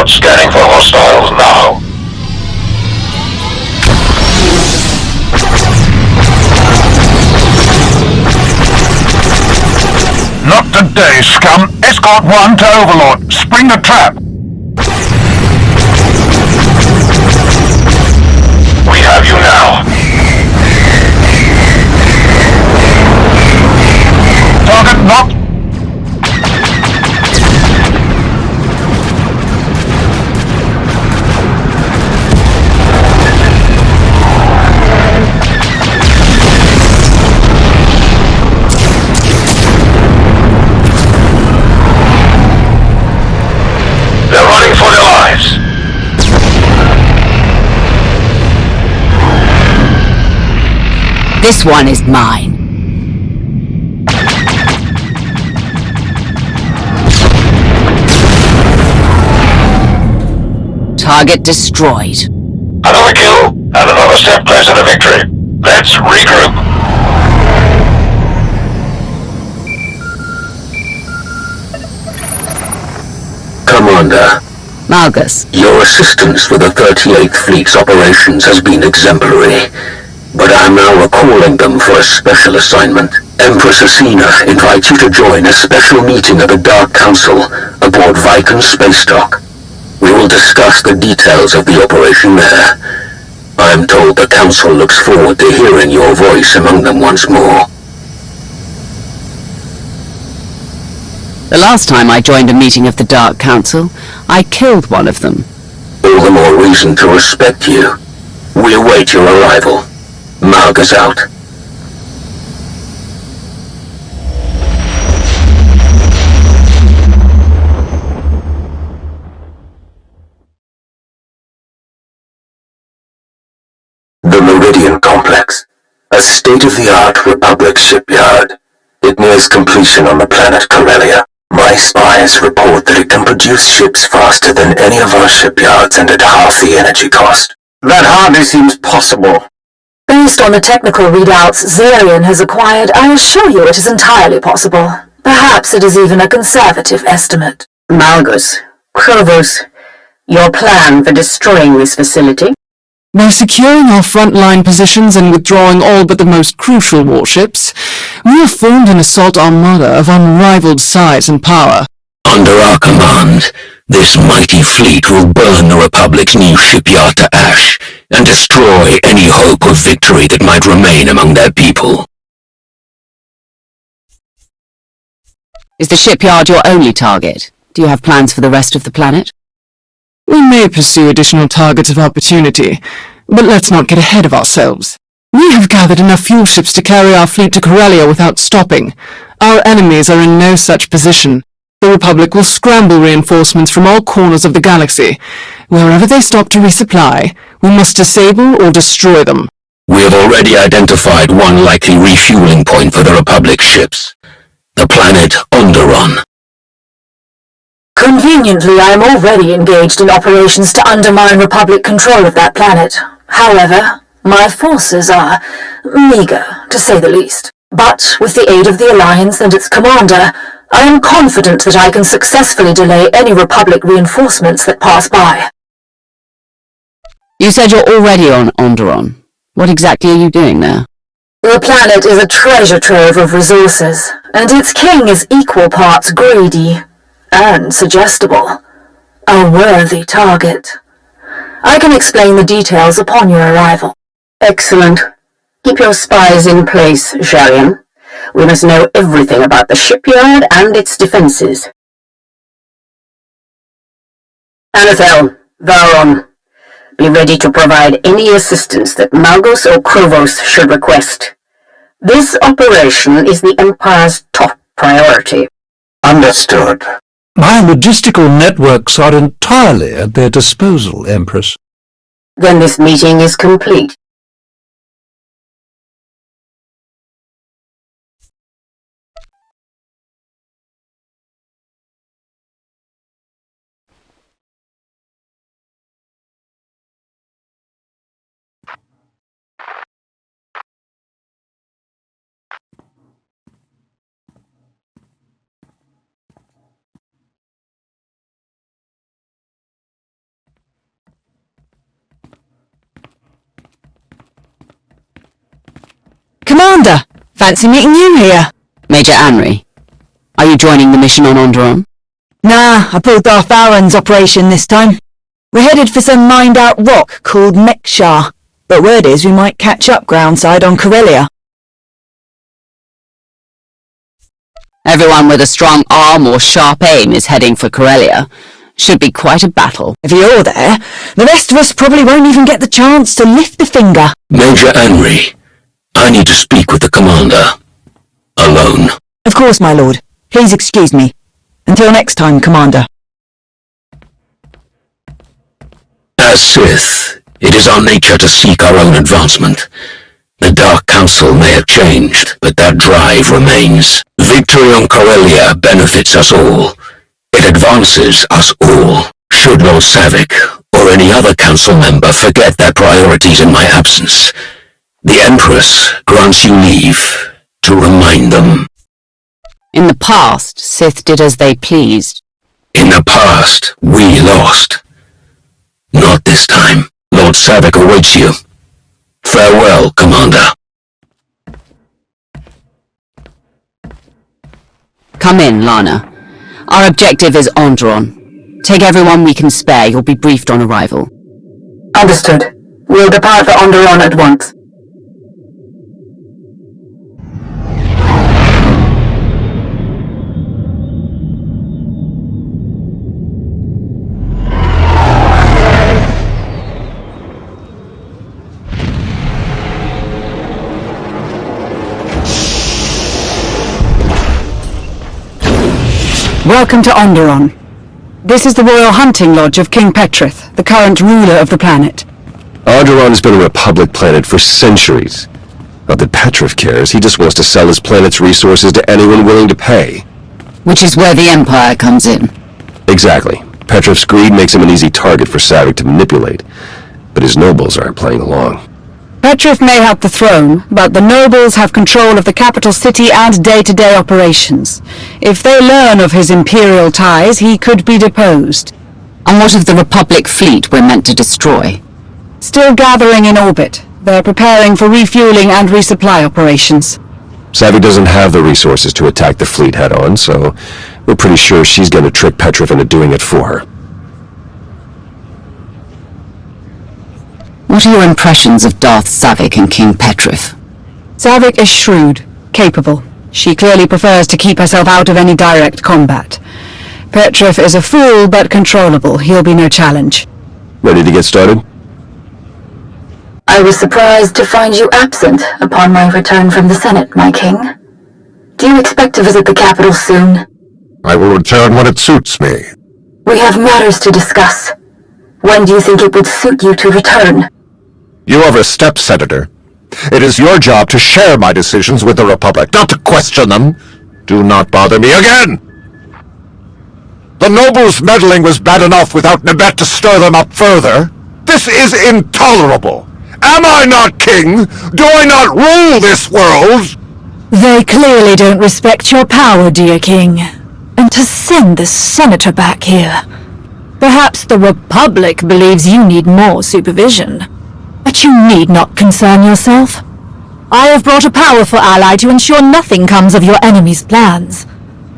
Scanning for hostiles now. Not today, scum. Escort 1 to Overlord. Spring the trap. We have you now. Target knocked. They're running for their lives. This one is mine. Target destroyed. Another kill, and another step closer to victory. Let's regroup. Commander, Malgus, your assistance with the 38th Fleet's operations has been exemplary, but I'm now recalling them for a special assignment. Empress Asina invites you to join a special meeting of the Dark Council aboard Viken Space Dock. We will discuss the details of the operation there. I'm told the Council looks forward to hearing your voice among them once more. the last time I joined a meeting of the Dark Council, I killed one of them. All the more reason to respect you. We await your arrival. Malgus out. The Meridian Complex, a state-of-the-art Republic shipyard. It nears completion on the planet Corellia. My spies report that it can produce ships faster than any of our shipyards and at half the energy cost. That hardly seems possible. Based on the technical readouts Zarian has acquired, I assure you it is entirely possible. Perhaps it is even a conservative estimate. Malgus, Krovos, your plan for destroying this facility? By securing our front-line positions and withdrawing all but the most crucial warships, we have formed an assault armada of unrivaled size and power. Under our command, this mighty fleet will burn the Republic's new shipyard to ash and destroy any hope of victory that might remain among their people. Is the shipyard your only target? Do you have plans for the rest of the planet? We may pursue additional targets of opportunity, but let's not get ahead of ourselves. We have gathered enough fuel ships to carry our fleet to Corellia without stopping. Our enemies are in no such position. The Republic will scramble reinforcements from all corners of the galaxy. Wherever they stop to resupply, we must disable or destroy them. We have already identified one likely refueling point for the Republic ships. The planet Onderon. Conveniently, I am already engaged in operations to undermine Republic control of that planet. However, my forces are meager, to say the least. But with the aid of the Alliance and its commander, I am confident that I can successfully delay any Republic reinforcements that pass by. You said you're already on Onderon. What exactly are you doing there? The planet is a treasure trove of resources, and its king is equal parts greedy and suggestible. A worthy target. I can explain the details upon your arrival. Excellent. Keep your spies in place, Zarian. We must know everything about the shipyard and its defenses. Anathel, Varon, be ready to provide any assistance that Malgus or Krovos should request. This operation is the Empire's top priority. Understood. My logistical networks are entirely at their disposal, Empress. Then this meeting is complete. Commander! Fancy meeting you here. Major Anri, are you joining the mission on Onderon? Nah, I pulled Darth Malgus' operation this time. We're headed for some mined-out rock called Mekshar, but word is we might catch up groundside on Corellia. Everyone with a strong arm or sharp aim is heading for Corellia. Should be quite a battle. If you're there, the rest of us probably won't even get the chance to lift a finger. Major Anri, I need to speak with the commander. Alone. Of course, my lord. Please excuse me. Until next time, Commander. As Sith, it is our nature to seek our own advancement. The Dark Council may have changed, but that drive remains. Victory on Corellia benefits us all. It advances us all. Should Lord Savik or any other council member forget their priorities in my absence, the Empress grants you leave to remind them. In the past, Sith did as they pleased. In the past, we lost. Not this time. Lord Savik awaits you. Farewell, Commander. Come in, Lana. Our objective is Onderon. Take everyone we can spare. You'll be briefed on arrival. Understood. We'll depart for Onderon at once. Welcome to Onderon. This is the Royal Hunting Lodge of King Petrith, the current ruler of the planet. Onderon has been a Republic planet for centuries. Not that Petrith cares, he just wants to sell his planet's resources to anyone willing to pay. Which is where the Empire comes in. Exactly. Petrith's greed makes him an easy target for Savik to manipulate, but his nobles aren't playing along. Petrith may have the throne, but the nobles have control of the capital city and day-to-day operations. If they learn of his imperial ties, he could be deposed. And what of the Republic fleet we're meant to destroy? Still gathering in orbit. They're preparing for refueling and resupply operations. Savik doesn't have the resources to attack the fleet head-on, so we're pretty sure she's going to trick Petrith into doing it for her. What are your impressions of Darth Savik and King Petrith? Savik is shrewd, capable. She clearly prefers to keep herself out of any direct combat. Petrith is a fool, but controllable. He'll be no challenge. Ready to get started? I was surprised to find you absent upon my return from the Senate, my king. Do you expect to visit the capital soon? I will return when it suits me. We have matters to discuss. When do you think it would suit you to return? You overstep, Senator. It is your job to share my decisions with the Republic, not to question them. Do not bother me again! The nobles' meddling was bad enough without Nebet to stir them up further. This is intolerable! Am I not king? Do I not rule this world? They clearly don't respect your power, dear king. And to send this senator back here. Perhaps the Republic believes you need more supervision. But you need not concern yourself. I have brought a powerful ally to ensure nothing comes of your enemy's plans.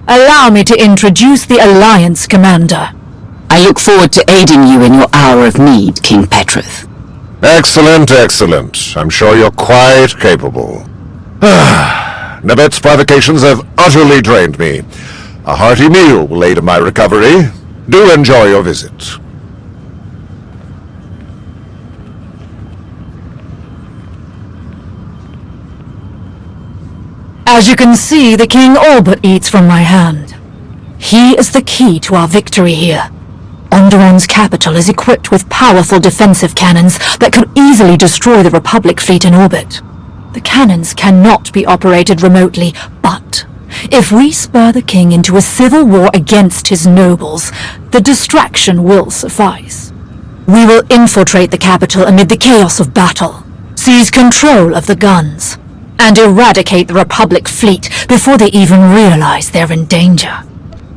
Allow me to introduce the Alliance Commander. I look forward to aiding you in your hour of need, King Petrith. Excellent, excellent. I'm sure you're quite capable. Nebet's provocations have utterly drained me. A hearty meal will aid in my recovery. Do enjoy your visit. As you can see, the king all but eats from my hand. He is the key to our victory here. Onderon's capital is equipped with powerful defensive cannons that could easily destroy the Republic fleet in orbit. The cannons cannot be operated remotely, but if we spur the king into a civil war against his nobles, the distraction will suffice. We will infiltrate the capital amid the chaos of battle, seize control of the guns, and eradicate the Republic fleet before they even realize they're in danger.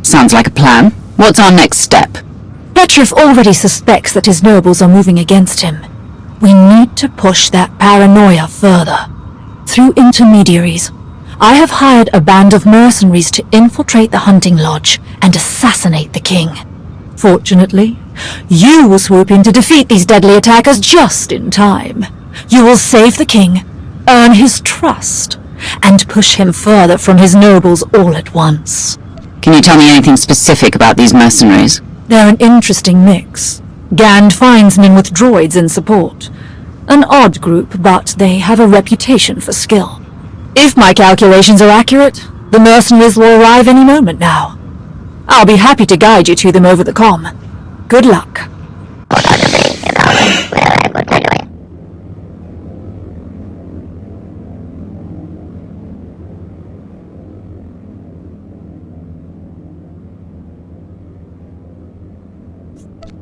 Sounds like a plan. What's our next step? Petrith already suspects that his nobles are moving against him. We need to push that paranoia further. through intermediaries. I have hired a band of mercenaries to infiltrate the hunting lodge and assassinate the king. Fortunately, you will swoop in to defeat these deadly attackers just in time. You will save the king, earn his trust, and push him further from his nobles all at once. Can you tell me anything specific about these mercenaries? They're an interesting mix. Gand finds men with droids in support. An odd group, but they have a reputation for skill. If my calculations are accurate, the mercenaries will arrive any moment now. I'll be happy to guide you to them over the comm. Good luck.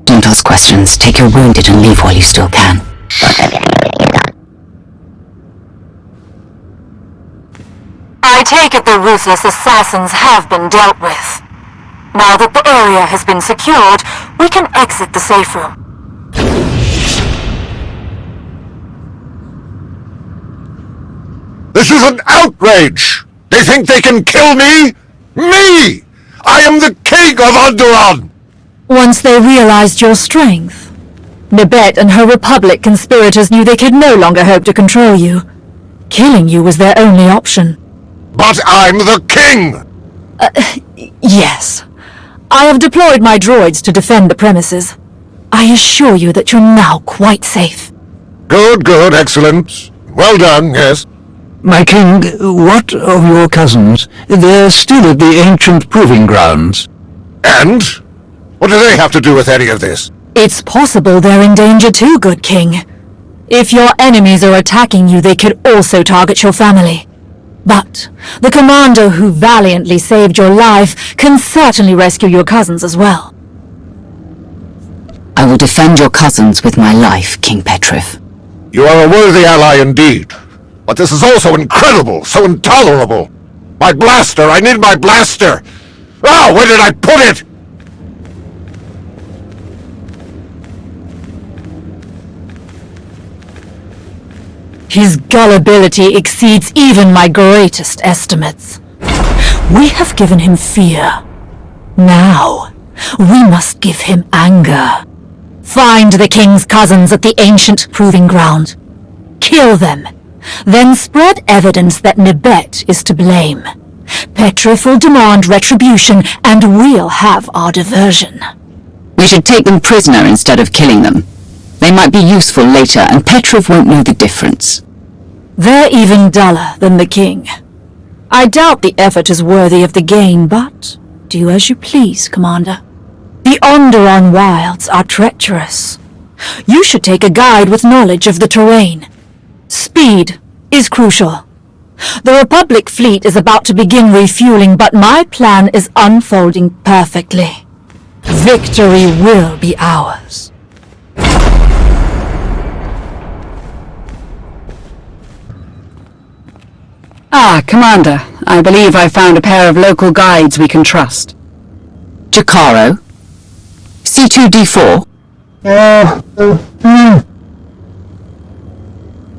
Don't ask questions. Take your wounded and leave while you still can. I take it the ruthless assassins have been dealt with. Now that the area has been secured, we can exit the safe room. This is an outrage! They think they can kill me? Me! I am the king of Onderon! Once they realized your strength, Nibet and her Republic conspirators knew they could no longer hope to control you. Killing you was their only option. But I'm the king! Yes. I have deployed my droids to defend the premises. I assure you that you're now quite safe. Good, good, excellent. Well done, yes. My king, what of your cousins? They're still at the ancient proving grounds. And? What do they have to do with any of this? It's possible they're in danger too, good king. If your enemies are attacking you, they could also target your family. But the commander who valiantly saved your life can certainly rescue your cousins as well. I will defend your cousins with my life, King Petriff. You are a worthy ally indeed. But this is all so incredible, so intolerable. My blaster! I need my blaster! Oh, where did I put it? His gullibility exceeds even my greatest estimates. We have given him fear. Now, we must give him anger. Find the king's cousins at the ancient proving ground. Kill them. Then spread evidence that Nibet is to blame. Petriff will demand retribution, and we'll have our diversion. We should take them prisoner instead of killing them. They might be useful later, and Petriff won't know the difference. They're even duller than the king. I doubt the effort is worthy of the gain, but do as you please, Commander. The Onderon wilds are treacherous. You should take a guide with knowledge of the terrain. Speed is crucial. The Republic fleet is about to begin refueling, but my plan is unfolding perfectly. Victory will be ours. Ah, Commander. I believe I found a pair of local guides we can trust. Jacaro? C2D4?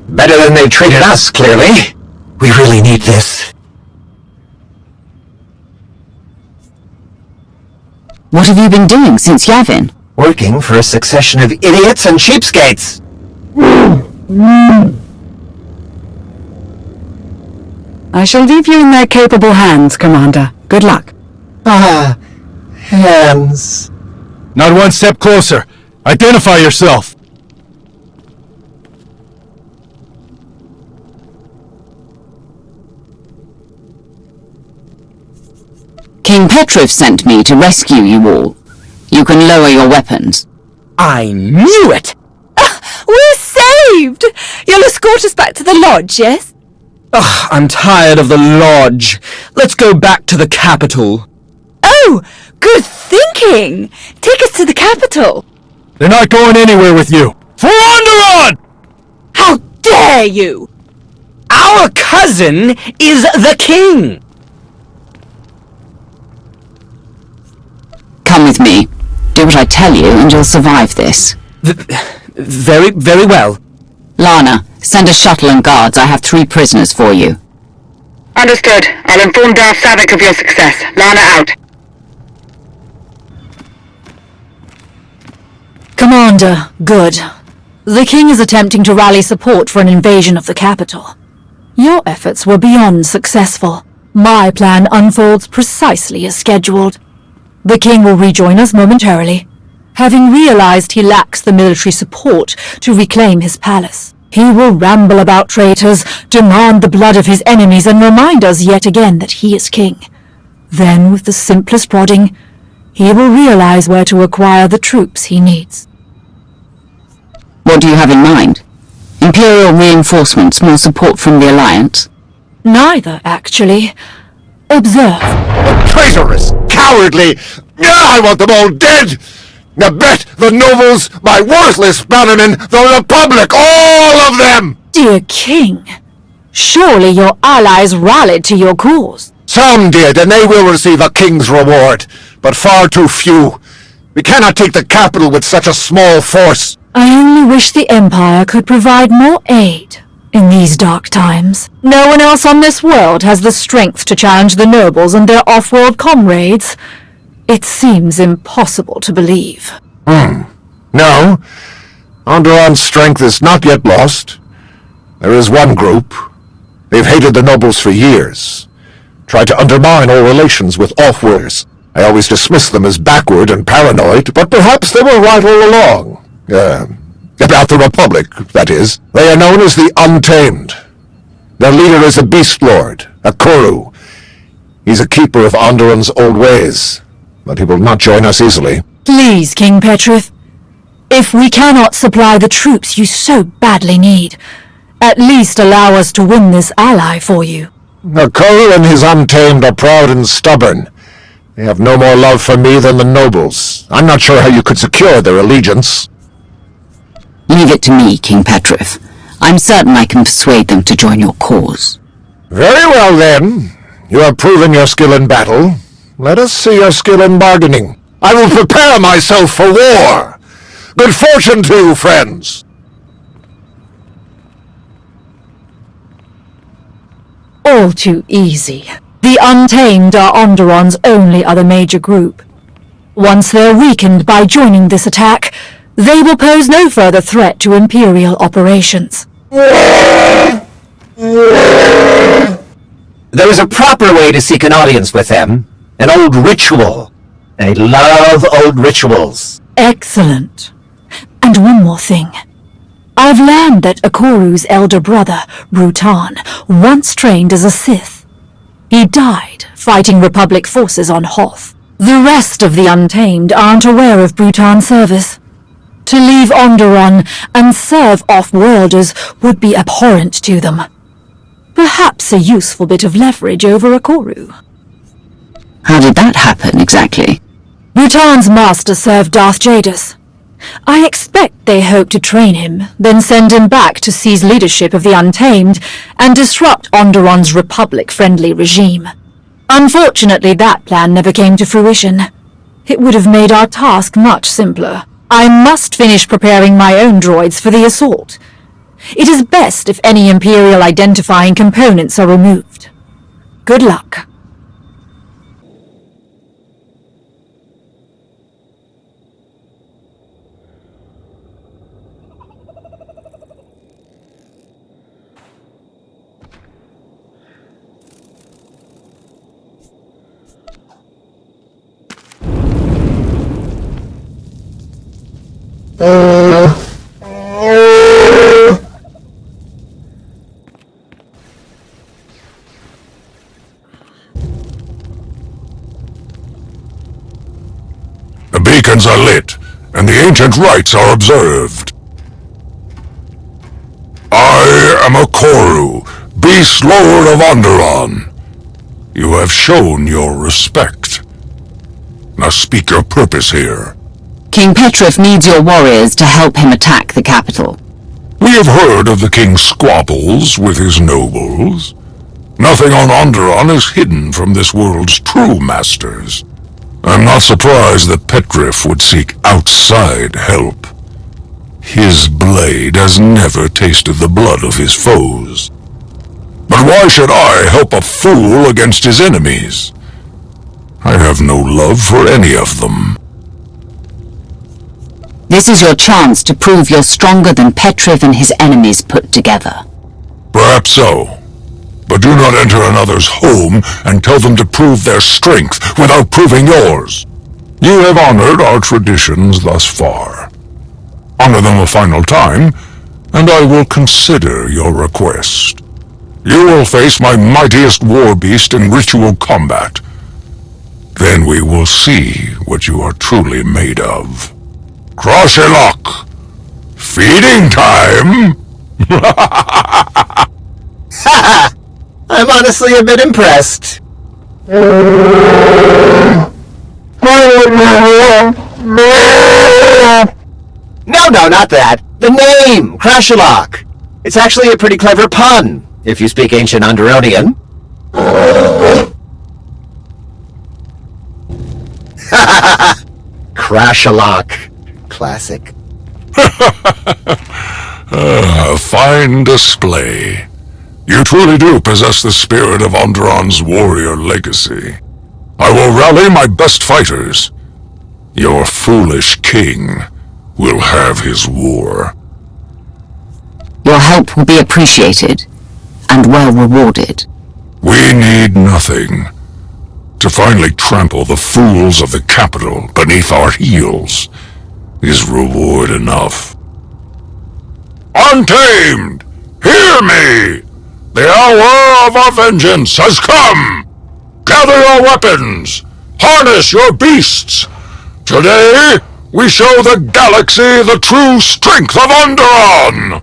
Better than they treated us, clearly. We really need this. What have you been doing since Yavin? Working for a succession of idiots and cheapskates. I shall leave you in their capable hands, Commander. Good luck. Ah, hands. Not one step closer. Identify yourself. King Petriff sent me to rescue you all. You can lower your weapons. I knew it! We're saved! You'll escort us back to the lodge, yes? Ugh, I'm tired of the lodge. Let's go back to the capital. Oh, good thinking! Take us to the capital. They're not going anywhere with you. For Onderon! How dare you! Our cousin is the king! Come with me. Do what I tell you and you'll survive this. Very well. Lana, Send a shuttle and guards. I have 3 prisoners for you. Understood. I'll inform Darth Savik of your success. Lana out. Commander, good. The king is attempting to rally support for an invasion of the capital. Your efforts were beyond successful. My plan unfolds precisely as scheduled. The king will rejoin us momentarily, having realized he lacks the military support to reclaim his palace. He will ramble about traitors, demand the blood of his enemies, and remind us yet again that he is king. Then, with the simplest prodding, he will realize where to acquire the troops he needs. What do you have in mind? Imperial reinforcements, more support from the Alliance? Neither, actually. Observe. Traitorous! Cowardly! I want them all dead! Now bet the nobles, my worthless bannermen, the Republic, all of them! Dear king, surely your allies rallied to your cause. Some did, and they will receive a king's reward, but far too few. We cannot take the capital with such a small force. I only wish the Empire could provide more aid in these dark times. No one else on this world has the strength to challenge the nobles and their off-world comrades. It seems impossible to believe. No. Onderon's strength is not yet lost. There is one group. They've hated the nobles for years. Tried to undermine all relations with off-worlders. I always dismissed them as backward and paranoid, but perhaps they were right all along. About the Republic, that is. They are known as the Untamed. Their leader is a beast lord, a Kuru. He's a keeper of Onderon's old ways, but he will not join us easily. Please, King Petrith. If we cannot supply the troops you so badly need, at least allow us to win this ally for you. The Kuru and his Untamed are proud and stubborn. They have no more love for me than the nobles. I'm not sure how you could secure their allegiance. Leave it to me, King Petrith. I'm certain I can persuade them to join your cause. Very well, then. You have proven your skill in battle. Let us see your skill in bargaining. I will prepare myself for war. Good fortune to you, friends. All too easy. The Untamed are Onderon's only other major group. Once they're weakened by joining this attack, they will pose no further threat to Imperial operations. There is a proper way to seek an audience with them. An old ritual. They love old rituals. Excellent. And one more thing. I've learned that Akuru's elder brother, Brutan, once trained as a Sith. He died fighting Republic forces on Hoth. The rest of the Untamed aren't aware of Brutan's service. To leave Onderon and serve off-worlders would be abhorrent to them. Perhaps a useful bit of leverage over Akuru. How did that happen, exactly? Brutan's master served Darth Jadus. I expect they hope to train him, then send him back to seize leadership of the Untamed and disrupt Onderon's Republic-friendly regime. Unfortunately, that plan never came to fruition. It would have made our task much simpler. I must finish preparing my own droids for the assault. It is best if any Imperial identifying components are removed. Good luck. The beacons are lit, and the ancient rites are observed. I am a Kuru, Beast Lord of Onderon. You have shown your respect. Now speak your purpose here. King Petrith needs your warriors to help him attack the capital. We have heard of the king's squabbles with his nobles. Nothing on Onderon is hidden from this world's true masters. I'm not surprised that Petrith would seek outside help. His blade has never tasted the blood of his foes. But why should I help a fool against his enemies? I have no love for any of them. This is your chance to prove you're stronger than Petriv and his enemies put together. Perhaps so. But do not enter another's home and tell them to prove their strength without proving yours. You have honored our traditions thus far. Honor them a final time, and I will consider your request. You will face my mightiest war beast in ritual combat. Then we will see what you are truly made of. Croshelok! Feeding time! I'm honestly a bit impressed. No, not that. The name, Crashalok. It's actually a pretty clever pun, if you speak ancient Underonian. Crashalok. Classic. A fine display. You truly do possess the spirit of Onderon's warrior legacy. I will rally my best fighters. Your foolish king will have his war. Your help will be appreciated and well rewarded. We need nothing. To finally trample the fools of the capital beneath our heels is reward enough. Untamed! Hear me! The hour of our vengeance has come! Gather your weapons! Harness your beasts! Today, we show the galaxy the true strength of Onderon!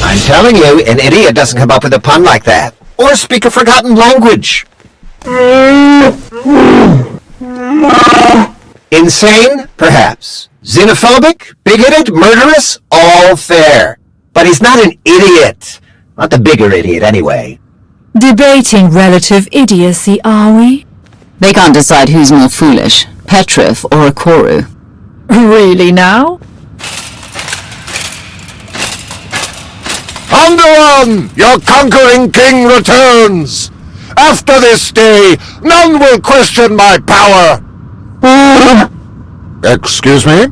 I'm telling you, an idiot doesn't come up with a pun like that. Or speak a forgotten language. Insane? Perhaps. Xenophobic? Bigoted? Murderous? All fair. But he's not an idiot. Not the bigger idiot, anyway. Debating relative idiocy, are we? They can't decide who's more foolish, Petriv or Akoru. Really now? Onderon, your conquering king returns! After this day, none will question my power! Excuse me?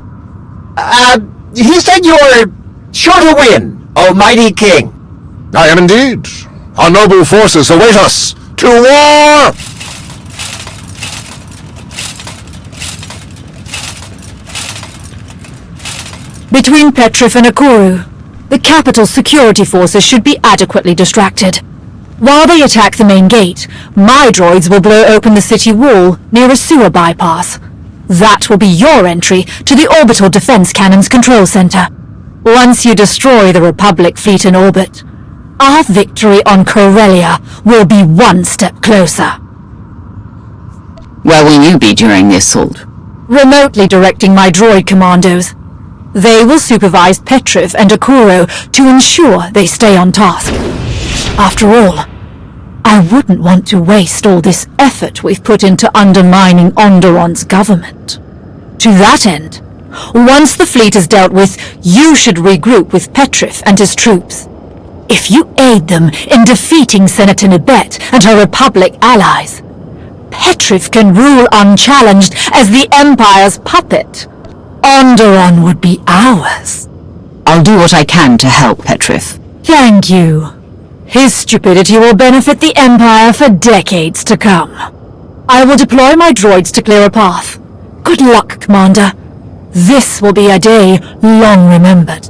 He said you're sure to win, almighty king. I am indeed. Our noble forces await us. To war! Between Petriv and Akoru, the capital's security forces should be adequately distracted. While they attack the main gate, my droids will blow open the city wall near a sewer bypass. That will be your entry to the Orbital Defense Cannon's control center. Once you destroy the Republic fleet in orbit, our victory on Corellia will be one step closer. Where will you be during the assault? Remotely directing my droid commandos. They will supervise Petriv and Akoru to ensure they stay on task. After all, I wouldn't want to waste all this effort we've put into undermining Onderon's government. To that end, once the fleet is dealt with, you should regroup with Petriv and his troops. If you aid them in defeating Senator Nibet and her Republic allies, Petriv can rule unchallenged as the Empire's puppet. Onderon would be ours. I'll do what I can to help, Petriv. Thank you. His stupidity will benefit the Empire for decades to come. I will deploy my droids to clear a path. Good luck, Commander. This will be a day long remembered.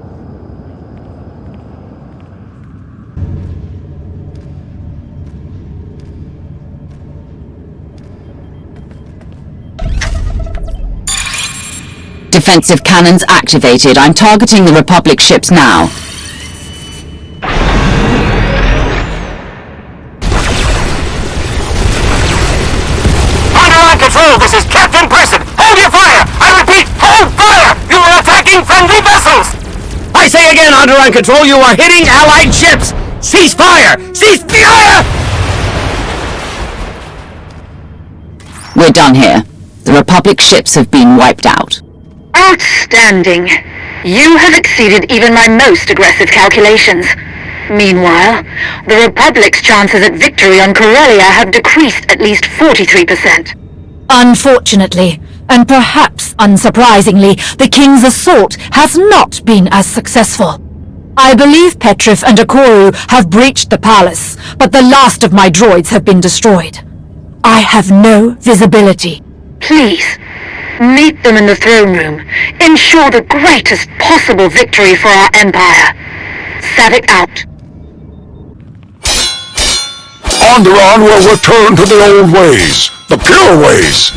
Defensive cannons activated. I'm targeting the Republic ships now. Underline control, this is Captain Person. Hold your fire! I repeat, hold fire! You are attacking friendly vessels! I say again, Underline control, you are hitting Allied ships! Cease fire! Cease fire! We're done here. The Republic ships have been wiped out. Outstanding. You have exceeded even my most aggressive calculations. Meanwhile, the Republic's chances at victory on Corellia have decreased at least 43%. Unfortunately, and perhaps unsurprisingly, the King's assault has not been as successful. I believe Petrif and Akoru have breached the palace, but the last of my droids have been destroyed. I have no visibility. Please, meet them in the throne room. Ensure the greatest possible victory for our Empire. Savick out. Onderon will return to the old ways, the pure ways.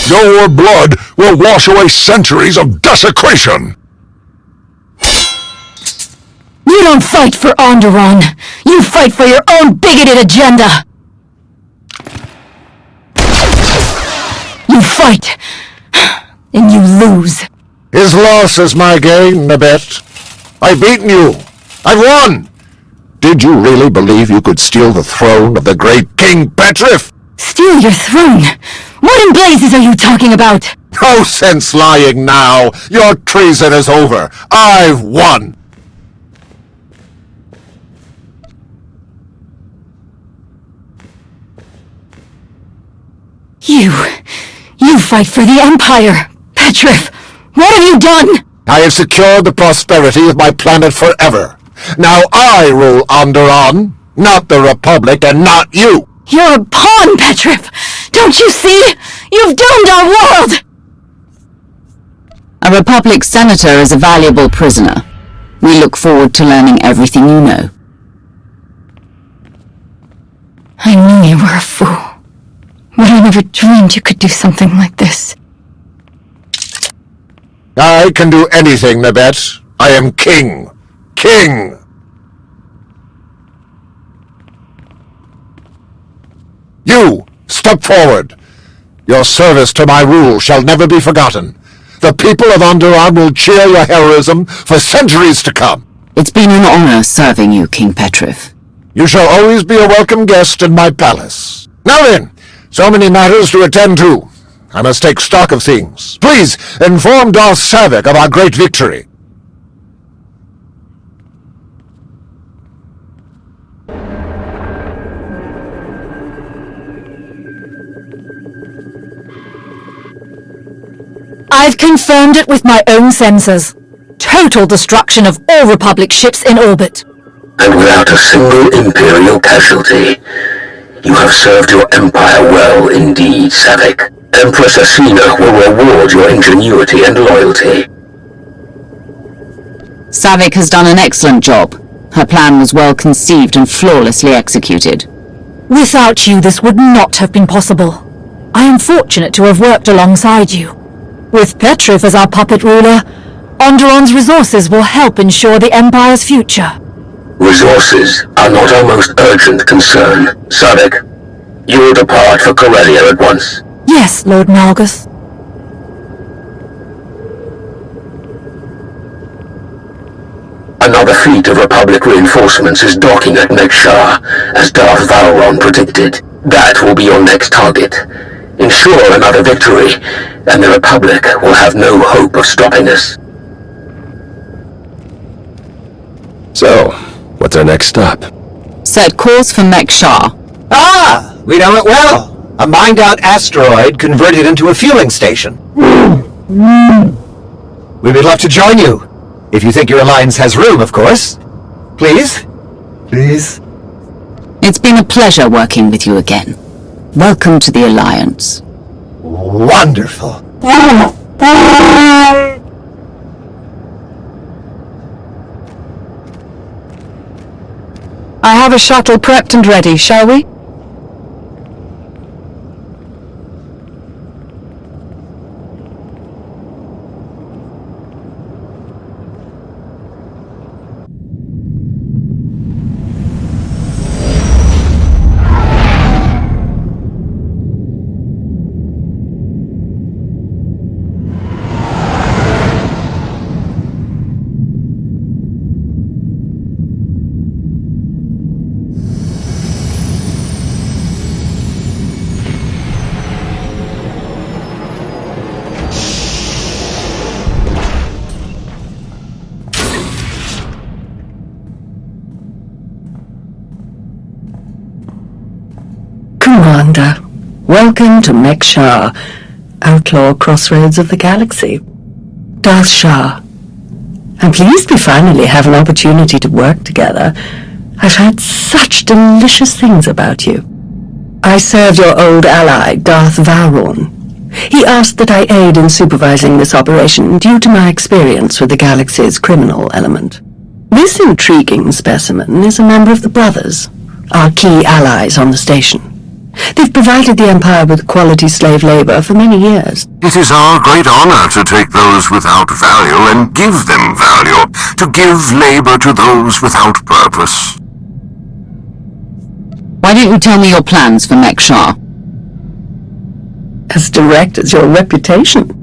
Your blood will wash away centuries of desecration. You don't fight for Onderon. You fight for your own bigoted agenda. You fight, and you lose. His loss is my gain, Nabet. I've beaten you. I've won. Did you really believe you could steal the throne of the great King Petrif? Steal your throne? What in blazes are you talking about? No sense lying now. Your treason is over. I've won. You fight for the Empire, Petrif. What have you done? I have secured the prosperity of my planet forever. Now I rule Onderon, not the Republic and not you. You're a pawn, Petrif. Don't you see? You've doomed our world. A Republic senator is a valuable prisoner. We look forward to learning everything you know. I knew you were a fool. But I never dreamed you could do something like this. I can do anything, Nabet. I am king. King! You, step forward. Your service to my rule shall never be forgotten. The people of Onderon will cheer your heroism for centuries to come. It's been an honor serving you, King Petrif. You shall always be a welcome guest in my palace. Now then, so many matters to attend to. I must take stock of things. Please, inform Darth Savick of our great victory. I've confirmed it with my own sensors. Total destruction of all Republic ships in orbit. And without a single Imperial casualty. You have served your Empire well indeed, Savick. Empress Asina will reward your ingenuity and loyalty. Savick has done an excellent job. Her plan was well conceived and flawlessly executed. Without you, this would not have been possible. I am fortunate to have worked alongside you. With Petrif as our puppet ruler, Onderon's resources will help ensure the Empire's future. Resources are not our most urgent concern. Savick, you will depart for Corellia at once. Yes, Lord Malgus. Another fleet of Republic reinforcements is docking at Nekshar, as Darth Valron predicted. That will be your next target. Ensure another victory, and the Republic will have no hope of stopping us. So, what's our next stop? Set course for Nekshar. Ah! We know it well. A mined-out asteroid converted into a fueling station. We would love to join you. If you think your alliance has room, of course. Please? Please? It's been a pleasure working with you again. Welcome to the Alliance. Wonderful. I have a shuttle prepped and ready, shall we? Commander. Welcome to Mek-Shar, outlaw crossroads of the galaxy. Darth Shah. I'm pleased we finally have an opportunity to work together. I've heard such delicious things about you. I served your old ally, Darth Valron. He asked that I aid in supervising this operation due to my experience with the galaxy's criminal element. This intriguing specimen is a member of the Brothers, our key allies on the station. They've provided the Empire with quality slave labor for many years. It is our great honor to take those without value and give them value, to give labor to those without purpose. Why don't you tell me your plans for Mek-Shar? As direct as your reputation.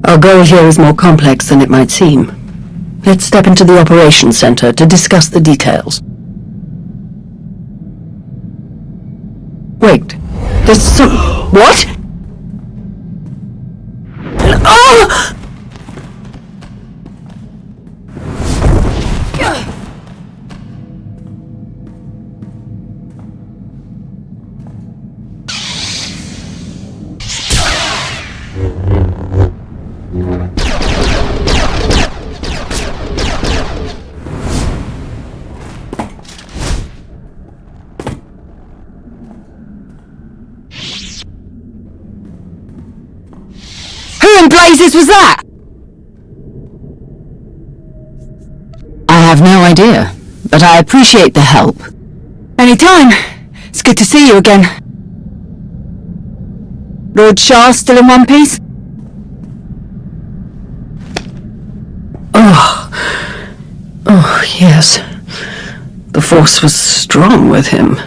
Our goal here is more complex than it might seem. Let's step into the operations center to discuss the details. Wait, there's some... What? Oh! Who in blazes was that? I have no idea, but I appreciate the help. Anytime. It's good to see you again. Lord Shah still in one piece? Oh, yes. The Force was strong with him.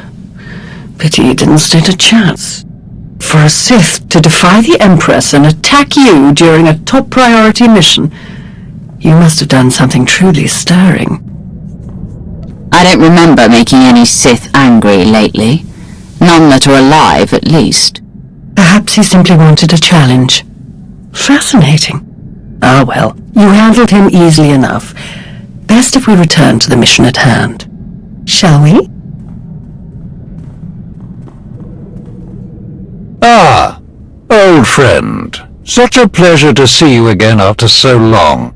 Pity he didn't stand a chance. For a Sith to defy the Empress and attack you during a top priority mission, you must have done something truly stirring. I don't remember making any Sith angry lately. None that are alive, at least. Perhaps he simply wanted a challenge. Fascinating. Ah well, you handled him easily enough. Best if we return to the mission at hand. Shall we? Ah, old friend. Such a pleasure to see you again after so long.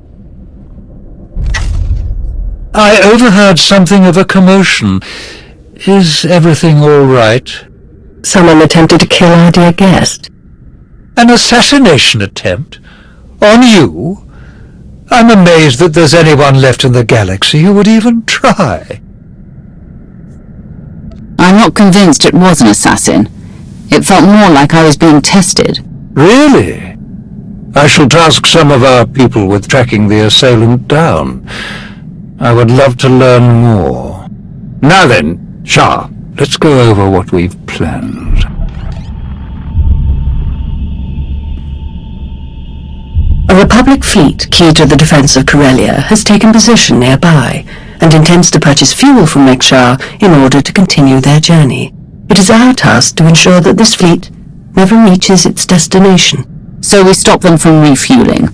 I overheard something of a commotion. Is everything all right? Someone attempted to kill our dear guest. An assassination attempt? On you? I'm amazed that there's anyone left in the galaxy who would even try. I'm not convinced it was an assassin. It felt more like I was being tested. Really? I shall task some of our people with tracking the assailant down. I would love to learn more. Now then, Shah, let's go over what we've planned. A Republic fleet key to the defense of Corellia has taken position nearby and intends to purchase fuel from Mek-Shar in order to continue their journey. It is our task to ensure that this fleet never reaches its destination. So we stop them from refueling?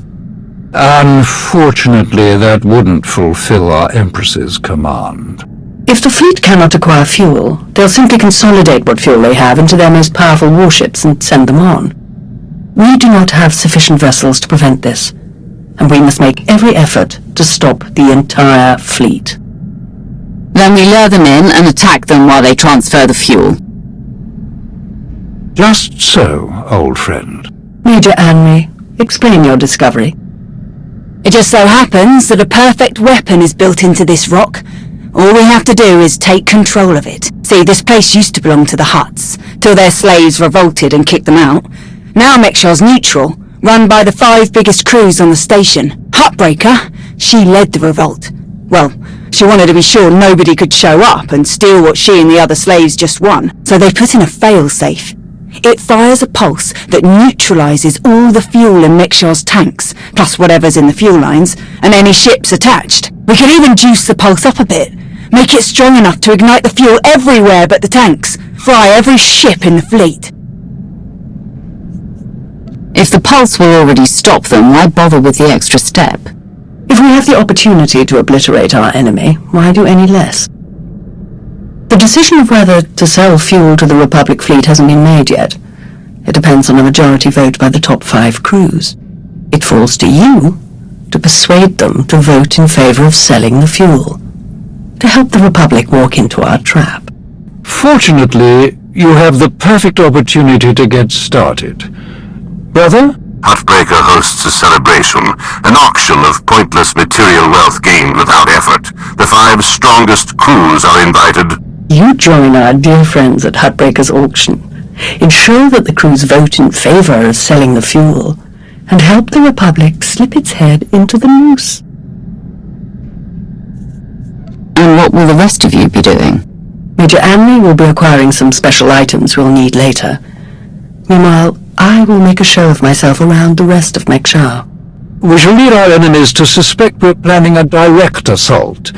Unfortunately, that wouldn't fulfill our Empress's command. If the fleet cannot acquire fuel, they'll simply consolidate what fuel they have into their most powerful warships and send them on. We do not have sufficient vessels to prevent this, and we must make every effort to stop the entire fleet. Then we lure them in and attack them while they transfer the fuel. Just so, old friend. Major Anne, explain your discovery. It just so happens that a perfect weapon is built into this rock. All we have to do is take control of it. See, this place used to belong to the Hutts, till their slaves revolted and kicked them out. Now Mek-Shar's neutral, run by the 5 biggest crews on the station. Huttbreaker, she led the revolt. Well, she wanted to be sure nobody could show up and steal what she and the other slaves just won, so they put in a fail-safe. It fires a pulse that neutralizes all the fuel in Mek-Shar's tanks, plus whatever's in the fuel lines, and any ships attached. We could even juice the pulse up a bit, make it strong enough to ignite the fuel everywhere but the tanks, fry every ship in the fleet. If the pulse will already stop them, why bother with the extra step? If we have the opportunity to obliterate our enemy, why do any less? The decision of whether to sell fuel to the Republic fleet hasn't been made yet. It depends on a majority vote by the top 5 crews. It falls to you to persuade them to vote in favor of selling the fuel, to help the Republic walk into our trap. Fortunately, you have the perfect opportunity to get started. Brother? Huttbreaker hosts a celebration, an auction of pointless material wealth gained without effort. The 5 strongest crews are invited. You join our dear friends at Huttbreaker's auction. Ensure that the crews vote in favor of selling the fuel, and help the Republic slip its head into the noose. And what will the rest of you be doing? Major Amri will be acquiring some special items we'll need later. Meanwhile, I will make a show of myself around the rest of Mek-Shar. We shall lead our enemies to suspect we're planning a direct assault,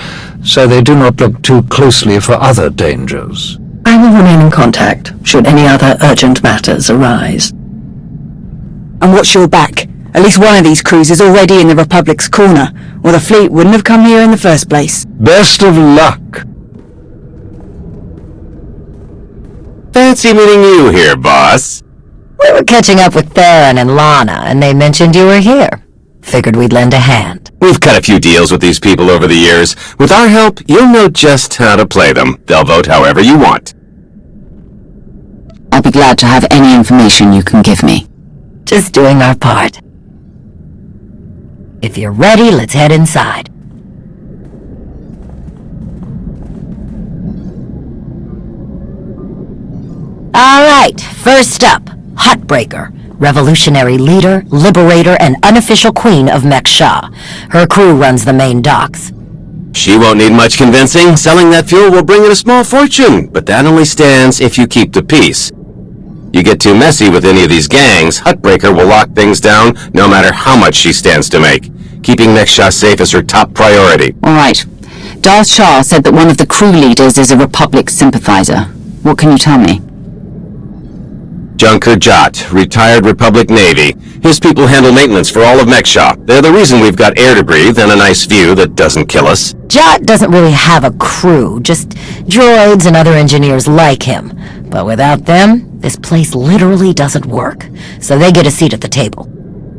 so they do not look too closely for other dangers. I will remain in contact, should any other urgent matters arise. And watch your back. At least one of these crews is already in the Republic's corner, or the fleet wouldn't have come here in the first place. Best of luck. Fancy meeting you here, boss. We were catching up with Theron and Lana, and they mentioned you were here. Figured we'd lend a hand. We've cut a few deals with these people over the years. With our help, you'll know just how to play them. They'll vote however you want. I'll be glad to have any information you can give me. Just doing our part. If you're ready, let's head inside. All right, first up, Huttbreaker. Revolutionary leader, liberator, and unofficial queen of Mek-Shar. Her crew runs the main docks. She won't need much convincing. Selling that fuel will bring in a small fortune, but that only stands if you keep the peace. You get too messy with any of these gangs, Huttbreaker will lock things down no matter how much she stands to make. Keeping Mek-Shar safe is her top priority. All right. Darth Shah said that one of the crew leaders is a Republic sympathizer. What can you tell me? Junker Jot, retired Republic Navy. His people handle maintenance for all of Mek-Shar. They're the reason we've got air to breathe and a nice view that doesn't kill us. Jot doesn't really have a crew, just droids and other engineers like him. But without them, this place literally doesn't work. So they get a seat at the table.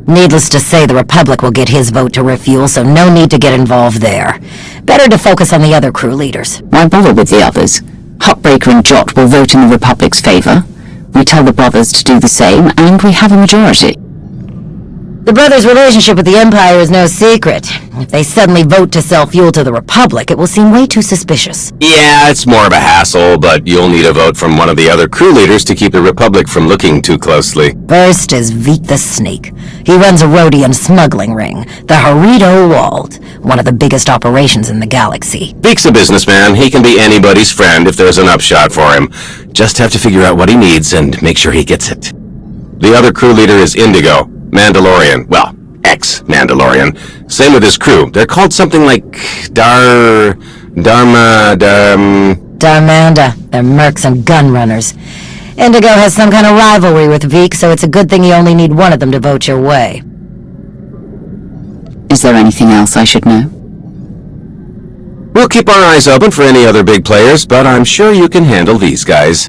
Needless to say, the Republic will get his vote to refuel, so no need to get involved there. Better to focus on the other crew leaders. Why bother with the others? Huttbreaker and Jot will vote in the Republic's favor. We tell the brothers to do the same, and we have a majority. The brothers' relationship with the Empire is no secret. If they suddenly vote to sell fuel to the Republic, it will seem way too suspicious. Yeah, it's more of a hassle, but you'll need a vote from one of the other crew leaders to keep the Republic from looking too closely. First is Veek the Snake. He runs a Rhodian smuggling ring, the Harito Wald, one of the biggest operations in the galaxy. Veek's a businessman. He can be anybody's friend if there's an upshot for him. Just have to figure out what he needs and make sure he gets it. The other crew leader is Indigo, Mandalorian. Well, ex-Mandalorian. Same with his crew. They're called something like Darmanda. They're mercs and gun runners. Indigo has some kind of rivalry with Veek, so it's a good thing you only need one of them to vote your way. Is there anything else I should know? We'll keep our eyes open for any other big players, but I'm sure you can handle these guys.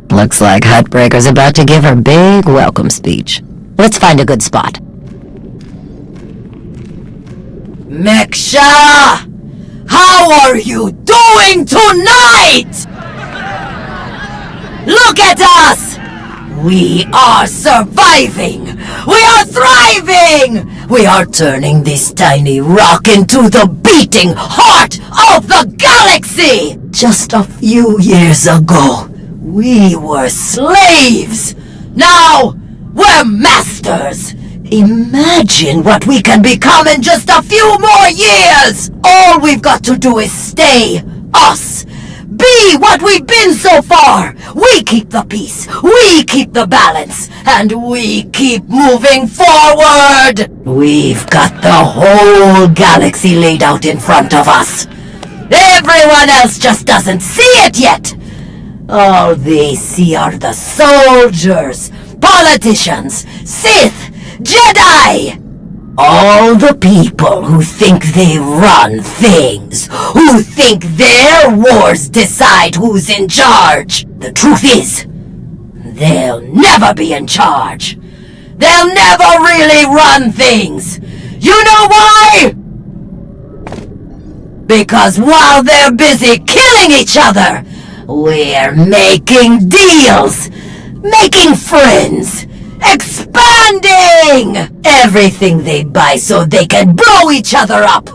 Looks like Huttbreaker's about to give her big welcome speech. Let's find a good spot. Mek-Shar! How are you doing tonight? Look at us! We are surviving! We are thriving! We are turning this tiny rock into the beating heart of the galaxy! Just a few years ago, we were slaves! Now, we're masters! Imagine what we can become in just a few more years! All we've got to do is stay us! Be what we've been so far! We keep the peace, we keep the balance, and we keep moving forward! We've got the whole galaxy laid out in front of us. Everyone else just doesn't see it yet! All they see are the soldiers, politicians, Sith, Jedi! All the people who think they run things, who think their wars decide who's in charge. The truth is, they'll never be in charge. They'll never really run things. You know why? Because while they're busy killing each other, we're making deals, making friends, expanding everything they buy so they can blow each other up.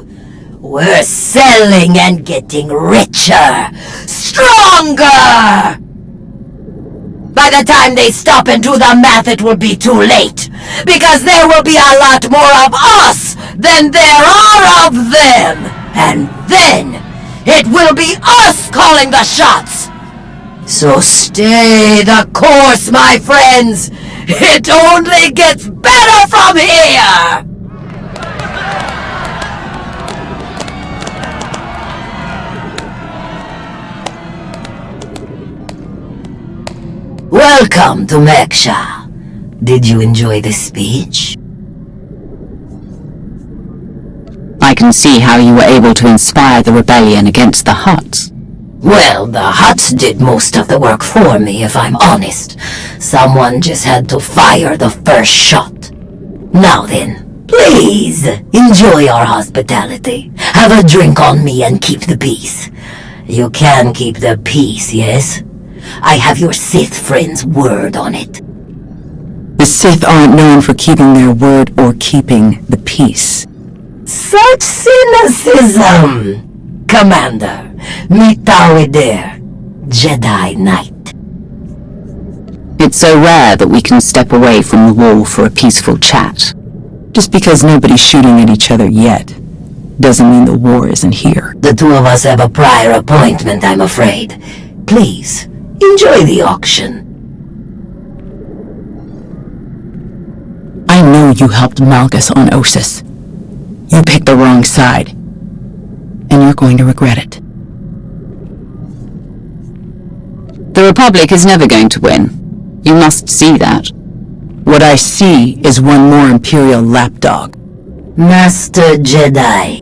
We're selling and getting richer, stronger. By the time they stop and do the math, it will be too late, because there will be a lot more of us than there are of them. And then it will be us calling the shots. So stay the course, my friends. It only gets better from here! Welcome to Meksha. Did you enjoy the speech? I can see how you were able to inspire the rebellion against the Hutts. Well, the Hutts did most of the work for me, if I'm honest. Someone just had to fire the first shot. Now then, please, enjoy our hospitality. Have a drink on me and keep the peace. You can keep the peace, yes? I have your Sith friend's word on it. The Sith aren't known for keeping their word or keeping the peace. Such cynicism! Commander, Mitawi there, Jedi Knight. It's so rare that we can step away from the wall for a peaceful chat. Just because nobody's shooting at each other yet, doesn't mean the war isn't here. The two of us have a prior appointment, I'm afraid. Please, enjoy the auction. I know you helped Malgus on Ossus. You picked the wrong side. And you're going to regret it. The Republic is never going to win. You must see that. What I see is one more Imperial lapdog. Master Jedi.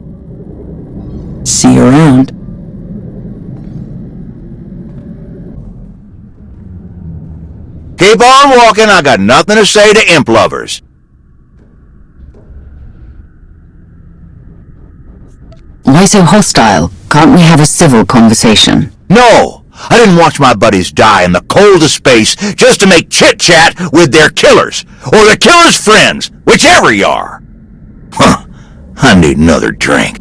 See you around. Keep on walking, I got nothing to say to imp lovers. Why so hostile? Can't we have a civil conversation? No! I didn't watch my buddies die in the coldest space just to make chit-chat with their killers, or their killers' friends, whichever you are. Huh. I need another drink.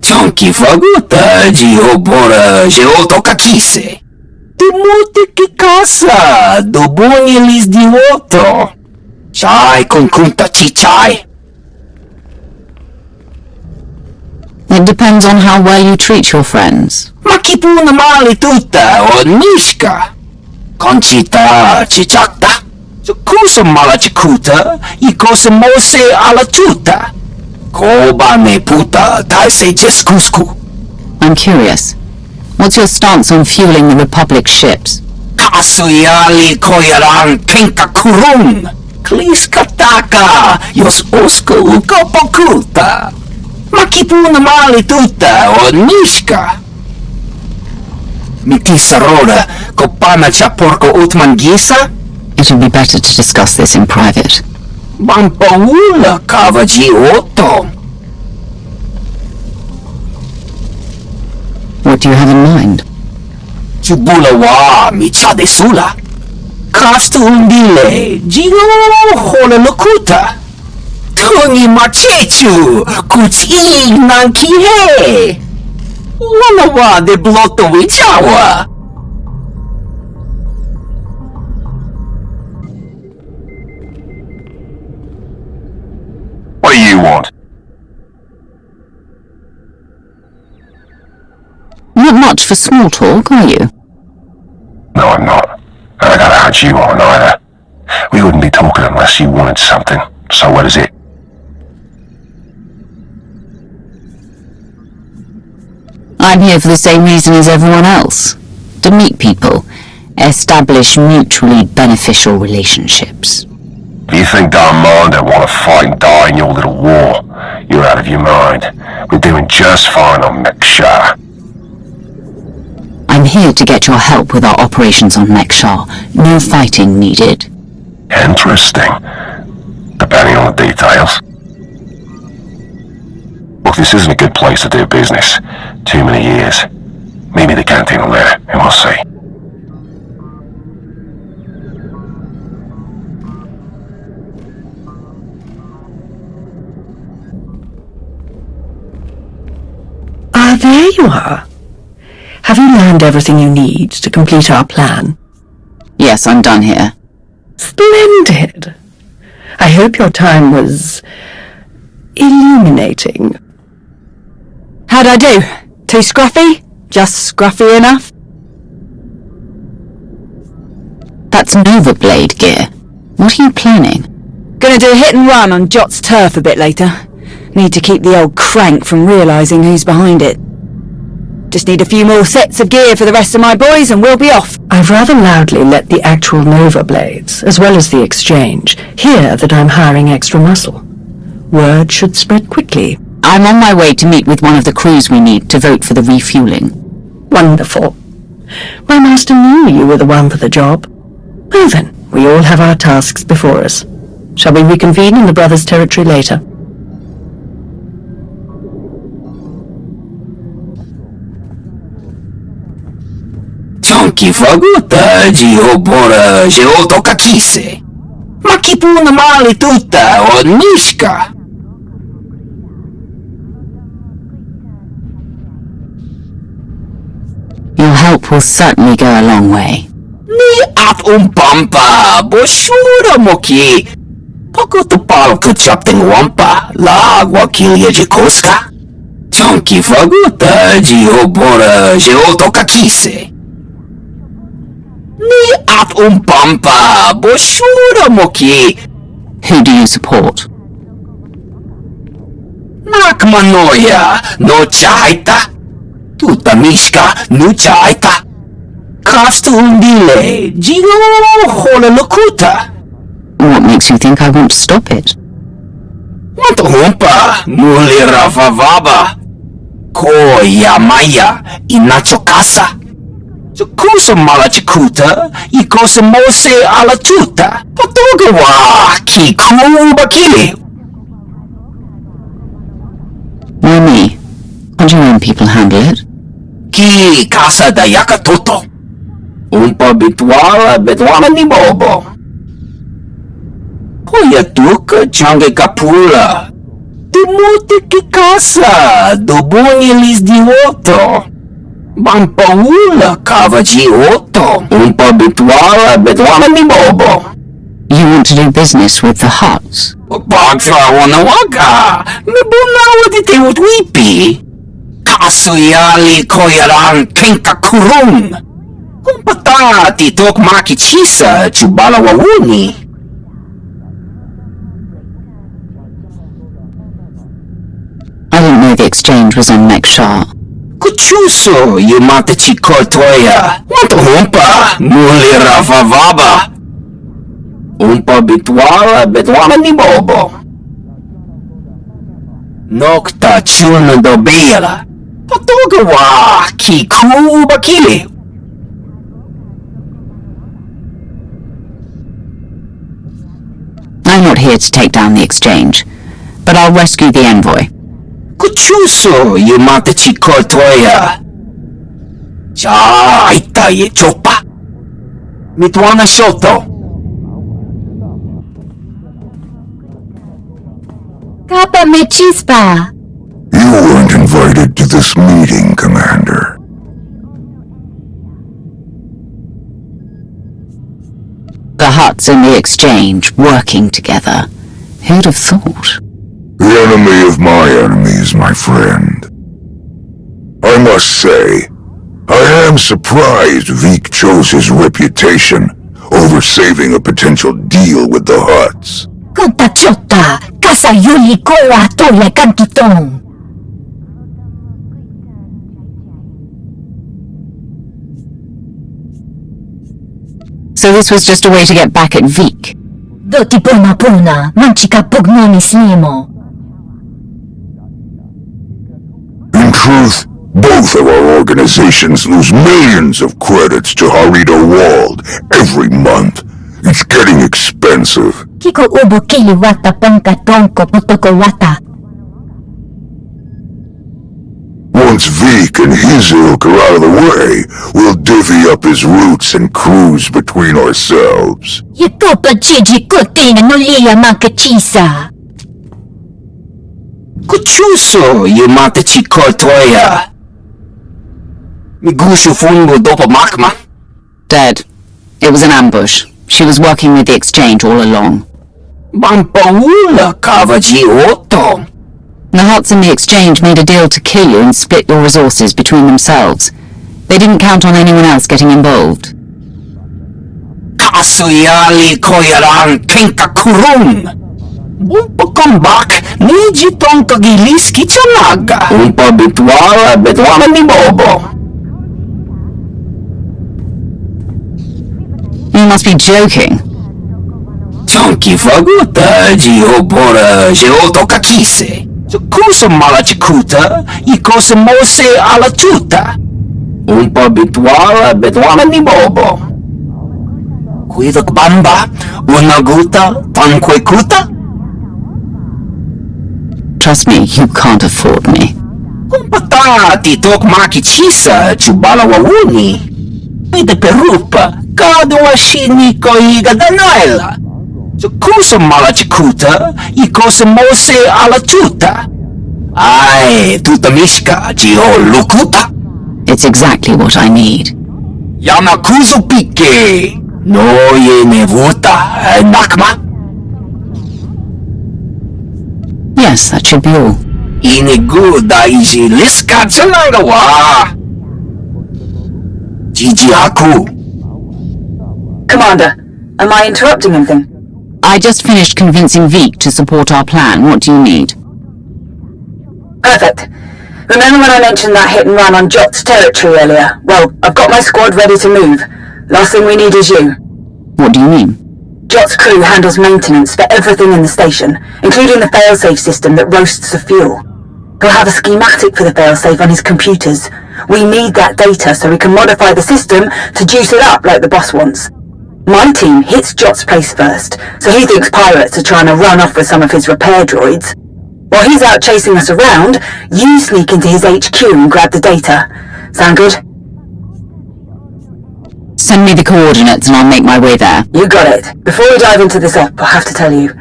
Chunky faguta, Gio Bora, Geoto Cachise. Timute que casa, do bonilis di otro. Chai con kunta chichai. It depends on how well you treat your friends. Ma chi puna male tutta, o nishka. Conchita, chichakta. Kusa mala chikuta, y cosa mose ala tuta. Koba ne puta, taise jeskusku. I'm curious. What's your stance on fueling the Republic ships? Kasuyali koyaran kenka kurun. Kliskataka, yos osko ukopokuta. Makipuna mali tuta, o nishka. Mitisarora, kopana chaporko utmangisa? It'll be better to discuss this in private. Bampaula kavaji otto. What do you have in mind? Chubula wa michade sula. Kastundile, Gino hole lokuta. Tungi machechu, kuchi nanki he. Wala wa de blotto wichawa. What do you want? Not much for small talk, are you? No, I'm not. And I gotta hunt you on either. We wouldn't be talking unless you wanted something. So what is it? I'm here for the same reason as everyone else. To meet people. Establish mutually beneficial relationships. Do you think Darth Malgus want to fight and die in your little war? You're out of your mind. We're doing just fine on Mekshar. I'm here to get your help with our operations on Mekshar. No fighting needed. Interesting. Depending on the details. Look, this isn't a good place to do business. Too many years. Maybe the canteen will let it, and we'll see. Ah, there you are. Have you learned everything you need to complete our plan? Yes, I'm done here. Splendid. I hope your time was illuminating. How'd I do? Too scruffy? Just scruffy enough? That's Nova Blade gear. What are you planning? Gonna do a hit and run on Jot's turf a bit later. Need to keep the old crank from realising who's behind it. Just need a few more sets of gear for the rest of my boys and we'll be off. I've rather loudly let the actual Nova Blades, as well as the exchange, hear that I'm hiring extra muscle. Word should spread quickly. I'm on my way to meet with one of the crews we need to vote for the refueling. Wonderful. My master knew you were the one for the job. Well then, we all have our tasks before us. Shall we reconvene in the Brothers' territory later? Chunky faguta giobora geotokachise. Makipuna mali tutta o nishka. Your help will certainly go a long way. Ni at pampa boshura moki. Pakuto palo kuchapting wampa la wakilia jikoska. Chunky faguta giobora geotokachise. Ni at pampa boshura moki. Who do you support? Nakmanoya no chaita. Tutta mishka no chaita. Kastundile gio hola lokuta. What makes you think I want to stop it? Want humpa muli rafavaba. Ko yamaya inacho casa. Kusa malachikuta, ikosa mose ala tuta, patogawa kiku bakili. Why me? Can't your own people handle it? Ki casa da yakatoto. Umpa bitwala ni bobo. Hoya tuka change kapula. Dumute ki casa, dobungi lis dioto. Bampaula kavaji otto, umpa bitwala ni bobo. You want to do business with the Huts? Pagfa wanawaga, nabunawa dite utwipi. Kasuyali koyaran kenka kurung. Kumpata titok makichisa chubala wawuni. I didn't know the exchange was on Mekshar. Kuchuso yumate chikotoya. Wanto humpa muli rafavaba. Umpa bitwala ni bobo. Nokta chuna dobela. Patogawa kiku bakili. I'm not here to take down the exchange, but I'll rescue the envoy. Kuchuso yumate chikotoya. Chaita ye chopa. Mitwana shoto. Kappa Mechispa. You weren't invited to this meeting, Commander. The Huts and the exchange working together. Who'd have thought? The enemy of my enemies, my friend. I must say, I am surprised Veek chose his reputation over saving a potential deal with the Huts. Kuta chota, kasa yuli koa tole kantutong. So this was just a way to get back at Veek? Doti puna, manchika pugnomi snimo. In truth, both of our organizations lose millions of credits to Harita Wald every month. It's getting expensive. Kiko ubo kili wata ponka tonko potoko wata. Once Veek and his ilk are out of the way, we'll divvy up his routes and cruise between ourselves. Yutopa Gigi Kutina Nulia Makachisa. Kuchuso, yumate chikortoya. Migushu fungo dopo makma. Dead. It was an ambush. She was working with the exchange all along. Bampaula kavaji otto. The Huts in the exchange made a deal to kill you and split your resources between themselves. They didn't count on anyone else getting involved. Kasuyali koyaran kinka kurung. Umpa comeback, niji tonka giliski chanaga. Umpa bitwala ni bobo. You must be joking. Chonki faguta, jiobora, jeotoka kise. Kusa malachikuta, ikosa mose ala chuta. Umpa bitwala ni bobo. Kuidak bamba, unaguta, tankwekuta. Trust me, you can't afford me. Kumpata titok makichisa, chubala wawuni. Ide perupa, kado washini koiga danaila. Kusa malachikuta, ikosa mose ala chuta. Ay, tutamishka, jio lukuta. It's exactly what I need. Yamakuzo pike. No ye nevuta, nakma. Yes, that should be all. Inigu daiji liska chananga wa. Jiji haku. Commander, am I interrupting anything? I just finished convincing Veek to support our plan. What do you need? Perfect. Remember when I mentioned that hit and run on Jot's territory earlier? Well, I've got my squad ready to move. Last thing we need is you. What do you mean? Jot's crew handles maintenance for everything in the station, including the failsafe system that roasts the fuel. He'll have a schematic for the failsafe on his computers. We need that data so we can modify the system to juice it up like the boss wants. My team hits Jot's place first, so he thinks pirates are trying to run off with some of his repair droids. While he's out chasing us around, you sneak into his HQ and grab the data. Sound good? Send me the coordinates and I'll make my way there. You got it. Before we dive into this op, I have to tell you,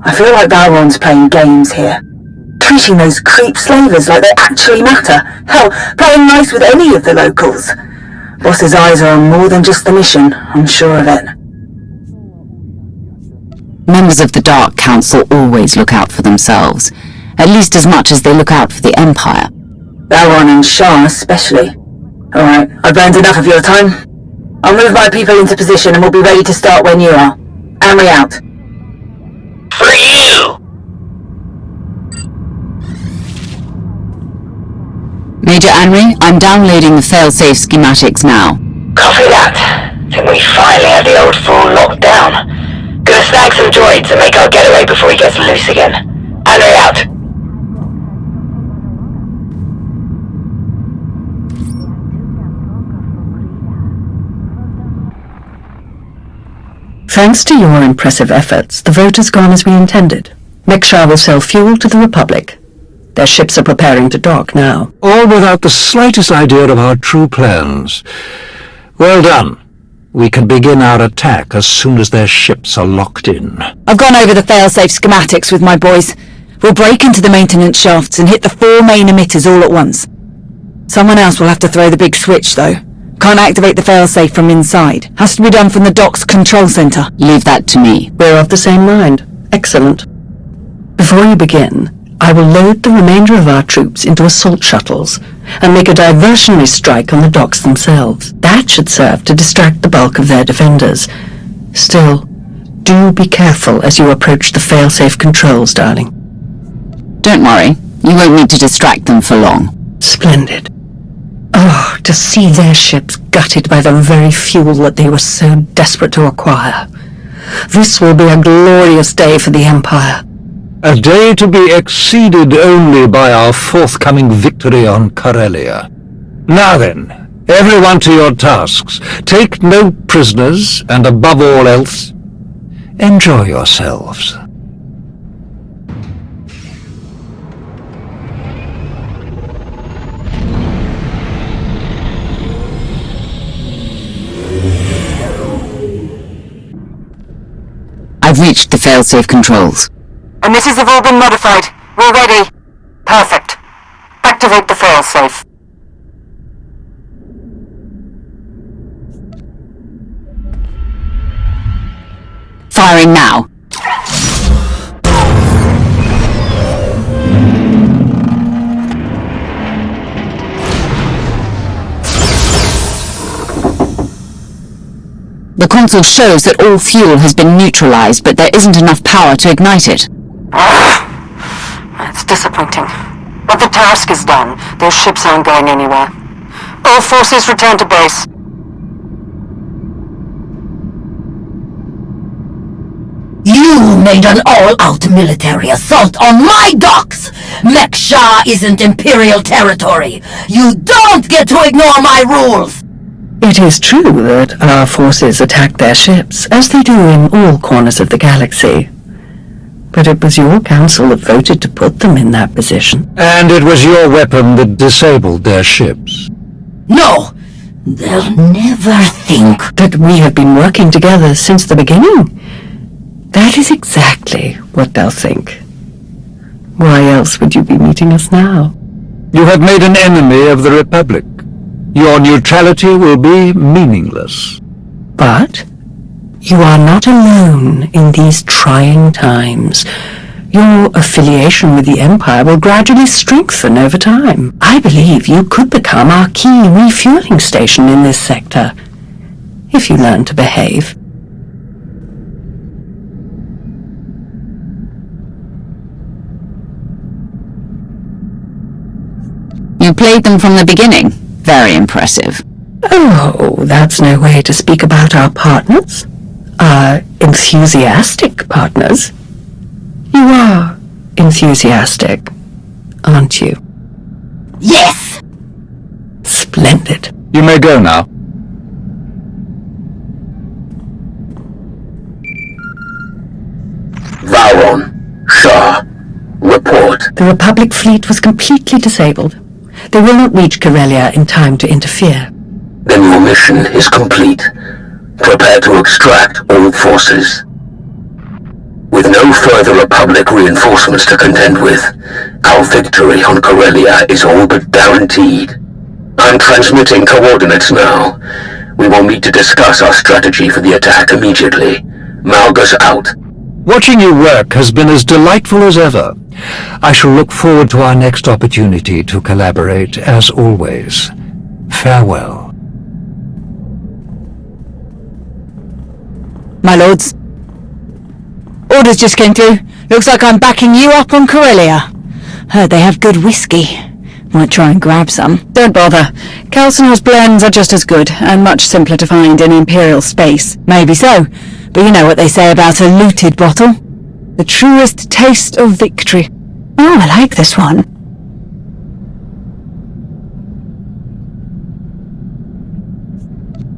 I feel like Valron's playing games here. Treating those creep slavers like they actually matter. Hell, playing nice with any of the locals. Boss's eyes are on more than just the mission, I'm sure of it. Members of the Dark Council always look out for themselves, at least as much as they look out for the Empire. Valron and Shah especially. Alright, I've burned enough of your time. I'll move my people into position and we'll be ready to start when you are. Amri out. For you! Major Anri, I'm downloading the failsafe schematics now. Copy that. Think we finally have the old fool locked down. Gonna snag some droids and make our getaway before he gets loose again. Anri out. Thanks to your impressive efforts, the vote has gone as we intended. Mekshar will sell fuel to the Republic. Their ships are preparing to dock now. All without the slightest idea of our true plans. Well done. We can begin our attack as soon as their ships are locked in. I've gone over the failsafe schematics with my boys. We'll break into the maintenance shafts and hit the 4 main emitters all at once. Someone else will have to throw the big switch, though. Can't activate the failsafe from inside. Has to be done from the dock's control center. Leave that to me. We're of the same mind. Excellent. Before you begin, I will load the remainder of our troops into assault shuttles and make a diversionary strike on the docks themselves. That should serve to distract the bulk of their defenders. Still, do be careful as you approach the failsafe controls, darling. Don't worry. You won't need to distract them for long. Splendid. Oh, to see their ships gutted by the very fuel that they were so desperate to acquire. This will be a glorious day for the Empire. A day to be exceeded only by our forthcoming victory on Corellia. Now then, everyone to your tasks. Take no prisoners, and above all else, enjoy yourselves. I've reached the failsafe controls. Emitters have all been modified. We're ready. Perfect. Activate the failsafe. Firing now. The console shows that all fuel has been neutralized, but there isn't enough power to ignite it. That's disappointing. But the task is done. Those ships aren't going anywhere. All forces return to base. You made an all-out military assault on my docks! Mek-Sha isn't Imperial territory! You don't get to ignore my rules! It is true that our forces attacked their ships, as they do in all corners of the galaxy. But it was your council that voted to put them in that position. And it was your weapon that disabled their ships. No! They'll never think that we have been working together since the beginning. That is exactly what they'll think. Why else would you be meeting us now? You have made an enemy of the Republic. Your neutrality will be meaningless. But you are not alone in these trying times. Your affiliation with the Empire will gradually strengthen over time. I believe you could become our key refueling station in this sector, if you learn to behave. You played them from the beginning. Very impressive. Oh, that's no way to speak about our partners. Our enthusiastic partners. You are enthusiastic, aren't you? Yes! Splendid. You may go now. Vowon, Shah, report. The Republic fleet was completely disabled. They will not reach Corellia in time to interfere. Then your mission is complete. Prepare to extract all forces. With no further Republic reinforcements to contend with, our victory on Corellia is all but guaranteed. I'm transmitting coordinates now. We will meet to discuss our strategy for the attack immediately. Malgus out. Watching you work has been as delightful as ever. I shall look forward to our next opportunity to collaborate, as always. Farewell. My lords. Orders just came through. Looks like I'm backing you up on Corellia. Heard they have good whiskey. Might try and grab some. Don't bother. Calcinor's blends are just as good, and much simpler to find in Imperial space. Maybe so, but you know what they say about a looted bottle. The truest taste of victory. Oh, I like this one.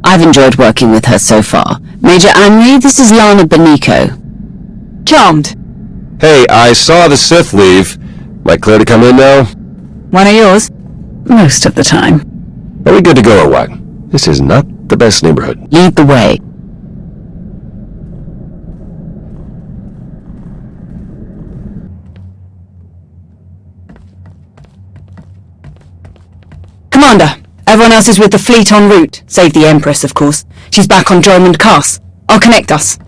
I've enjoyed working with her so far. Major Anri, this is Lana Benico. Charmed. Hey, I saw the Sith leave. Am I clear to come in now? One of yours? Most of the time. Are we good to go or what? This is not the best neighborhood. Lead the way. Commander, everyone else is with the fleet en route, save the Empress, of course. She's back on Dromund Cass. I'll connect us.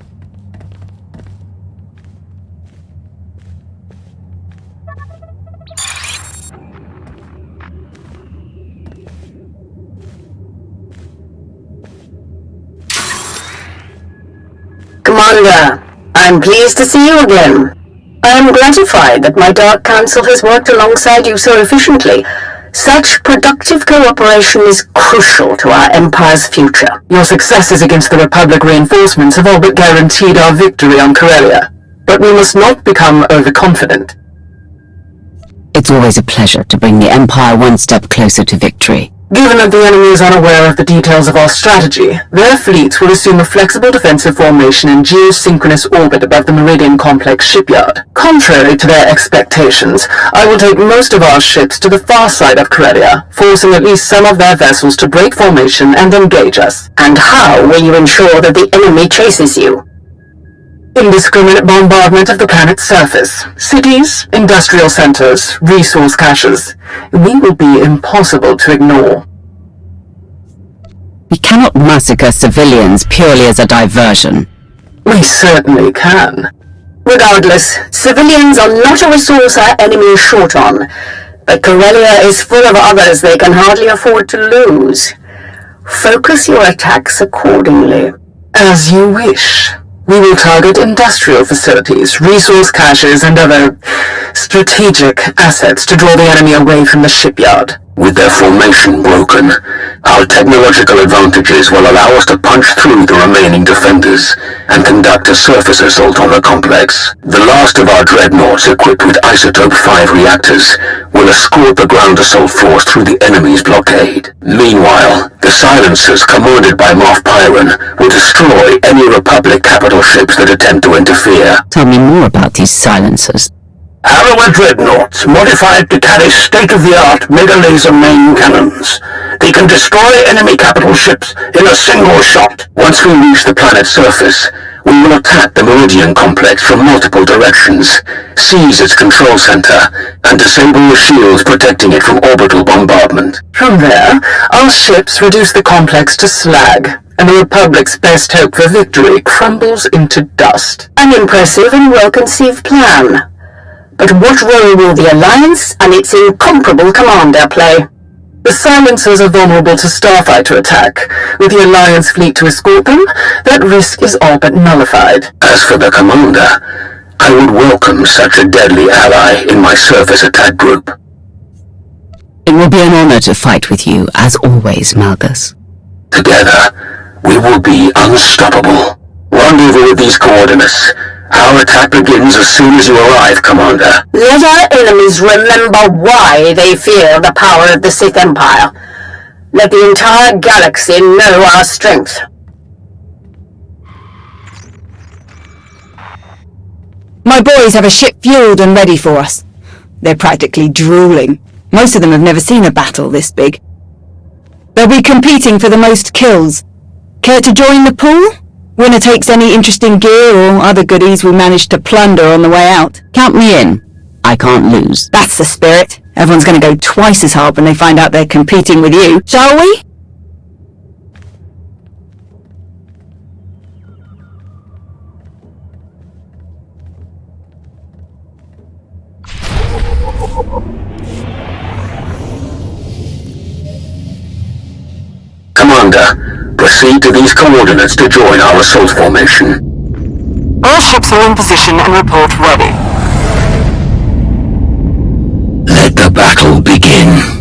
Commander, I'm pleased to see you again. I am gratified that my Dark Council has worked alongside you so efficiently. Such productive cooperation is crucial to our Empire's future. Your successes against the Republic reinforcements have all but guaranteed our victory on Corellia. But we must not become overconfident. It's always a pleasure to bring the Empire one step closer to victory. Given that the enemy is unaware of the details of our strategy, their fleets will assume a flexible defensive formation in geosynchronous orbit above the Meridian Complex shipyard. Contrary to their expectations, I will take most of our ships to the far side of Corellia, forcing at least some of their vessels to break formation and engage us. And how will you ensure that the enemy chases you? Indiscriminate bombardment of the planet's surface. Cities, industrial centers, resource caches. We will be impossible to ignore. We cannot massacre civilians purely as a diversion. We certainly can. Regardless, civilians are not a resource our enemy is short on, but Corellia is full of others they can hardly afford to lose. Focus your attacks accordingly. As you wish. We will target industrial facilities, resource caches, and other strategic assets to draw the enemy away from the shipyard. With their formation broken, our technological advantages will allow us to punch through the remaining defenders and conduct a surface assault on the complex. The last of our dreadnoughts equipped with Isotope 5 reactors will escort the ground assault force through the enemy's blockade. Meanwhile, the silencers commanded by Moff Pyron will destroy any Republic capital ships that attempt to interfere. Tell me more about these silencers. Arrower dreadnoughts, modified to carry state-of-the-art mega-laser main cannons. They can destroy enemy capital ships in a single shot. Once we reach the planet's surface, we will attack the Meridian Complex from multiple directions, seize its control center, and disable the shields protecting it from orbital bombardment. From there, our ships reduce the complex to slag, and the Republic's best hope for victory crumbles into dust. An impressive and well-conceived plan. But what role will the Alliance and its incomparable commander play? The silencers are vulnerable to starfighter attack. With the Alliance fleet to escort them, that risk is all but nullified. As for the commander, I would welcome such a deadly ally in my surface attack group. It will be an honor to fight with you, as always, Malgus. Together, we will be unstoppable. Rendezvous with these coordinates. Our attack begins as soon as you arrive, Commander. Let our enemies remember why they fear the power of the Sith Empire. Let the entire galaxy know our strength. My boys have a ship fueled and ready for us. They're practically drooling. Most of them have never seen a battle this big. They'll be competing for the most kills. Care to join the pool? Winner takes any interesting gear or other goodies we managed to plunder on the way out. Count me in. I can't lose. That's the spirit. Everyone's going to go twice as hard when they find out they're competing with you. Shall we? Commander, proceed to these coordinates to join our assault formation. All ships are in position and report ready. Let the battle begin.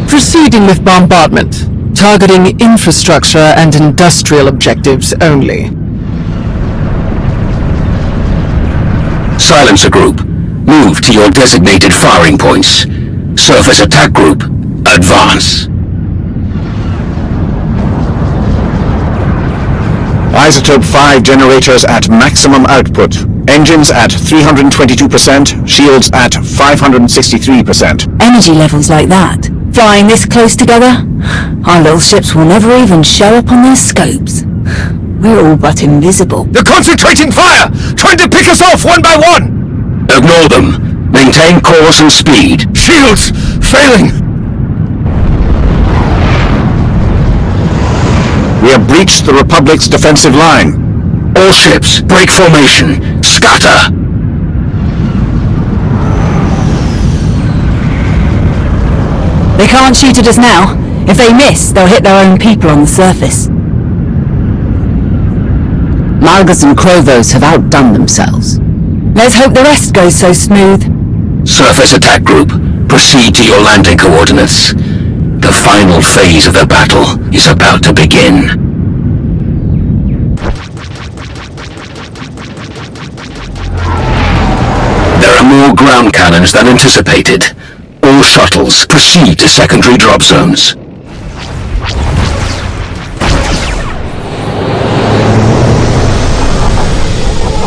Proceeding with bombardment, targeting infrastructure and industrial objectives only. Silencer Group, move to your designated firing points. Surface Attack Group, advance. Isotope 5 generators at maximum output. Engines at 322%, shields at 563%. Energy levels like that, flying this close together, our little ships will never even show up on their scopes. We're all but invisible. They're concentrating fire! Trying to pick us off one by one! Ignore them. Maintain course and speed. Shields! Failing! We have breached the Republic's defensive line. All ships, break formation. Scatter! They can't shoot at us now. If they miss, they'll hit their own people on the surface. Malgus and Krovos have outdone themselves. Let's hope the rest goes so smooth. Surface attack group, proceed to your landing coordinates. The final phase of the battle is about to begin. There are more ground cannons than anticipated. All shuttles proceed to secondary drop zones.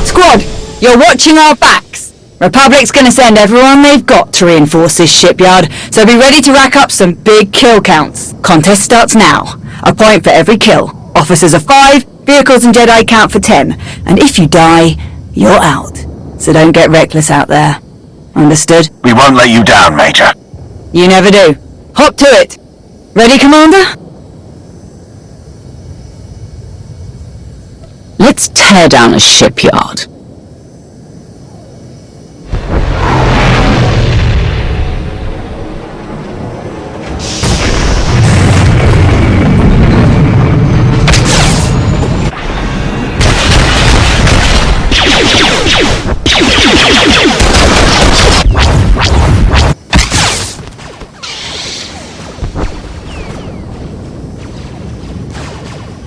Squad, you're watching our backs. Republic's gonna send everyone they've got to reinforce this shipyard, so be ready to rack up some big kill counts. Contest starts now. A point for every kill. Officers are 5, vehicles and Jedi count for 10. And if you die, you're out. So don't get reckless out there. Understood? We won't let you down, Major. You never do. Hop to it. Ready, Commander? Let's tear down a shipyard.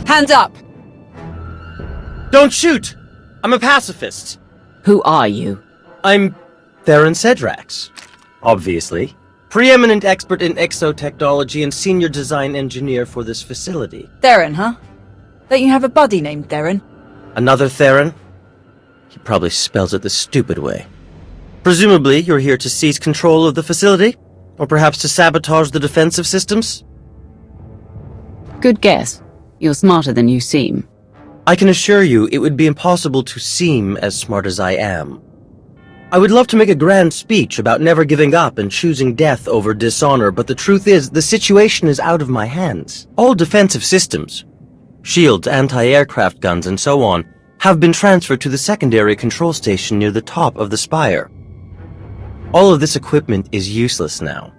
Hands up! Don't shoot! I'm a pacifist. Who are you? I'm Theron Cedrax. Obviously. Preeminent expert in exotechnology and senior design engineer for this facility. Theron, huh? Don't you have a buddy named Theron? Another Theron? He probably spells it the stupid way. Presumably, you're here to seize control of the facility? Or perhaps to sabotage the defensive systems? Good guess. You're smarter than you seem. I can assure you it would be impossible to seem as smart as I am. I would love to make a grand speech about never giving up and choosing death over dishonor, but the truth is, the situation is out of my hands. All defensive systems, shields, anti-aircraft guns, and so on, have been transferred to the secondary control station near the top of the spire. All of this equipment is useless now.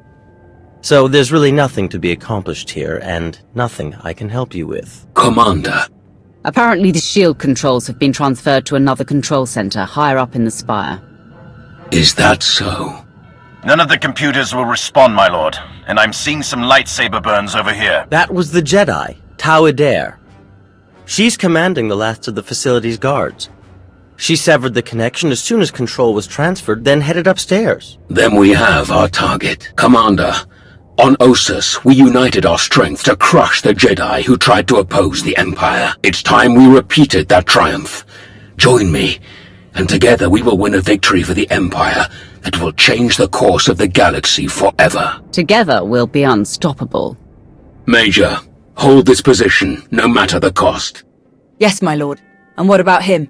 So there's really nothing to be accomplished here, and nothing I can help you with. Commander. Apparently the shield controls have been transferred to another control center higher up in the spire. Is that so? None of the computers will respond, my lord, and I'm seeing some lightsaber burns over here. That was the Jedi, Tau Adair. She's commanding the last of the facility's guards. She severed the connection as soon as control was transferred, then headed upstairs. Then we have our target. Commander, on Ossus, we united our strength to crush the Jedi who tried to oppose the Empire. It's time we repeated that triumph. Join me, and together we will win a victory for the Empire that will change the course of the galaxy forever. Together we'll be unstoppable. Major, hold this position, no matter the cost. Yes, my lord. And what about him?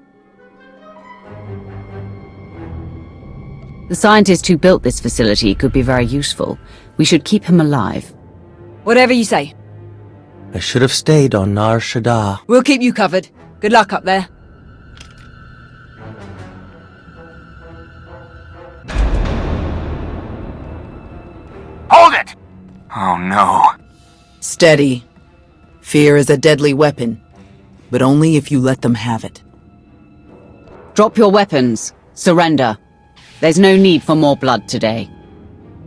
The scientist who built this facility could be very useful. We should keep him alive. Whatever you say. I should have stayed on Nar Shaddaa. We'll keep you covered. Good luck up there. Hold it! Oh no. Steady. Fear is a deadly weapon, but only if you let them have it. Drop your weapons. Surrender. There's no need for more blood today.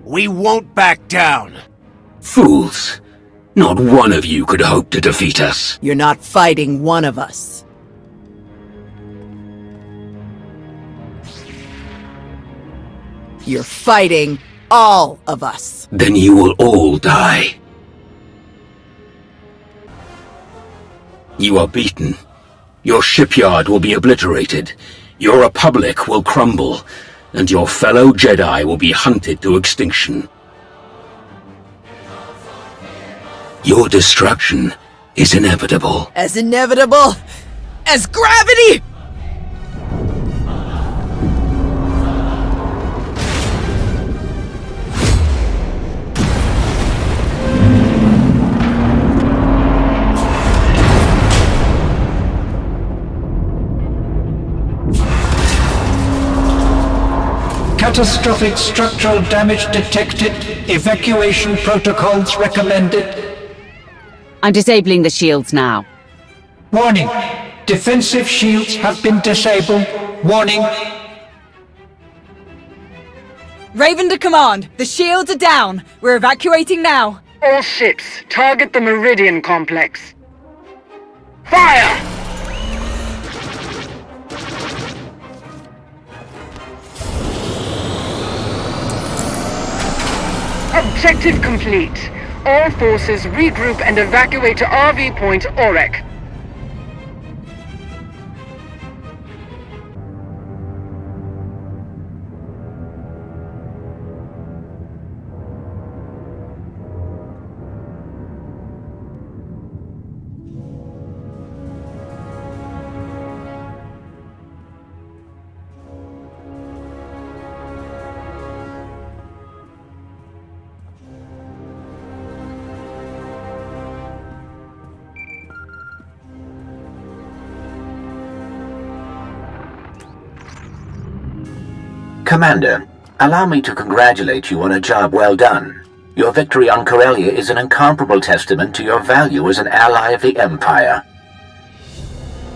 We won't back down. Fools. Not one of you could hope to defeat us. You're not fighting one of us. You're fighting all of us. Then you will all die. You are beaten. Your shipyard will be obliterated. Your republic will crumble. And your fellow Jedi will be hunted to extinction. Your destruction is inevitable. As inevitable as gravity! Catastrophic structural damage detected. Evacuation protocols recommended. I'm disabling the shields now. Warning. Defensive shields have been disabled. Warning. Raven to command. The shields are down. We're evacuating now. All ships, target the Meridian complex. Fire! Objective complete. All forces regroup and evacuate to RV Point Orek. Commander, allow me to congratulate you on a job well done. Your victory on Corellia is an incomparable testament to your value as an ally of the Empire.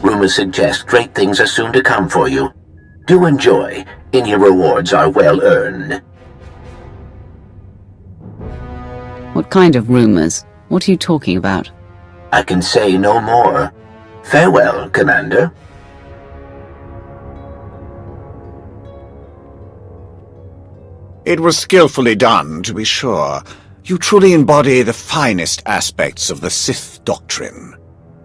Rumors suggest great things are soon to come for you. Do enjoy. Any rewards are well earned. What kind of rumors? What are you talking about? I can say no more. Farewell, Commander. It was skillfully done, to be sure. You truly embody the finest aspects of the Sith doctrine.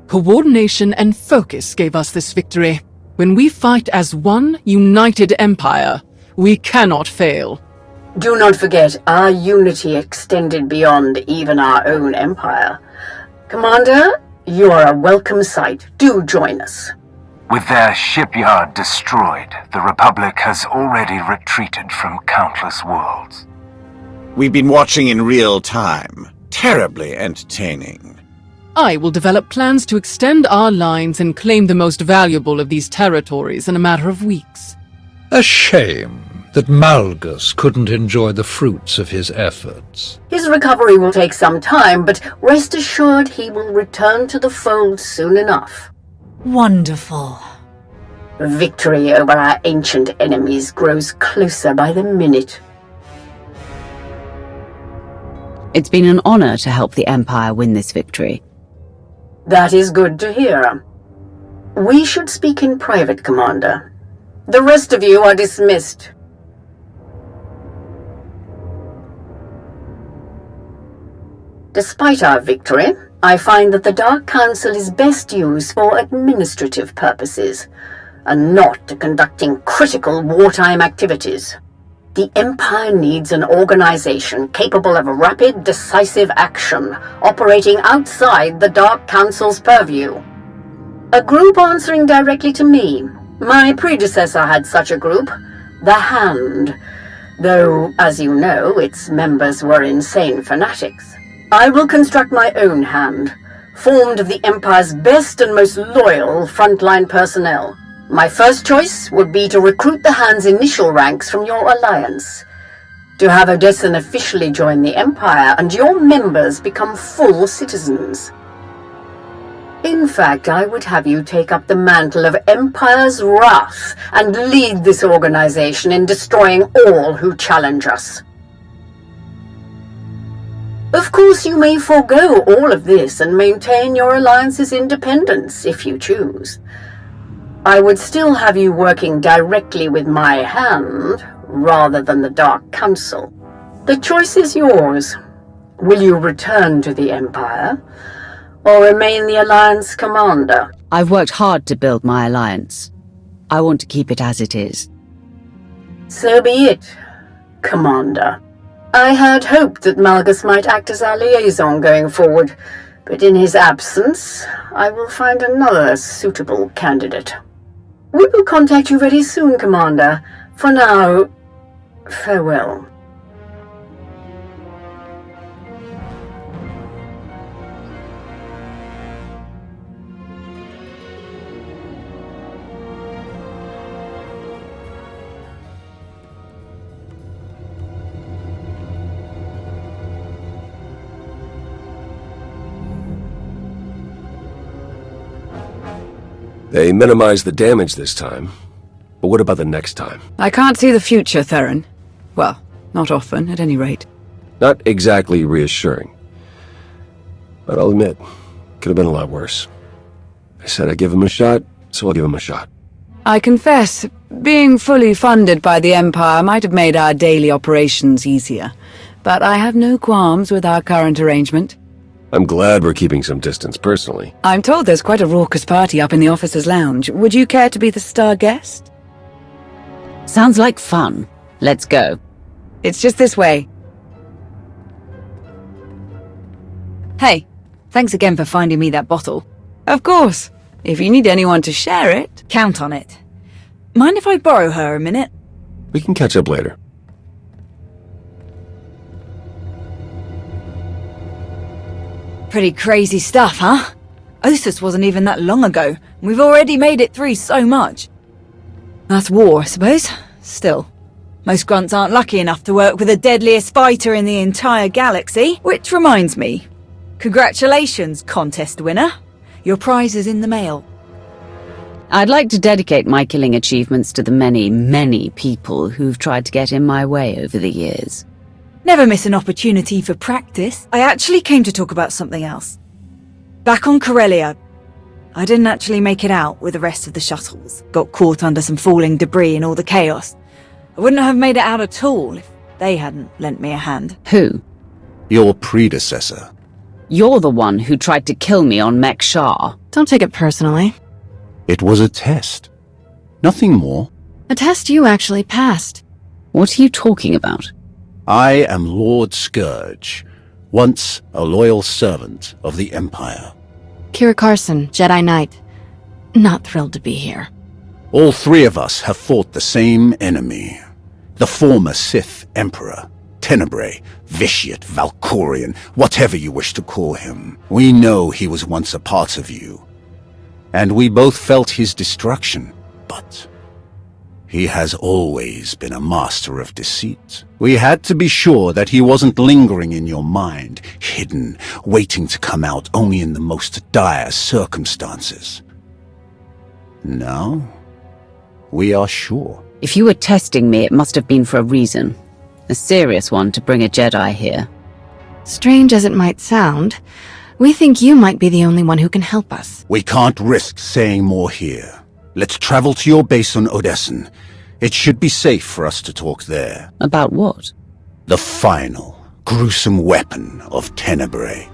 Coordination and focus gave us this victory. When we fight as one united empire, we cannot fail. Do not forget, our unity extended beyond even our own empire. Commander, you are a welcome sight. Do join us. With their shipyard destroyed, the Republic has already retreated from countless worlds. We've been watching in real time. Terribly entertaining. I will develop plans to extend our lines and claim the most valuable of these territories in a matter of weeks. A shame that Malgus couldn't enjoy the fruits of his efforts. His recovery will take some time, but rest assured he will return to the fold soon enough. Wonderful. Victory over our ancient enemies grows closer by the minute. It's been an honor to help the Empire win this victory. That is good to hear. We should speak in private, Commander. The rest of you are dismissed. Despite our victory, I find that the Dark Council is best used for administrative purposes, and not to conducting critical wartime activities. The Empire needs an organization capable of rapid, decisive action, operating outside the Dark Council's purview. A group answering directly to me. My predecessor had such a group, the Hand, though, as you know, its members were insane fanatics. I will construct my own Hand, formed of the Empire's best and most loyal frontline personnel. My first choice would be to recruit the Hand's initial ranks from your alliance, to have Odessen officially join the Empire and your members become full citizens. In fact, I would have you take up the mantle of Empire's Wrath and lead this organization in destroying all who challenge us. Of course, you may forego all of this and maintain your alliance's independence if you choose. I would still have you working directly with my Hand, rather than the Dark Council. The choice is yours. Will you return to the Empire, or remain the Alliance commander? I've worked hard to build my alliance. I want to keep it as it is. So be it, Commander. I had hoped that Malgus might act as our liaison going forward, but in his absence, I will find another suitable candidate. We will contact you very soon, Commander. For now, farewell. They minimized the damage this time. But what about the next time? I can't see the future, Theron. Well, not often, at any rate. Not exactly reassuring. But I'll admit, could have been a lot worse. I said I'd give him a shot, so I'll give him a shot. I confess, being fully funded by the Empire might have made our daily operations easier. But I have no qualms with our current arrangement. I'm glad we're keeping some distance personally. I'm told there's quite a raucous party up in the officers' lounge. Would you care to be the star guest? Sounds like fun. Let's go. It's just this way. Hey, thanks again for finding me that bottle. Of course. If you need anyone to share it, count on it. Mind if I borrow her a minute? We can catch up later. Pretty crazy stuff, huh? Ossus wasn't even that long ago. We've already made it through so much. That's war, I suppose. Still, most grunts aren't lucky enough to work with the deadliest fighter in the entire galaxy. Which reminds me, congratulations, contest winner. Your prize is in the mail. I'd like to dedicate my killing achievements to the many, many people who've tried to get in my way over the years. Never miss an opportunity for practice. I actually came to talk about something else. Back on Corellia, I didn't actually make it out with the rest of the shuttles. Got caught under some falling debris and all the chaos. I wouldn't have made it out at all if they hadn't lent me a hand. Who? Your predecessor. You're the one who tried to kill me on Mek Shah. Don't take it personally. It was a test. Nothing more. A test you actually passed. What are you talking about? I am Lord Scourge, once a loyal servant of the Empire. Kira Carson, Jedi Knight. Not thrilled to be here. All three of us have fought the same enemy. The former Sith Emperor, Tenebrae, Vitiate, Valkorian, whatever you wish to call him. We know he was once a part of you. And we both felt his destruction, but he has always been a master of deceit. We had to be sure that he wasn't lingering in your mind, hidden, waiting to come out only in the most dire circumstances. Now, we are sure. If you were testing me, it must have been for a reason. A serious one to bring a Jedi here. Strange as it might sound, we think you might be the only one who can help us. We can't risk saying more here. Let's travel to your base on Odessen. It should be safe for us to talk there. About what? The final, gruesome weapon of Tenebrae.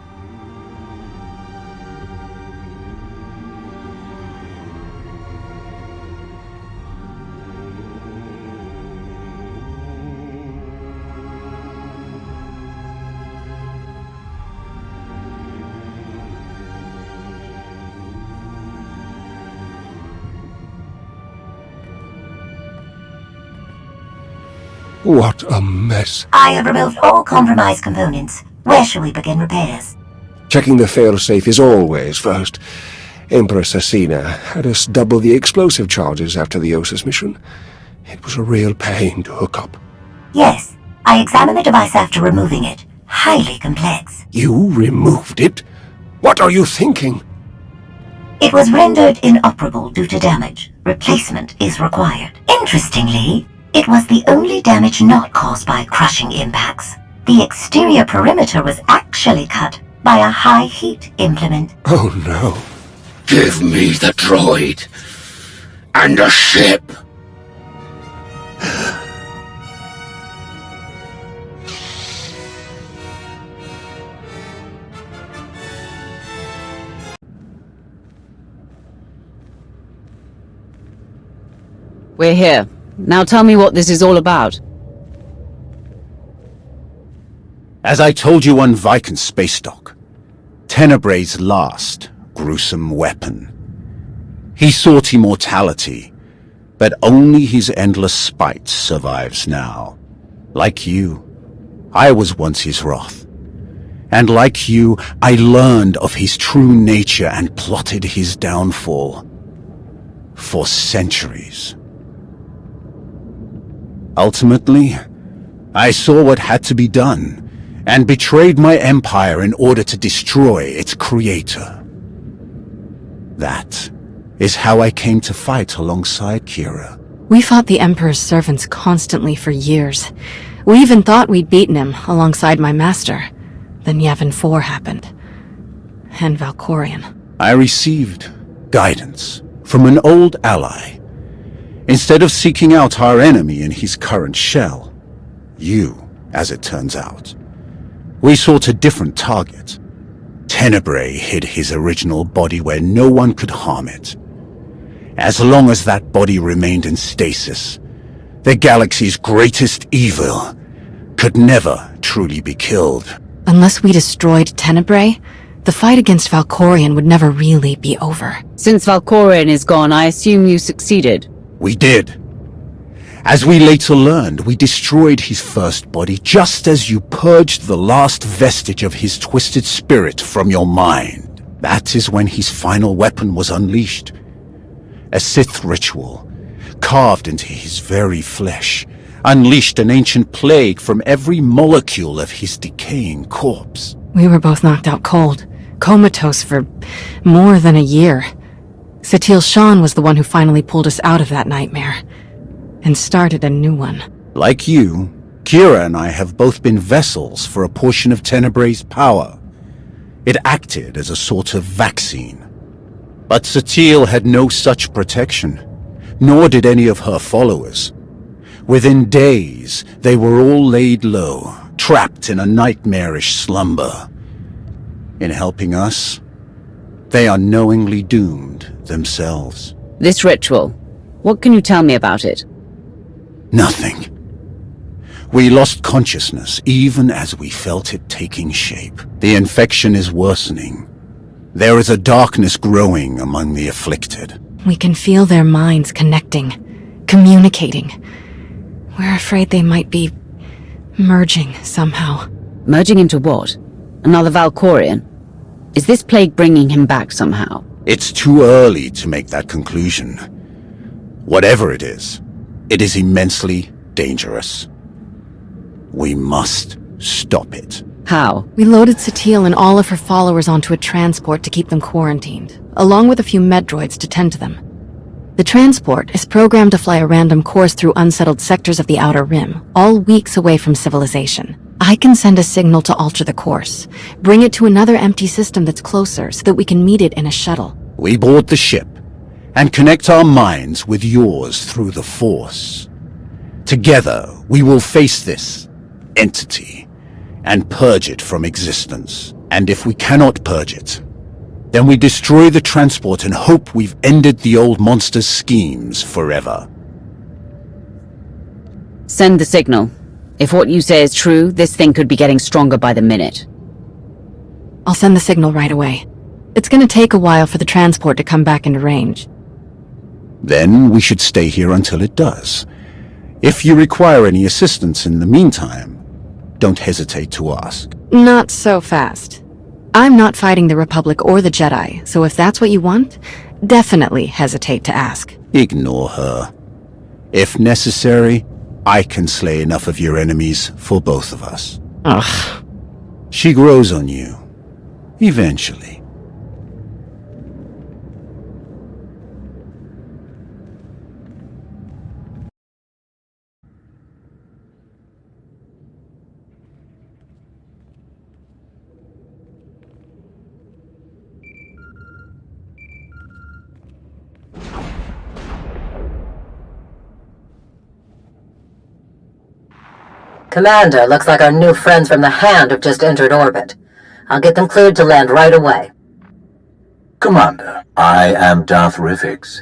What a mess. I have removed all compromised components. Where shall we begin repairs? Checking the failsafe is always first. Empress Asina had us double the explosive charges after the Ossus mission. It was a real pain to hook up. Yes, I examined the device after removing it. Highly complex. You removed it? What are you thinking? It was rendered inoperable due to damage. Replacement is required. Interestingly, it was the only damage not caused by crushing impacts. The exterior perimeter was actually cut by a high-heat implement. Oh no. Give me the droid. And a ship. We're here. Now tell me what this is all about. As I told you on Viken Space Dock, Tenebrae's last gruesome weapon. He sought immortality, but only his endless spite survives now. Like you, I was once his wrath. And like you, I learned of his true nature and plotted his downfall. For centuries. Ultimately, I saw what had to be done, and betrayed my empire in order to destroy its creator. That is how I came to fight alongside Kira. We fought the Emperor's servants constantly for years. We even thought we'd beaten him alongside my master. Then Yavin 4 happened. And Valkorion. I received guidance from an old ally. Instead of seeking out our enemy in his current shell, you, as it turns out, we sought a different target. Tenebrae hid his original body where no one could harm it. As long as that body remained in stasis, the galaxy's greatest evil could never truly be killed. Unless we destroyed Tenebrae, the fight against Valkorion would never really be over. Since Valkorion is gone, I assume you succeeded. We did. As we later learned, we destroyed his first body just as you purged the last vestige of his twisted spirit from your mind. That is when his final weapon was unleashed. A Sith ritual, carved into his very flesh, unleashed an ancient plague from every molecule of his decaying corpse. We were both knocked out cold, comatose for more than a year. Satil Shan was the one who finally pulled us out of that nightmare, and started a new one. Like you, Kira and I have both been vessels for a portion of Tenebrae's power. It acted as a sort of vaccine. But Satil had no such protection, nor did any of her followers. Within days, they were all laid low, trapped in a nightmarish slumber. In helping us, they are knowingly doomed themselves. This ritual, what can you tell me about it? Nothing. We lost consciousness even as we felt it taking shape. The infection is worsening. There is a darkness growing among the afflicted. We can feel their minds connecting, communicating. We're afraid they might be merging somehow. Merging into what? Another Valkorion? Is this plague bringing him back somehow? It's too early to make that conclusion. Whatever it is immensely dangerous. We must stop it. How? We loaded Satil and all of her followers onto a transport to keep them quarantined, along with a few med droids to tend to them. The transport is programmed to fly a random course through unsettled sectors of the Outer Rim, all weeks away from civilization. I can send a signal to alter the course, bring it to another empty system that's closer so that we can meet it in a shuttle. We board the ship and connect our minds with yours through the Force. Together, we will face this entity and purge it from existence. And if we cannot purge it, then we destroy the transport and hope we've ended the old monster's schemes forever. Send the signal. If what you say is true, this thing could be getting stronger by the minute. I'll send the signal right away. It's gonna take a while for the transport to come back into range. Then we should stay here until it does. If you require any assistance in the meantime, don't hesitate to ask. Not so fast. I'm not fighting the Republic or the Jedi, so if that's what you want, definitely hesitate to ask. Ignore her. If necessary, I can slay enough of your enemies for both of us. Ugh. She grows on you. Eventually. Commander, looks like our new friends from the Hand have just entered orbit. I'll get them cleared to land right away. Commander, I am Darth Rivix.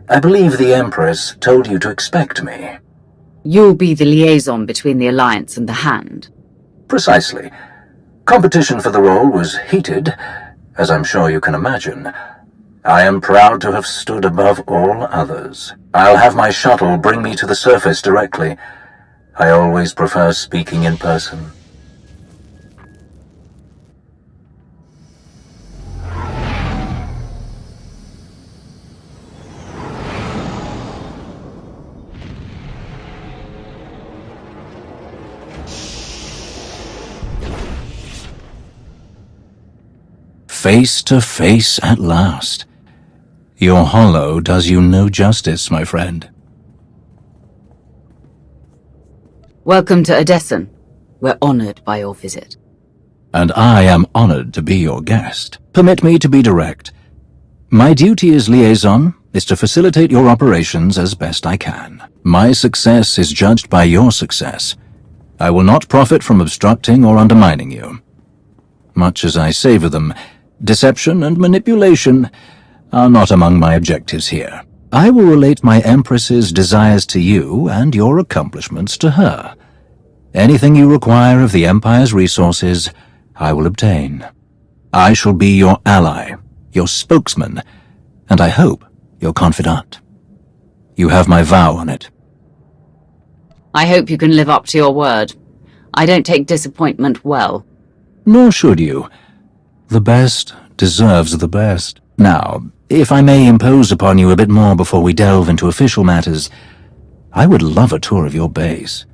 I believe the Empress told you to expect me. You'll be the liaison between the Alliance and the Hand. Precisely. Competition for the role was heated, as I'm sure you can imagine. I am proud to have stood above all others. I'll have my shuttle bring me to the surface directly. I always prefer speaking in person. Face to face at last. Your hollow does you no justice, my friend. Welcome to Odessen. We're honored by your visit. And I am honored to be your guest. Permit me to be direct. My duty as liaison is to facilitate your operations as best I can. My success is judged by your success. I will not profit from obstructing or undermining you. Much as I savor them, deception and manipulation are not among my objectives here. I will relate my Empress's desires to you and your accomplishments to her. Anything you require of the Empire's resources, I will obtain. I shall be your ally, your spokesman, and I hope your confidant. You have my vow on it. I hope you can live up to your word. I don't take disappointment well. Nor should you. The best deserves the best. Now, if I may impose upon you a bit more before we delve into official matters, I would love a tour of your base.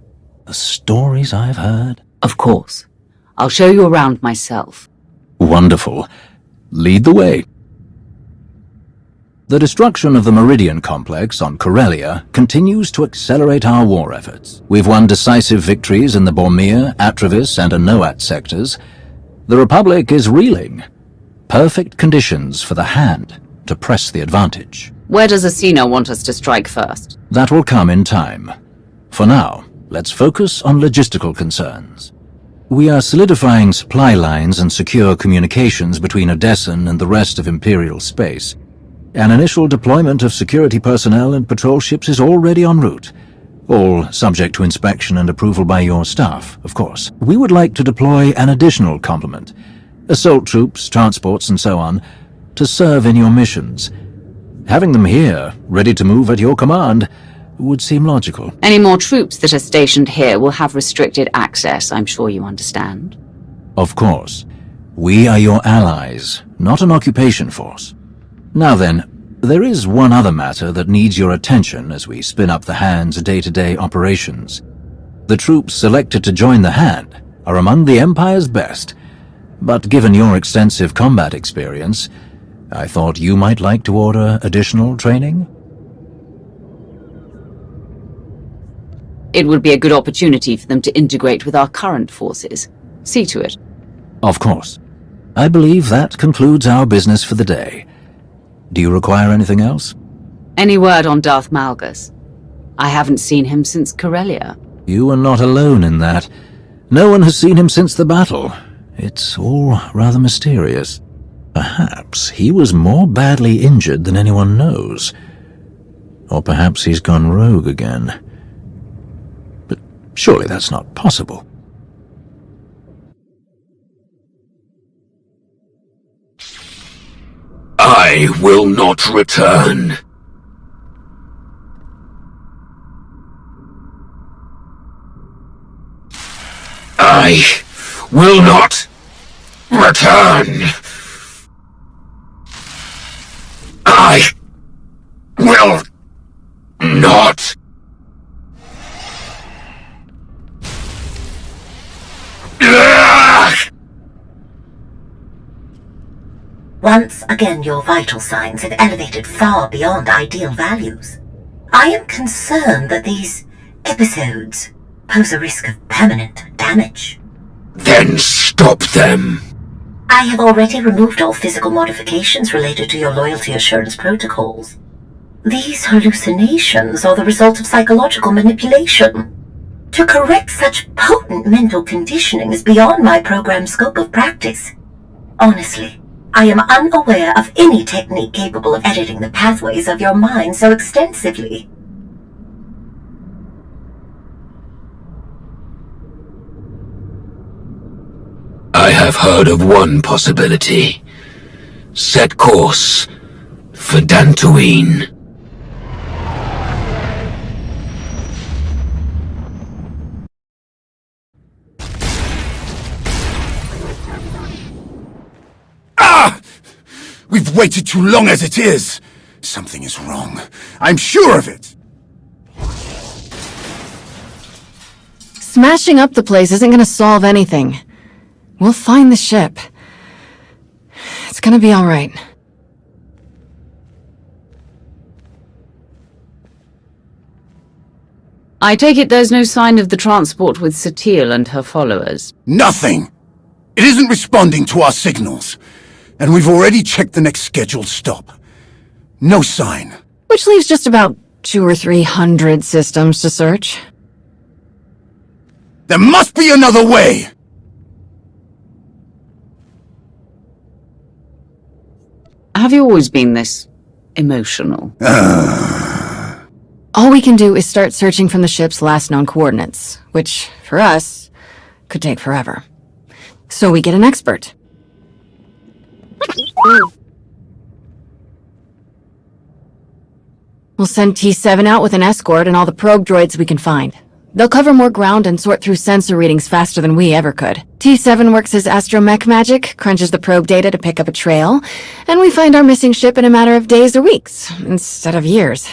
The stories I've heard. Of course. I'll show you around myself. Wonderful. Lead the way. The destruction of the Meridian Complex on Corellia continues to accelerate our war efforts. We've won decisive victories in the Bormir, Atravis, and Anoat sectors. The Republic is reeling. Perfect conditions for the Hand to press the advantage. Where does Asina want us to strike first? That will come in time. For now, let's focus on logistical concerns. We are solidifying supply lines and secure communications between Odessen and the rest of Imperial space. An initial deployment of security personnel and patrol ships is already en route. All subject to inspection and approval by your staff, of course. We would like to deploy an additional complement, assault troops, transports, and so on, to serve in your missions. Having them here, ready to move at your command, would seem logical. Any more troops that are stationed here will have restricted access, I'm sure you understand. Of course. We are your allies, not an occupation force. Now then, there is one other matter that needs your attention as we spin up the Hand's day-to-day operations. The troops selected to join the Hand are among the Empire's best, but given your extensive combat experience, I thought you might like to order additional training? It would be a good opportunity for them to integrate with our current forces. See to it. Of course. I believe that concludes our business for the day. Do you require anything else? Any word on Darth Malgus? I haven't seen him since Corellia. You are not alone in that. No one has seen him since the battle. It's all rather mysterious. Perhaps he was more badly injured than anyone knows. Or perhaps he's gone rogue again. But surely that's not possible. I will not return. I will not return. I will not. Once again, your vital signs have elevated far beyond ideal values. I am concerned that these episodes pose a risk of permanent damage. Then stop them. I have already removed all physical modifications related to your loyalty assurance protocols. These hallucinations are the result of psychological manipulation. To correct such potent mental conditioning is beyond my program's scope of practice. Honestly, I am unaware of any technique capable of editing the pathways of your mind so extensively. I have heard of one possibility. Set course for Dantooine. We've waited too long as it is! Something is wrong. I'm sure of it! Smashing up the place isn't gonna solve anything. We'll find the ship. It's gonna be alright. I take it there's no sign of the transport with Satele and her followers. Nothing! It isn't responding to our signals. And we've already checked the next scheduled stop. No sign. Which leaves just about 200 or 300 systems to search. There must be another way! Have you always been this emotional? All we can do is start searching from the ship's last known coordinates, which, for us, could take forever. So we get an expert. We'll send T7 out with an escort and all the probe droids we can find. They'll cover more ground and sort through sensor readings faster than we ever could. T7 works as astromech magic, crunches the probe data to pick up a trail, and we find our missing ship in a matter of days or weeks, instead of years.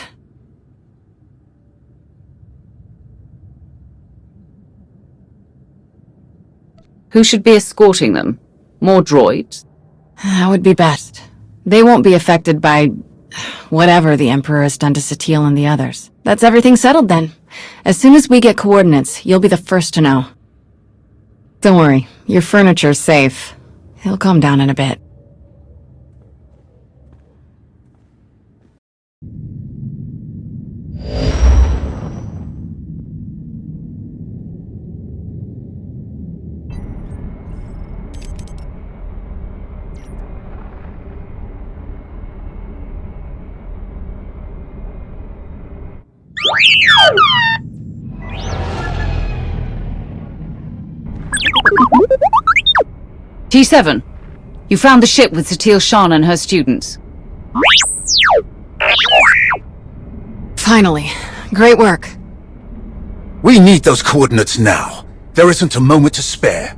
Who should be escorting them? More droids? That would be best. They won't be affected by whatever the Emperor has done to Satele and the others. That's everything settled then. As soon as we get coordinates, you'll be the first to know. Don't worry, your furniture's safe. He'll calm down in a bit. T7, you found the ship with Satele Shan and her students. Finally. Great work. We need those coordinates now. There isn't a moment to spare.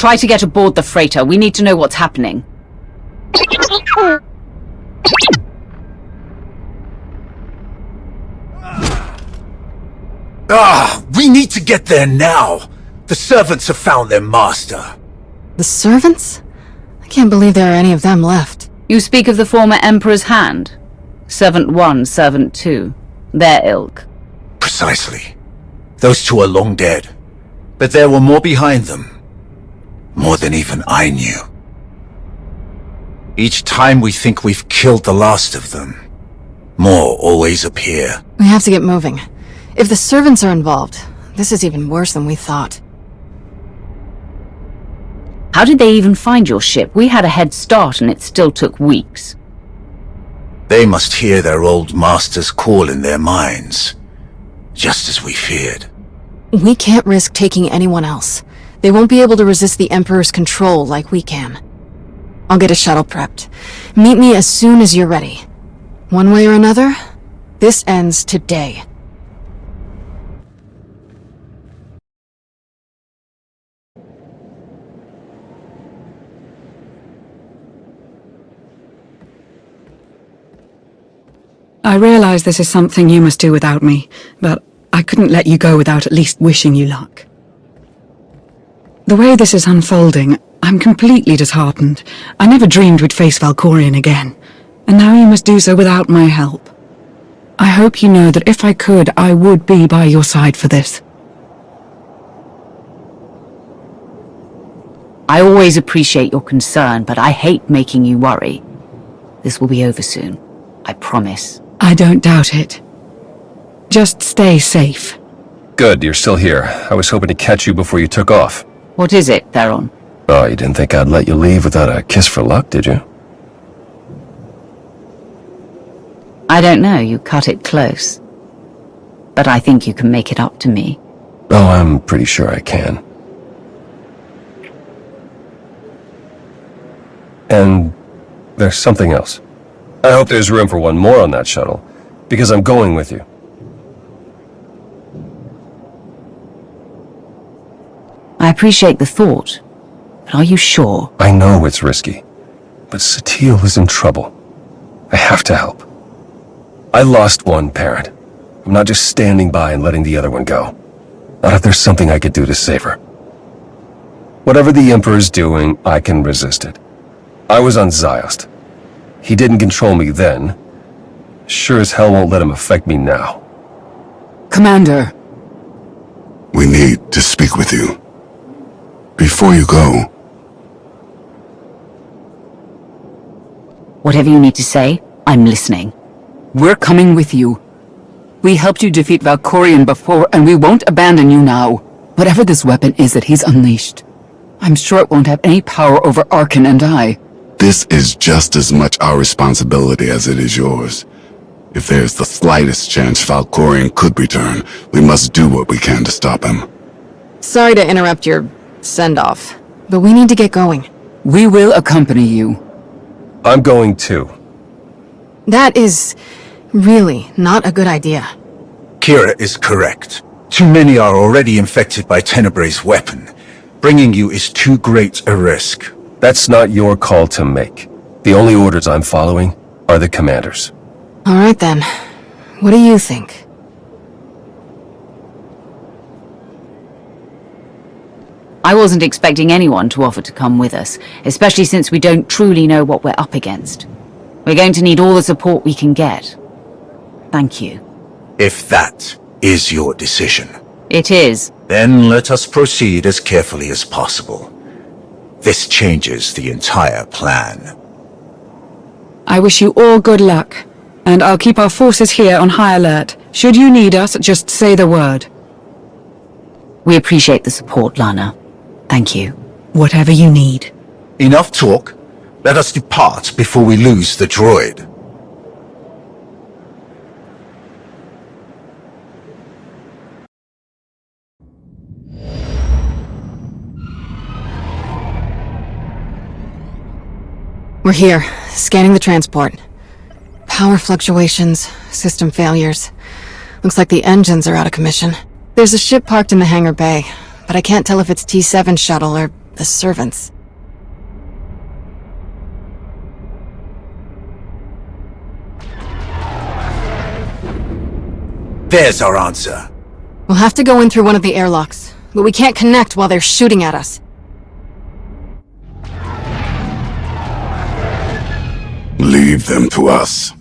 Try to get aboard the freighter. We need to know what's happening. We need to get there now. The servants have found their master. The servants? I can't believe there are any of them left. You speak of the former Emperor's hand? Servant 1, Servant 2. Their ilk. Precisely. Those two are long dead. But there were more behind them. More than even I knew. Each time we think we've killed the last of them, more always appear. We have to get moving. If the servants are involved, this is even worse than we thought. How did they even find your ship? We had a head start and it still took weeks. They must hear their old master's call in their minds, just as we feared. We can't risk taking anyone else. They won't be able to resist the Emperor's control like we can. I'll get a shuttle prepped. Meet me as soon as you're ready. One way or another, this ends today. I realize this is something you must do without me, but I couldn't let you go without at least wishing you luck. The way this is unfolding, I'm completely disheartened. I never dreamed we'd face Valkorion again, and now you must do so without my help. I hope you know that if I could, I would be by your side for this. I always appreciate your concern, but I hate making you worry. This will be over soon. I promise. I don't doubt it. Just stay safe. Good, you're still here. I was hoping to catch you before you took off. What is it, Theron? Oh, you didn't think I'd let you leave without a kiss for luck, did you? I don't know, you cut it close. But I think you can make it up to me. Oh, I'm pretty sure I can. And there's something else. I hope there's room for one more on that shuttle, because I'm going with you. I appreciate the thought, but are you sure? I know it's risky, but Satele is in trouble. I have to help. I lost one parent. I'm not just standing by and letting the other one go. Not if there's something I could do to save her. Whatever the Emperor's doing, I can resist it. I was on Ziost. He didn't control me then. Sure as hell won't let him affect me now. Commander. We need to speak with you. Before you go. Whatever you need to say, I'm listening. We're coming with you. We helped you defeat Valkorion before, and we won't abandon you now. Whatever this weapon is that he's unleashed, I'm sure it won't have any power over Arkan and I. This is just as much our responsibility as it is yours. If there's the slightest chance Valkorion could return, we must do what we can to stop him. Sorry to interrupt your send-off, but we need to get going. We will accompany you. I'm going too. That is really not a good idea. Kira is correct. Too many are already infected by Tenebrae's weapon. Bringing you is too great a risk. That's not your call to make. The only orders I'm following are the commander's. All right then. What do you think? I wasn't expecting anyone to offer to come with us, especially since we don't truly know what we're up against. We're going to need all the support we can get. Thank you. If that is your decision. It is. Then let us proceed as carefully as possible. This changes the entire plan. I wish you all good luck, and I'll keep our forces here on high alert. Should you need us, just say the word. We appreciate the support, Lana. Thank you. Whatever you need. Enough talk. Let us depart before we lose the droid. We're here, scanning the transport. Power fluctuations, system failures. Looks like the engines are out of commission. There's a ship parked in the hangar bay, but I can't tell if it's T7's shuttle or the servants. There's our answer. We'll have to go in through one of the airlocks, but we can't connect while they're shooting at us. Leave them to us.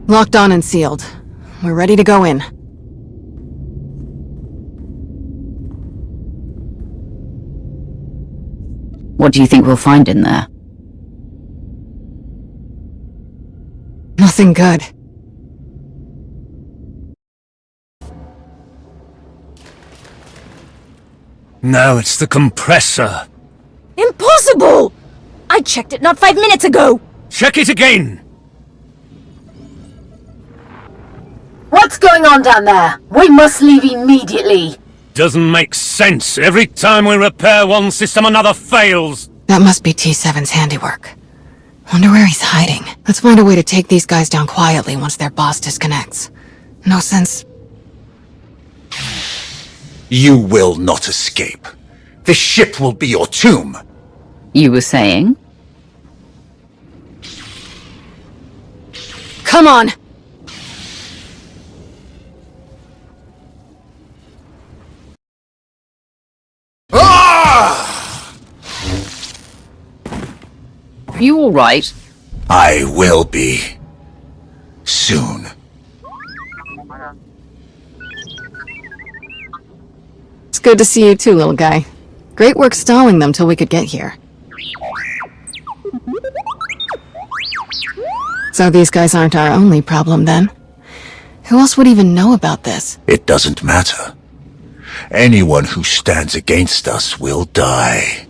Locked on and sealed. We're ready to go in. What do you think we'll find in there? Nothing good. Now it's the compressor. Impossible! I checked it not 5 minutes ago! Check it again! What's going on down there? We must leave immediately. Doesn't make sense. Every time we repair one system, another fails. That must be T7's handiwork. Wonder where he's hiding. Let's find a way to take these guys down quietly once their boss disconnects. No sense. You will not escape. This ship will be your tomb. You were saying? Come on! Are you alright? I will be. Soon. It's good to see you too, little guy. Great work stalling them till we could get here. So these guys aren't our only problem, then? Who else would even know about this? It doesn't matter. Anyone who stands against us will die.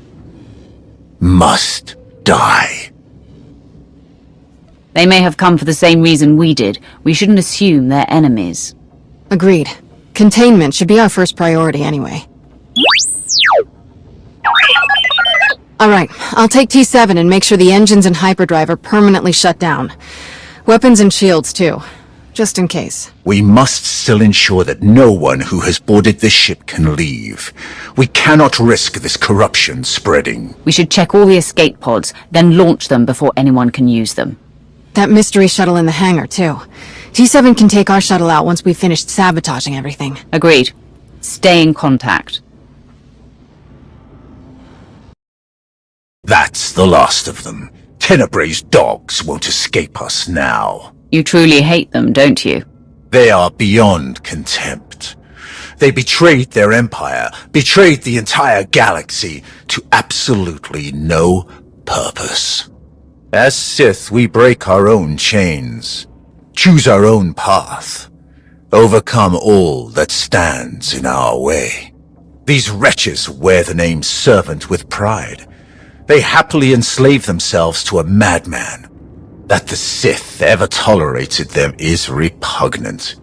Must die. They may have come for the same reason we did. We shouldn't assume they're enemies. Agreed. Containment should be our first priority anyway. Alright, I'll take T7 and make sure the engines and hyperdrive are permanently shut down. Weapons and shields, too. Just in case. We must still ensure that no one who has boarded this ship can leave. We cannot risk this corruption spreading. We should check all the escape pods, then launch them before anyone can use them. That mystery shuttle in the hangar, too. T7 can take our shuttle out once we've finished sabotaging everything. Agreed. Stay in contact. That's the last of them. Tenebrae's dogs won't escape us now. You truly hate them, don't you? They are beyond contempt. They betrayed their empire, betrayed the entire galaxy, to absolutely no purpose. As Sith, we break our own chains, choose our own path, overcome all that stands in our way. These wretches wear the name servant with pride. They happily enslave themselves to a madman. That the Sith ever tolerated them is repugnant.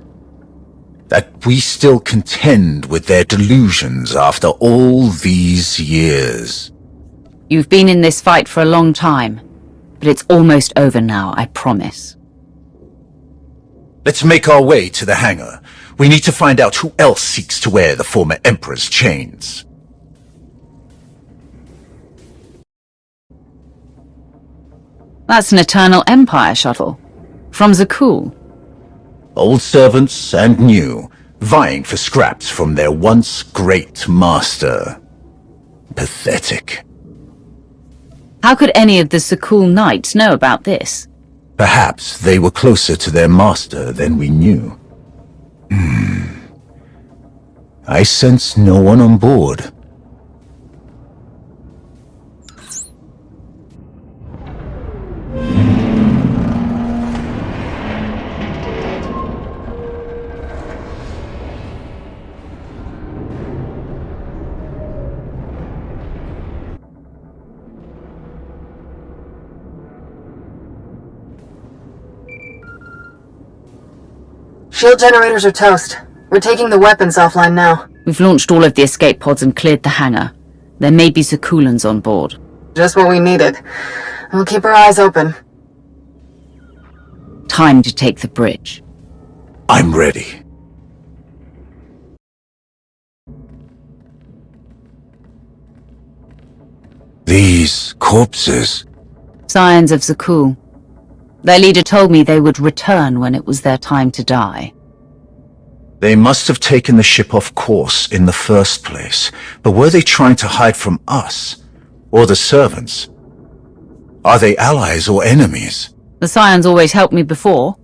That we still contend with their delusions after all these years. You've been in this fight for a long time, but it's almost over now, I promise. Let's make our way to the hangar. We need to find out who else seeks to wear the former Emperor's chains. That's an Eternal Empire shuttle. From Zakul. Old servants and new, vying for scraps from their once great master. Pathetic. How could any of the Zakul Knights know about this? Perhaps they were closer to their master than we knew. I sense no one on board. Shield generators are toast. We're taking the weapons offline now. We've launched all of the escape pods and cleared the hangar. There may be Zakulans on board. Just what we needed. We'll keep our eyes open. Time to take the bridge. I'm ready. These corpses. Scions of Zakul. Their leader told me they would return when it was their time to die. They must have taken the ship off course in the first place, but were they trying to hide from us? Or the servants? Are they allies or enemies? The Scions always helped me before.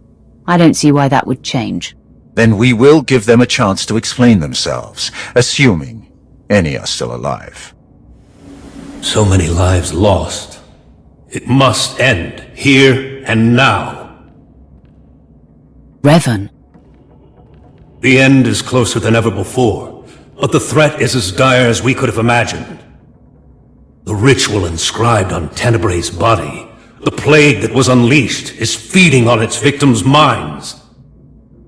I don't see why that would change. Then we will give them a chance to explain themselves, assuming any are still alive. So many lives lost. It must end, here and now. Revan. The end is closer than ever before, but the threat is as dire as we could have imagined. The ritual inscribed on Tenebrae's body, the plague that was unleashed, is feeding on its victims' minds.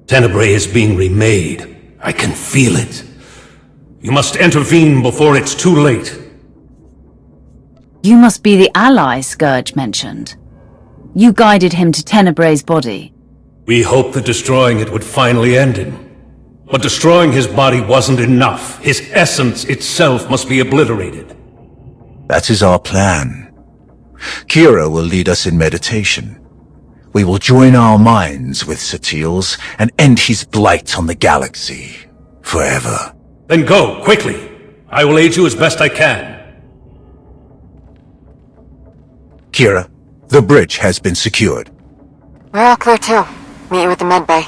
Tenebrae is being remade. I can feel it. You must intervene before it's too late. You must be the ally Scourge mentioned. You guided him to Tenebrae's body. We hoped that destroying it would finally end him. But destroying his body wasn't enough. His essence itself must be obliterated. That is our plan. Kira will lead us in meditation. We will join our minds with Satil's and end his blight on the galaxy. Forever. Then go, quickly. I will aid you as best I can. Kira, the bridge has been secured. We're all clear too. Meet you at the med bay.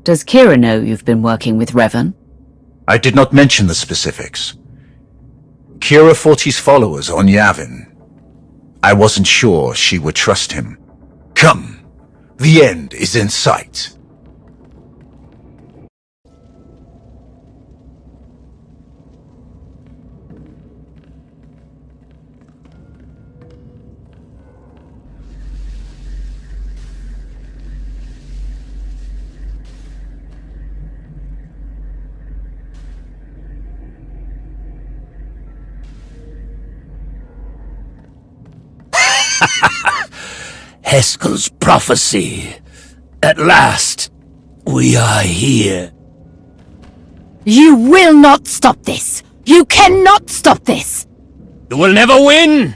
Does Kira know you've been working with Revan? I did not mention the specifics. Kira fought his followers on Yavin. I wasn't sure she would trust him. Come, the end is in sight. Heskel's prophecy. At last, we are here. You will not stop this! You cannot stop this! You will never win!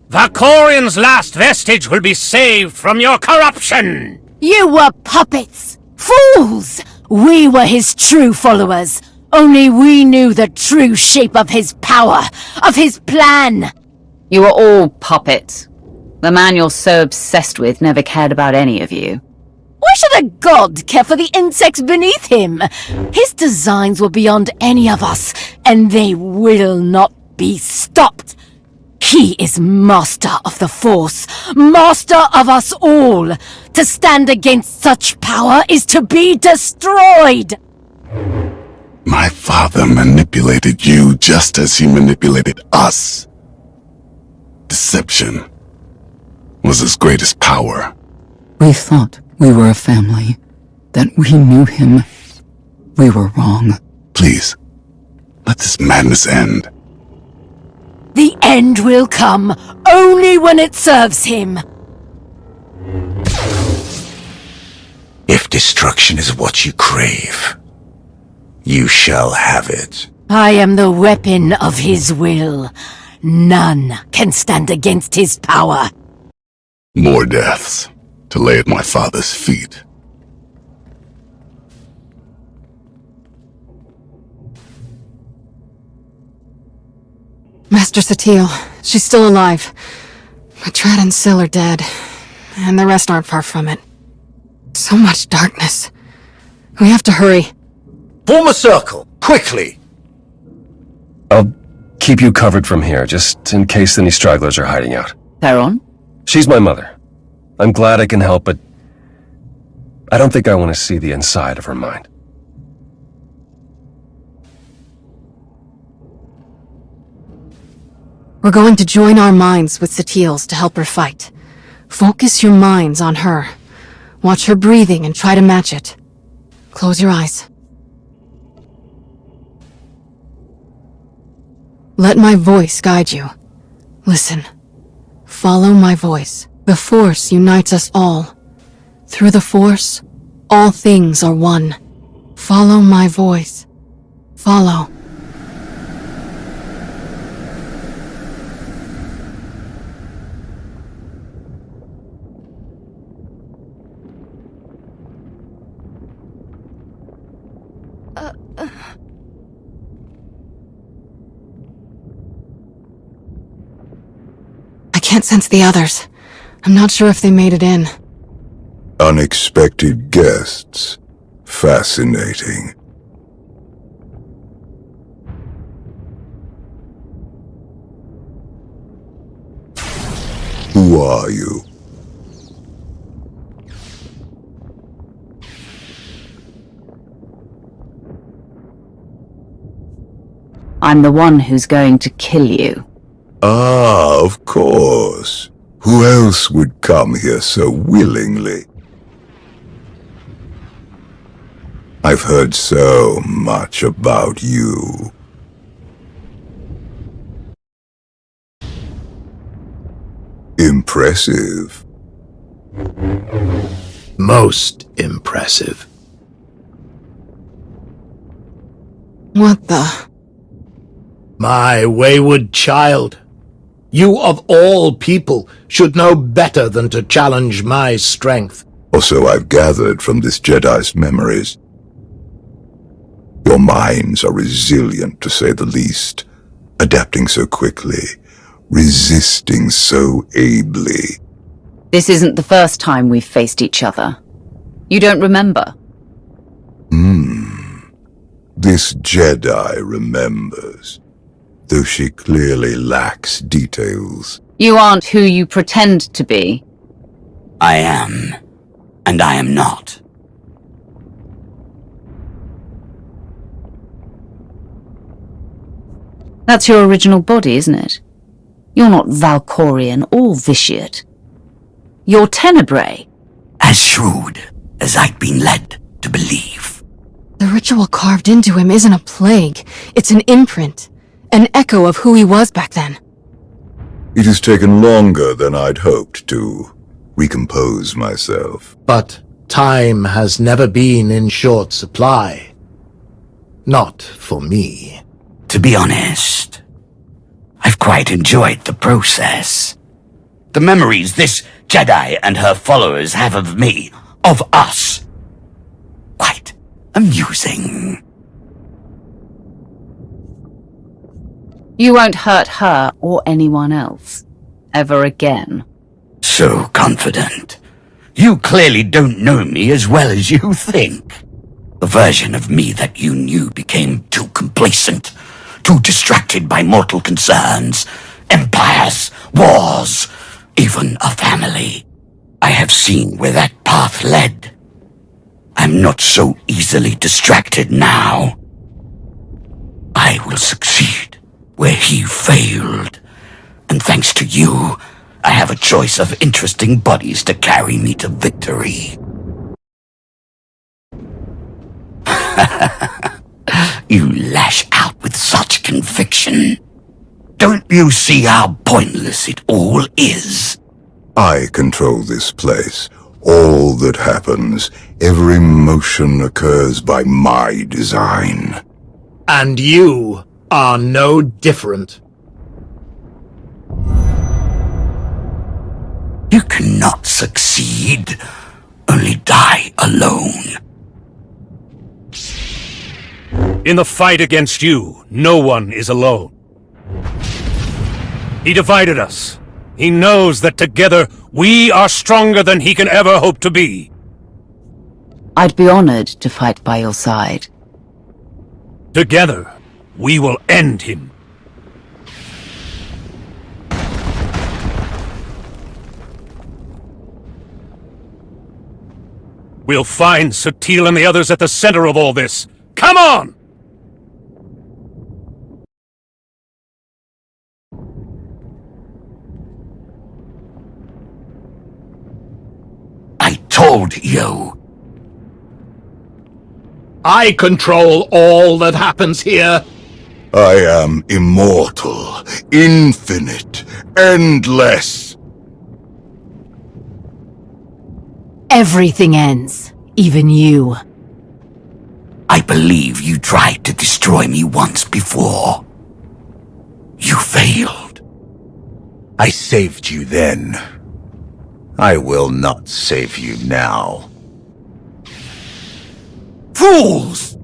Valkorian's last vestige will be saved from your corruption! You were puppets! Fools! We were his true followers. Only we knew the true shape of his power, of his plan. You were all puppets. The man you're so obsessed with never cared about any of you. Why should a god care for the insects beneath him? His designs were beyond any of us, and they will not be stopped. He is master of the Force, master of us all. To stand against such power is to be destroyed. My father manipulated you just as he manipulated us. Deception was his greatest power. We thought we were a family, that we knew him. We were wrong. Please, let this madness end. The end will come only when it serves him. If destruction is what you crave, you shall have it. I am the weapon of his will. None can stand against his power. More deaths to lay at my father's feet. Master Satil, she's still alive. But Trad and Syl are dead, and the rest aren't far from it. So much darkness. We have to hurry. Form a circle, quickly! I'll keep you covered from here, just in case any stragglers are hiding out. Theron? She's my mother. I'm glad I can help, but I don't think I want to see the inside of her mind. We're going to join our minds with Satil's to help her fight. Focus your minds on her. Watch her breathing and try to match it. Close your eyes. Let my voice guide you. Listen. Follow my voice. The Force unites us all. Through the Force, all things are one. Follow my voice. Follow. I can't sense the others. I'm not sure if they made it in. Unexpected guests. Fascinating. Who are you? I'm the one who's going to kill you. Ah, of course. Who else would come here so willingly? I've heard so much about you. Impressive. Most impressive. What the? My wayward child. You of all people should know better than to challenge my strength. Also, I've gathered from this Jedi's memories. Your minds are resilient, to say the least, adapting so quickly, resisting so ably. This isn't the first time we've faced each other. You don't remember? This Jedi remembers, though she clearly lacks details. You aren't who you pretend to be. I am, and I am not. That's your original body, isn't it? You're not Valkorian or Vitiate. You're Tenebrae. As shrewd as I'd been led to believe. The ritual carved into him isn't a plague. It's an imprint. An echo of who he was back then. It has taken longer than I'd hoped to recompose myself. But time has never been in short supply. Not for me. To be honest, I've quite enjoyed the process. The memories this Jedi and her followers have of me, of us. Quite amusing. You won't hurt her or anyone else. Ever again. So confident. You clearly don't know me as well as you think. The version of me that you knew became too complacent, too distracted by mortal concerns, empires, wars, even a family. I have seen where that path led. I'm not so easily distracted now. I will succeed where he failed. And thanks to you, I have a choice of interesting bodies to carry me to victory. You lash out with such conviction. Don't you see how pointless it all is? I control this place. All that happens, every motion occurs by my design. And you are no different. You cannot succeed, only die alone. In the fight against you, no one is alone. He divided us. He knows that together we are stronger than he can ever hope to be. I'd be honored to fight by your side. Together, we will end him. We'll find Satil and the others at the center of all this. Come on! I told you. I control all that happens here. I am immortal, infinite, endless. Everything ends. Even you. I believe you tried to destroy me once before. You failed. I saved you then. I will not save you now. Fools!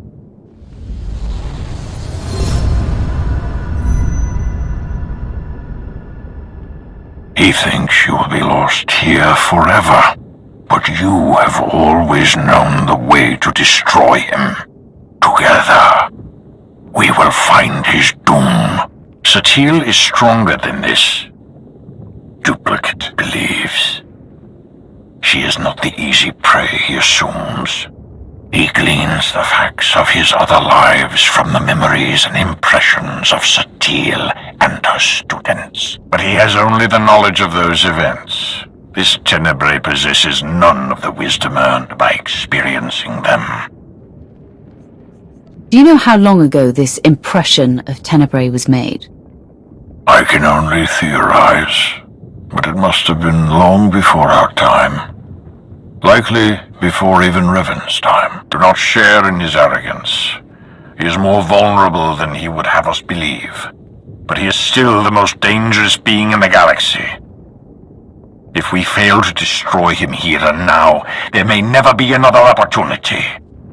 He thinks you will be lost here forever, but you have always known the way to destroy him. Together, we will find his doom. Satil is stronger than this. Duplicate believes. She is not the easy prey he assumes. He gleans the facts of his other lives from the memories and impressions of Satil and her students. But he has only the knowledge of those events. This Tenebrae possesses none of the wisdom earned by experiencing them. Do you know how long ago this impression of Tenebrae was made? I can only theorize, but it must have been long before our time. Likely before even Revan's time. Do not share in his arrogance. He is more vulnerable than he would have us believe. But he is still the most dangerous being in the galaxy. If we fail to destroy him here and now, there may never be another opportunity.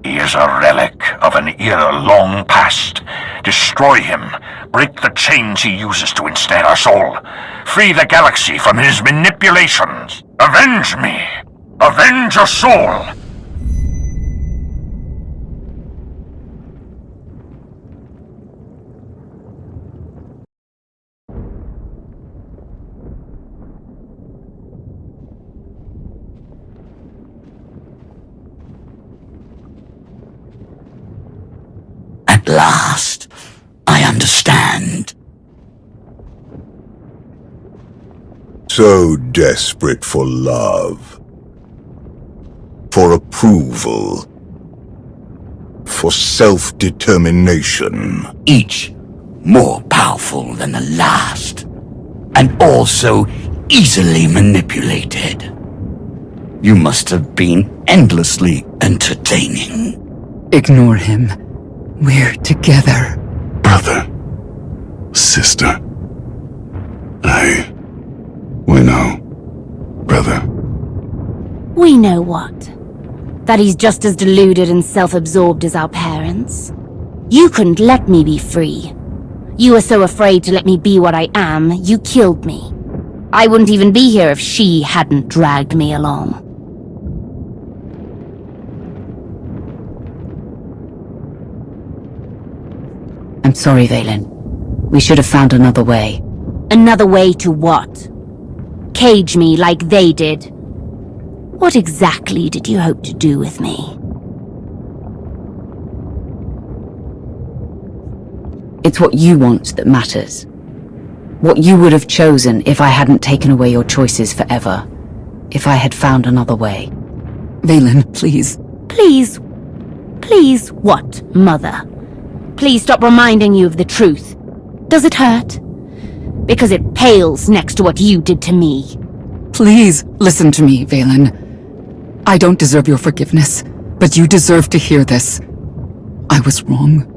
He is a relic of an era long past. Destroy him. Break the chains he uses to ensnare us all. Free the galaxy from his manipulations. Avenge me. Avenge your soul! At last, I understand. So desperate for love. For approval. For self-determination. Each more powerful than the last. and also easily manipulated. You must have been endlessly entertaining. Ignore him. We're together. Brother. Sister. We know. Brother. We know what? That he's just as deluded and self-absorbed as our parents. You couldn't let me be free. You were so afraid to let me be what I am, you killed me. I wouldn't even be here if she hadn't dragged me along. I'm sorry, Valen. We should have found another way. Another way to what? Cage me like they did. What exactly did you hope to do with me? It's what you want that matters. What you would have chosen if I hadn't taken away your choices forever. If I had found another way. Valen, please. Please? Please what, Mother? Please stop reminding you of the truth. Does it hurt? Because it pales next to what you did to me. Please listen to me, Valen. I don't deserve your forgiveness, but you deserve to hear this. I was wrong.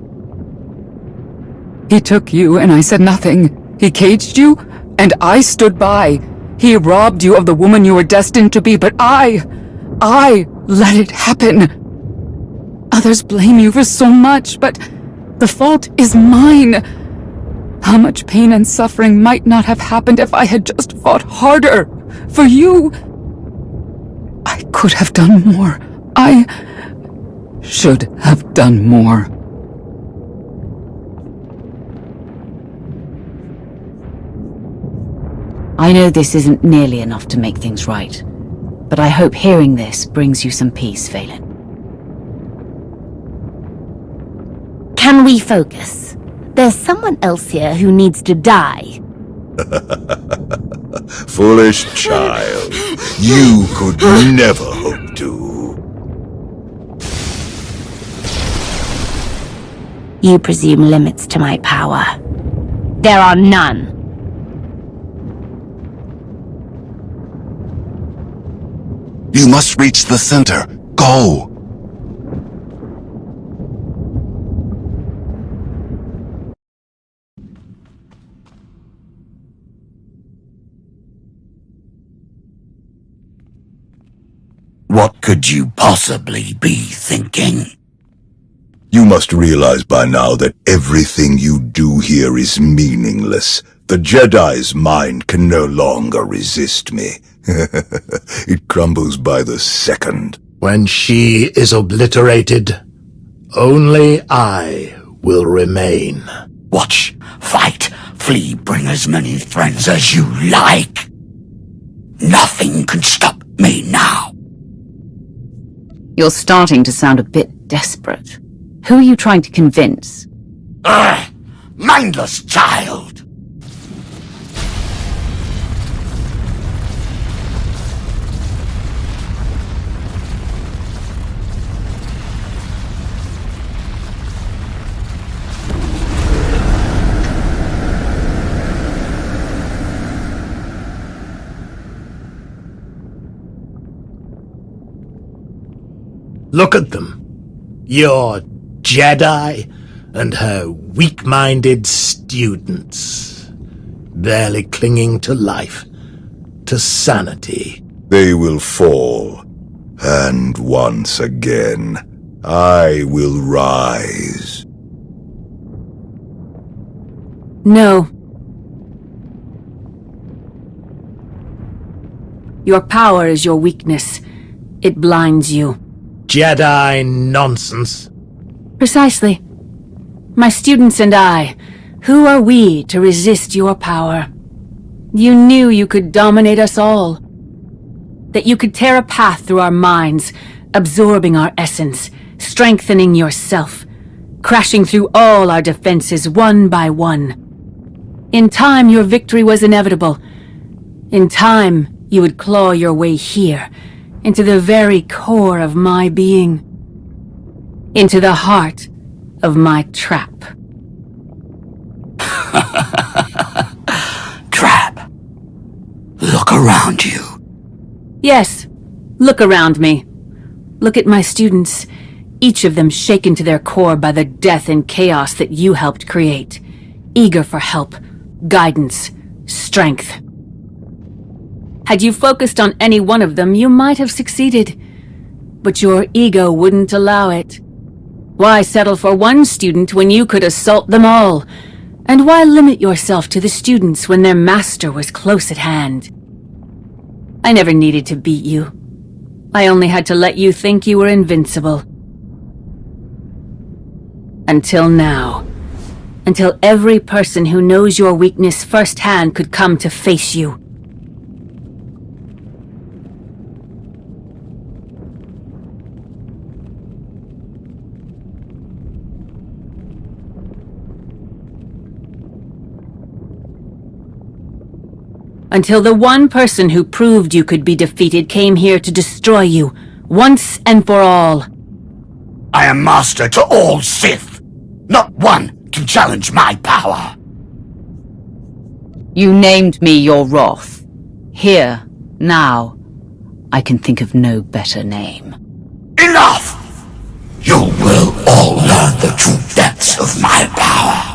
He took you and I said nothing. He caged you and I stood by. He robbed you of the woman you were destined to be, but I let it happen. Others blame you for so much, but the fault is mine. How much pain and suffering might not have happened if I had just fought harder for you. I could have done more. I should have done more. I know this isn't nearly enough to make things right, but I hope hearing this brings you some peace, Valen. Can we focus? There's someone else here who needs to die. Foolish child. You could never hope to. You presume limits to my power. There are none. You must reach the center. Go! What could you possibly be thinking? You must realize by now that everything you do here is meaningless. The Jedi's mind can no longer resist me. It crumbles by the second. When she is obliterated, only I will remain. Watch, fight, flee, bring as many friends as you like. Nothing can stop me now. You're starting to sound a bit desperate. Who are you trying to convince? Mindless child! Look at them. Your Jedi and her weak-minded students. Barely clinging to life, to sanity. They will fall. And once again, I will rise. No. Your power is your weakness. It blinds you. Jedi nonsense. Precisely. My students and I, who are we to resist your power? You knew you could dominate us all. That you could tear a path through our minds, absorbing our essence, strengthening yourself, crashing through all our defenses one by one. In time, your victory was inevitable. In time, you would claw your way here, into the very core of my being. Into the heart of my trap. Trap. around you. Yes. Look around me. Look at my students, each of them shaken to their core by the death and chaos that you helped create. Eager for help, guidance, strength. Had you focused on any one of them, you might have succeeded. But your ego wouldn't allow it. Why settle for one student when you could assault them all? And why limit yourself to the students when their master was close at hand? I never needed to beat you. I only had to let you think you were invincible. Until now. Until every person who knows your weakness firsthand could come to face you. Until the one person who proved you could be defeated came here to destroy you, once and for all. I am master to all Sith. Not one can challenge my power. You named me your wrath. Here, now, I can think of no better name. Enough! You will all learn the true depths of my power.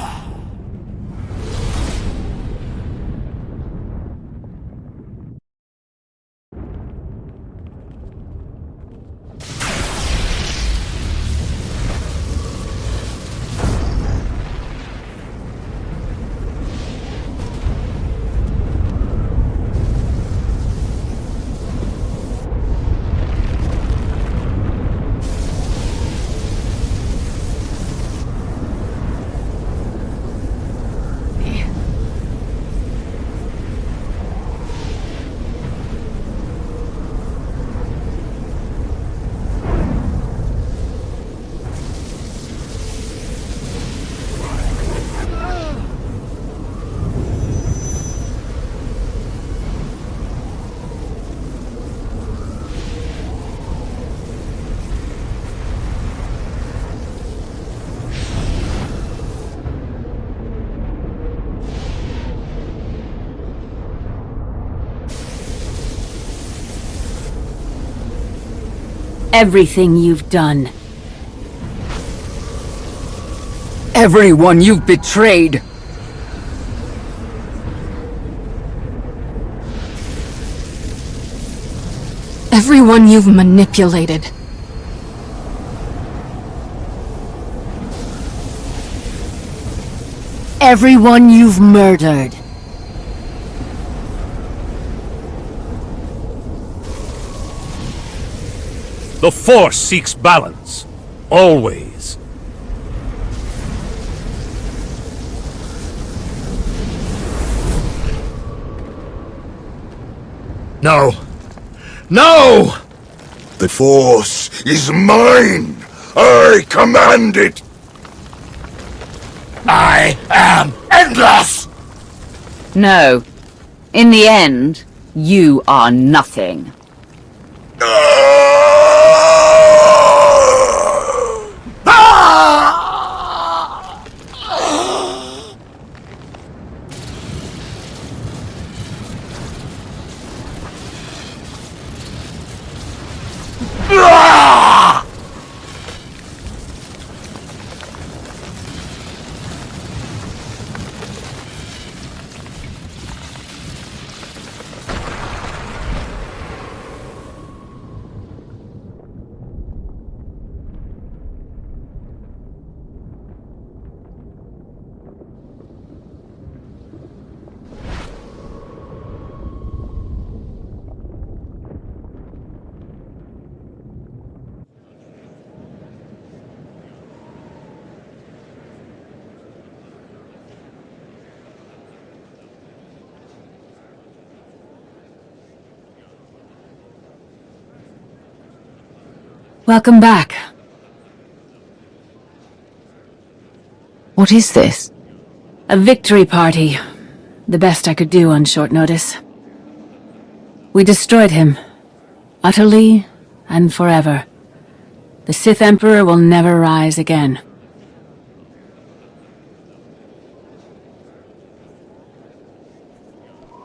Everything you've done. Everyone you've betrayed. Everyone you've manipulated. Everyone you've murdered. The Force seeks balance. Always. No. No! The Force is mine! I command it! I am endless! No. In the end, you are nothing. Welcome back. What is this? A victory party. The best I could do on short notice. We destroyed him. Utterly and forever. The Sith Emperor will never rise again.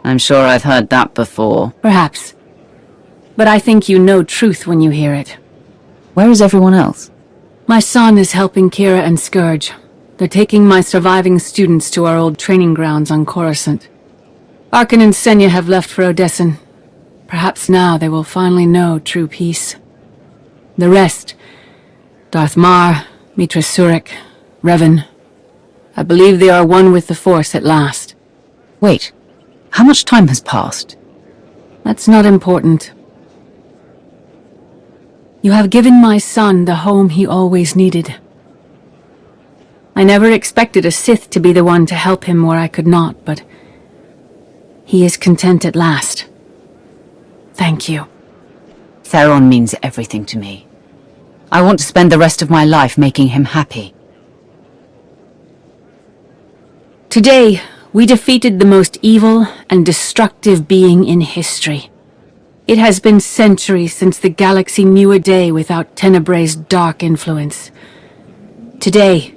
I'm sure I've heard that before. Perhaps. But I think you know truth when you hear it. Where is everyone else? My son is helping Kira and Scourge. They're taking my surviving students to our old training grounds on Coruscant. Arkan and Senya have left for Odessen. Perhaps now they will finally know true peace. The rest, Darth Mar, Mitra Surik, Revan, I believe they are one with the Force at last. Wait, how much time has passed? That's not important. You have given my son the home he always needed. I never expected a Sith to be the one to help him where I could not, but he is content at last. Thank you. Theron means everything to me. I want to spend the rest of my life making him happy. Today, we defeated the most evil and destructive being in history. It has been centuries since the galaxy knew a day without Tenebrae's dark influence. Today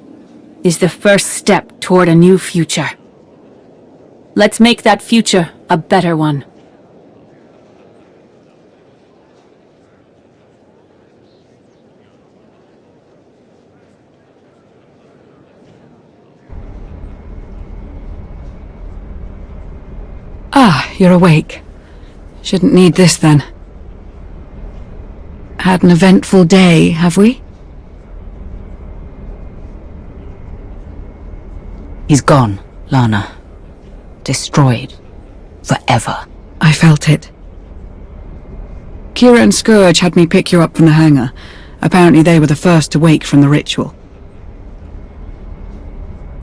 is the first step toward a new future. Let's make that future a better one. Ah, you're awake. Shouldn't need this then. Had an eventful day, have we? He's gone, Lana. Destroyed. Forever. I felt it. Kira and Scourge had me pick you up from the hangar. Apparently they were the first to wake from the ritual.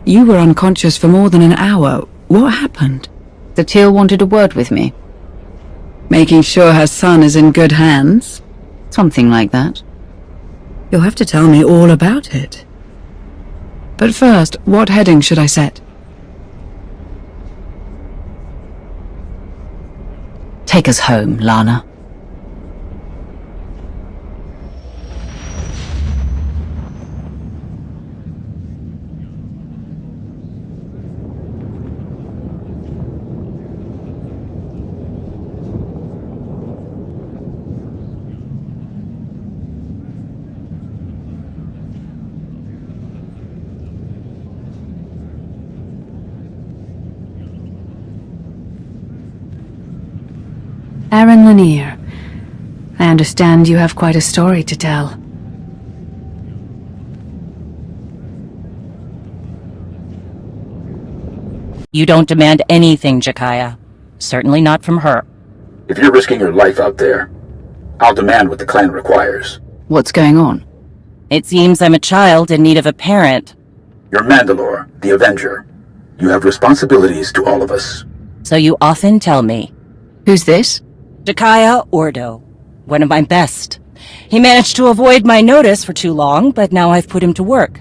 You were unconscious for more than an hour. What happened? The Teal wanted a word with me. Making sure her son is in good hands? Something like that. You'll have to tell me all about it. But first, what heading should I set? Take us home, Lana. Aaron Lanier, I understand you have quite a story to tell. You don't demand anything, Jakaya. Certainly not from her. If you're risking your life out there, I'll demand what the clan requires. What's going on? It seems I'm a child in need of a parent. You're Mandalore, the Avenger. You have responsibilities to all of us. So you often tell me. Who's this? Jakaya Ordo. One of my best. He managed to avoid my notice for too long, but now I've put him to work.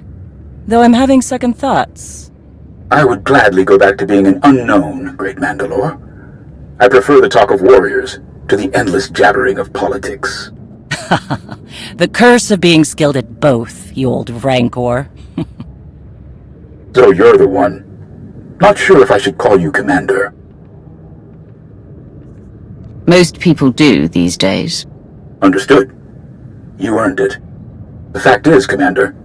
Though I'm having second thoughts. I would gladly go back to being an unknown, Great Mandalore. I prefer the talk of warriors to the endless jabbering of politics. The curse of being skilled at both, you old rancor. So you're the one. Not sure if I should call you Commander. Most people do these days. Understood. You earned it. The fact is, Commander,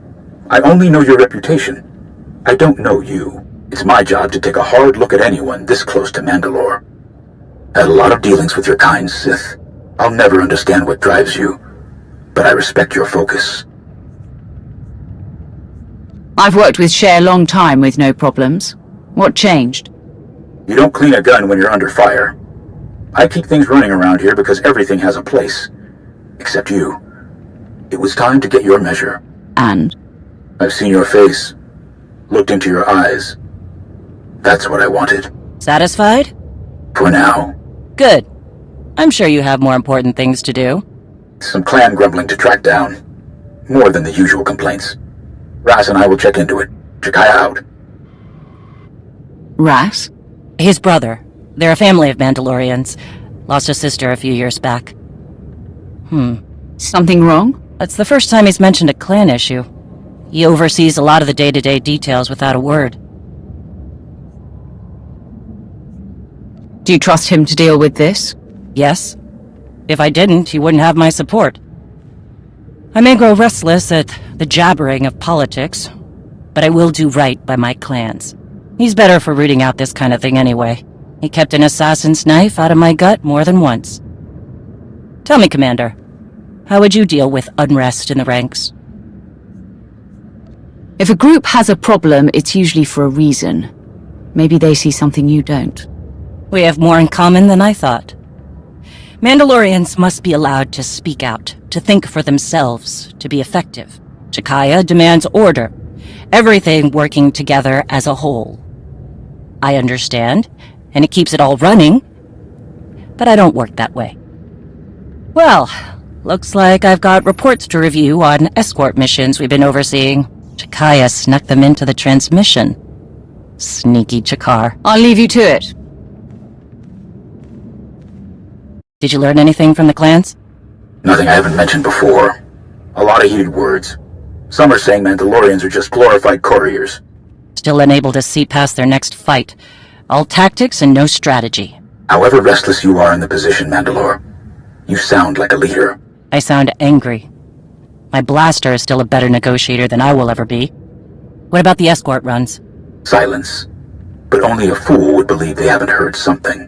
I only know your reputation. I don't know you. It's my job to take a hard look at anyone this close to Mandalore. Had a lot of dealings with your kind, Sith. I'll never understand what drives you, but I respect your focus. I've worked with Shay a long time with no problems. What changed? You don't clean a gun when you're under fire. I keep things running around here because everything has a place. Except you. It was time to get your measure. And? I've seen your face. Looked into your eyes. That's what I wanted. Satisfied? For now. Good. I'm sure you have more important things to do. Some clan grumbling to track down. More than the usual complaints. Ras and I will check into it. Jakaya out. Ras? His brother. They're a family of Mandalorians. Lost a sister a few years back. Something wrong? That's the first time he's mentioned a clan issue. He oversees a lot of the day-to-day details without a word. Do you trust him to deal with this? Yes. If I didn't, he wouldn't have my support. I may grow restless at the jabbering of politics, but I will do right by my clans. He's better for rooting out this kind of thing anyway. He kept an assassin's knife out of my gut more than once. Tell me, Commander, how would you deal with unrest in the ranks? If a group has a problem, it's usually for a reason. Maybe they see something you don't. We have more in common than I thought. Mandalorians must be allowed to speak out, to think for themselves, to be effective. Jakaya demands order, everything working together as a whole. I understand, and it keeps it all running, but I don't work that way. Well, looks like I've got reports to review on escort missions we've been overseeing. Jakaya snuck them into the transmission. Sneaky Jakar. I'll leave you to it. Did you learn anything from the clans? Nothing I haven't mentioned before. A lot of heated words. Some are saying Mandalorians are just glorified couriers. Still unable to see past their next fight. All tactics and no strategy. However restless you are in the position, Mandalore, you sound like a leader. I sound angry. My blaster is still a better negotiator than I will ever be. What about the escort runs? Silence. But only a fool would believe they haven't heard something.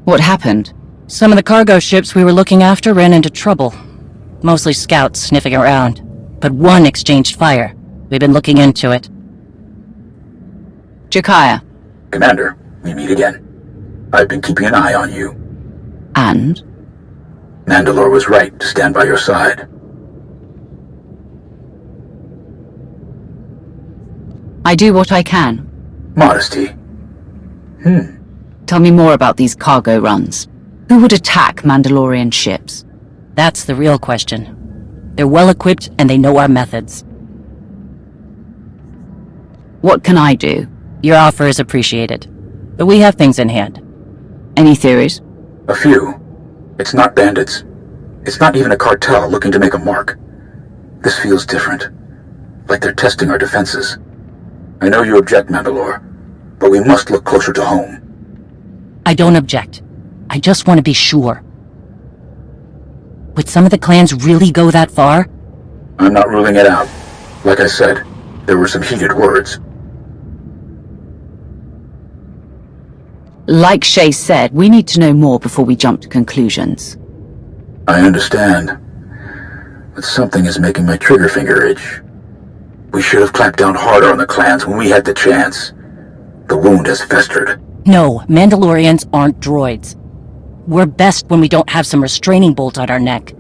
What happened? Some of the cargo ships we were looking after ran into trouble. Mostly scouts sniffing around. But one exchanged fire. We've been looking into it. Jakaya. Commander, we meet again. I've been keeping an eye on you. And? Mandalore was right to stand by your side. I do what I can. Modesty. Tell me more about these cargo runs. Who would attack Mandalorian ships? That's the real question. They're well equipped and they know our methods. What can I do? Your offer is appreciated, but we have things in hand. Any theories? A few. It's not bandits. It's not even a cartel looking to make a mark. This feels different. Like they're testing our defenses. I know you object, Mandalore, but we must look closer to home. I don't object. I just want to be sure. Would some of the clans really go that far? I'm not ruling it out. Like I said, there were some heated words. Like Shay said, we need to know more before we jump to conclusions. I understand. But something is making my trigger finger itch. We should have clamped down harder on the clans when we had the chance. The wound has festered. No, Mandalorians aren't droids. We're best when we don't have some restraining bolt on our neck,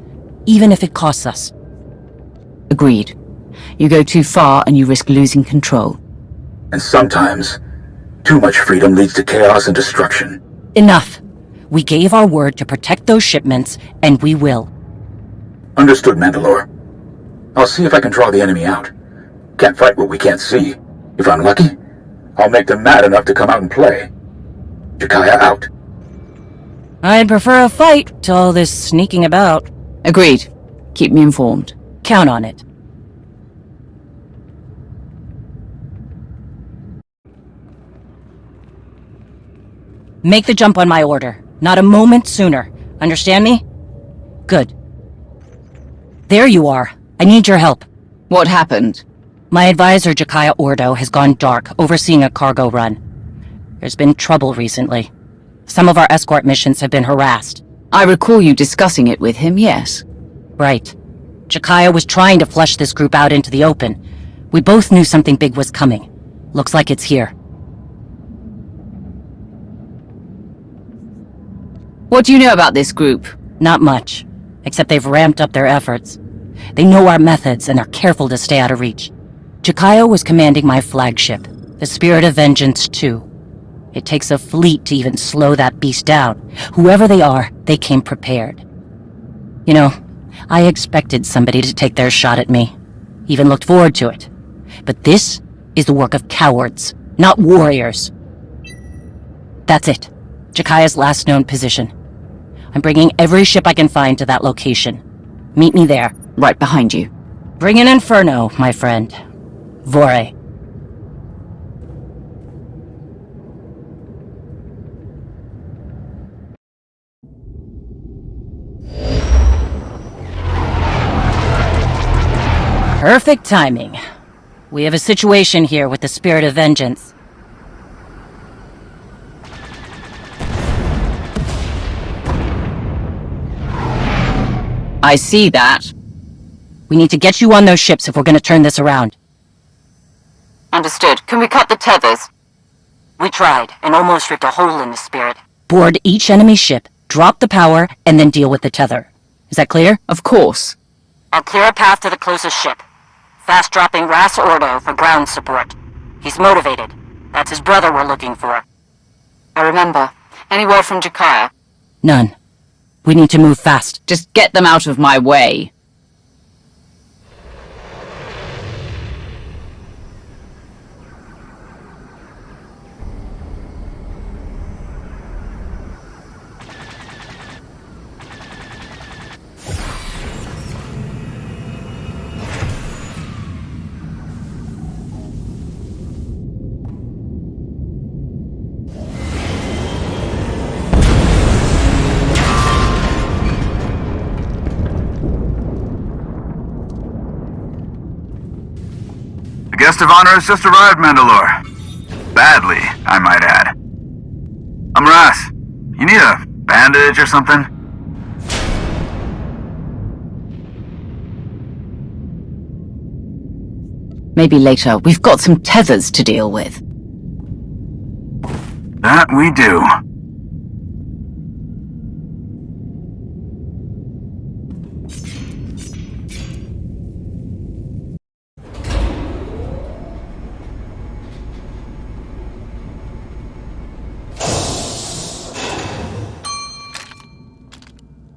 even if it costs us. Agreed. You go too far and you risk losing control. And sometimes, too much freedom leads to chaos and destruction. Enough. We gave our word to protect those shipments, and we will. Understood, Mandalore. I'll see if I can draw the enemy out. Can't fight what we can't see. If I'm lucky, I'll make them mad enough to come out and play. Jakaya out. I'd prefer a fight to all this sneaking about. Agreed. Keep me informed. Count on it. Make the jump on my order. Not a moment sooner. Understand me? Good. There you are. I need your help. What happened? My advisor, Jakaya Ordo, has gone dark, overseeing a cargo run. There's been trouble recently. Some of our escort missions have been harassed. I recall you discussing it with him, yes. Right. Jakaya was trying to flush this group out into the open. We both knew something big was coming. Looks like it's here. What do you know about this group? Not much, except they've ramped up their efforts. They know our methods and are careful to stay out of reach. Jakaya was commanding my flagship, the Spirit of Vengeance 2. It takes a fleet to even slow that beast down. Whoever they are, they came prepared. You know, I expected somebody to take their shot at me. Even looked forward to it. But this is the work of cowards, not warriors. That's it. Jakaya's last known position. I'm bringing every ship I can find to that location. Meet me there. Right behind you. Bring an inferno, my friend. Vore. Perfect timing. We have a situation here with the Spirit of Vengeance. I see that. We need to get you on those ships if we're gonna turn this around. Understood. Can we cut the tethers? We tried, and almost ripped a hole in the Spirit. Board each enemy ship, drop the power, and then deal with the tether. Is that clear? Of course. I'll clear a path to the closest ship. Fast-dropping Ras Ordo for ground support. He's motivated. That's his brother we're looking for. I remember. Any word from Jakaya? None. We need to move fast. Just get them out of my way. The guest of honor has just arrived, Mandalore. Badly, I might add. I'm Ras. You need a bandage or something? Maybe later. We've got some tethers to deal with. That we do.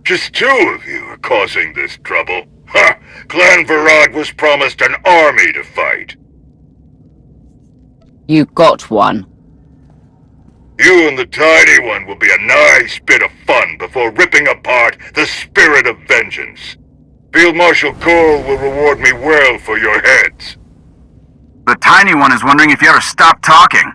Just two of you are causing this trouble. Ha! Clan Varad was promised an army to fight. You got one. You and the tiny one will be a nice bit of fun before ripping apart the Spirit of Vengeance. Field Marshal Cole will reward me well for your heads. The tiny one is wondering if you ever stop talking.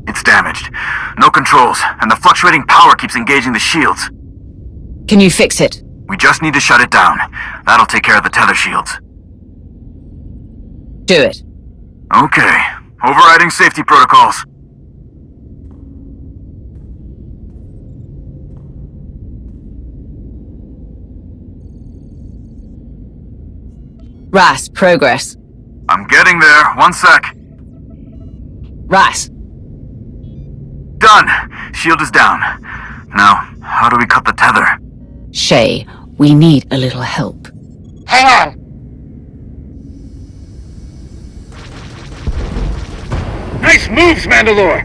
It's damaged. No controls, and the fluctuating power keeps engaging the shields. Can you fix it? We just need to shut it down. That'll take care of the tether shields. Do it. Okay. Overriding safety protocols. Ras, progress. I'm getting there. One sec. Ras. Done. Shield is down. Now, how do we cut the tether? Shay, we need a little help. Hang on! Nice moves, Mandalore!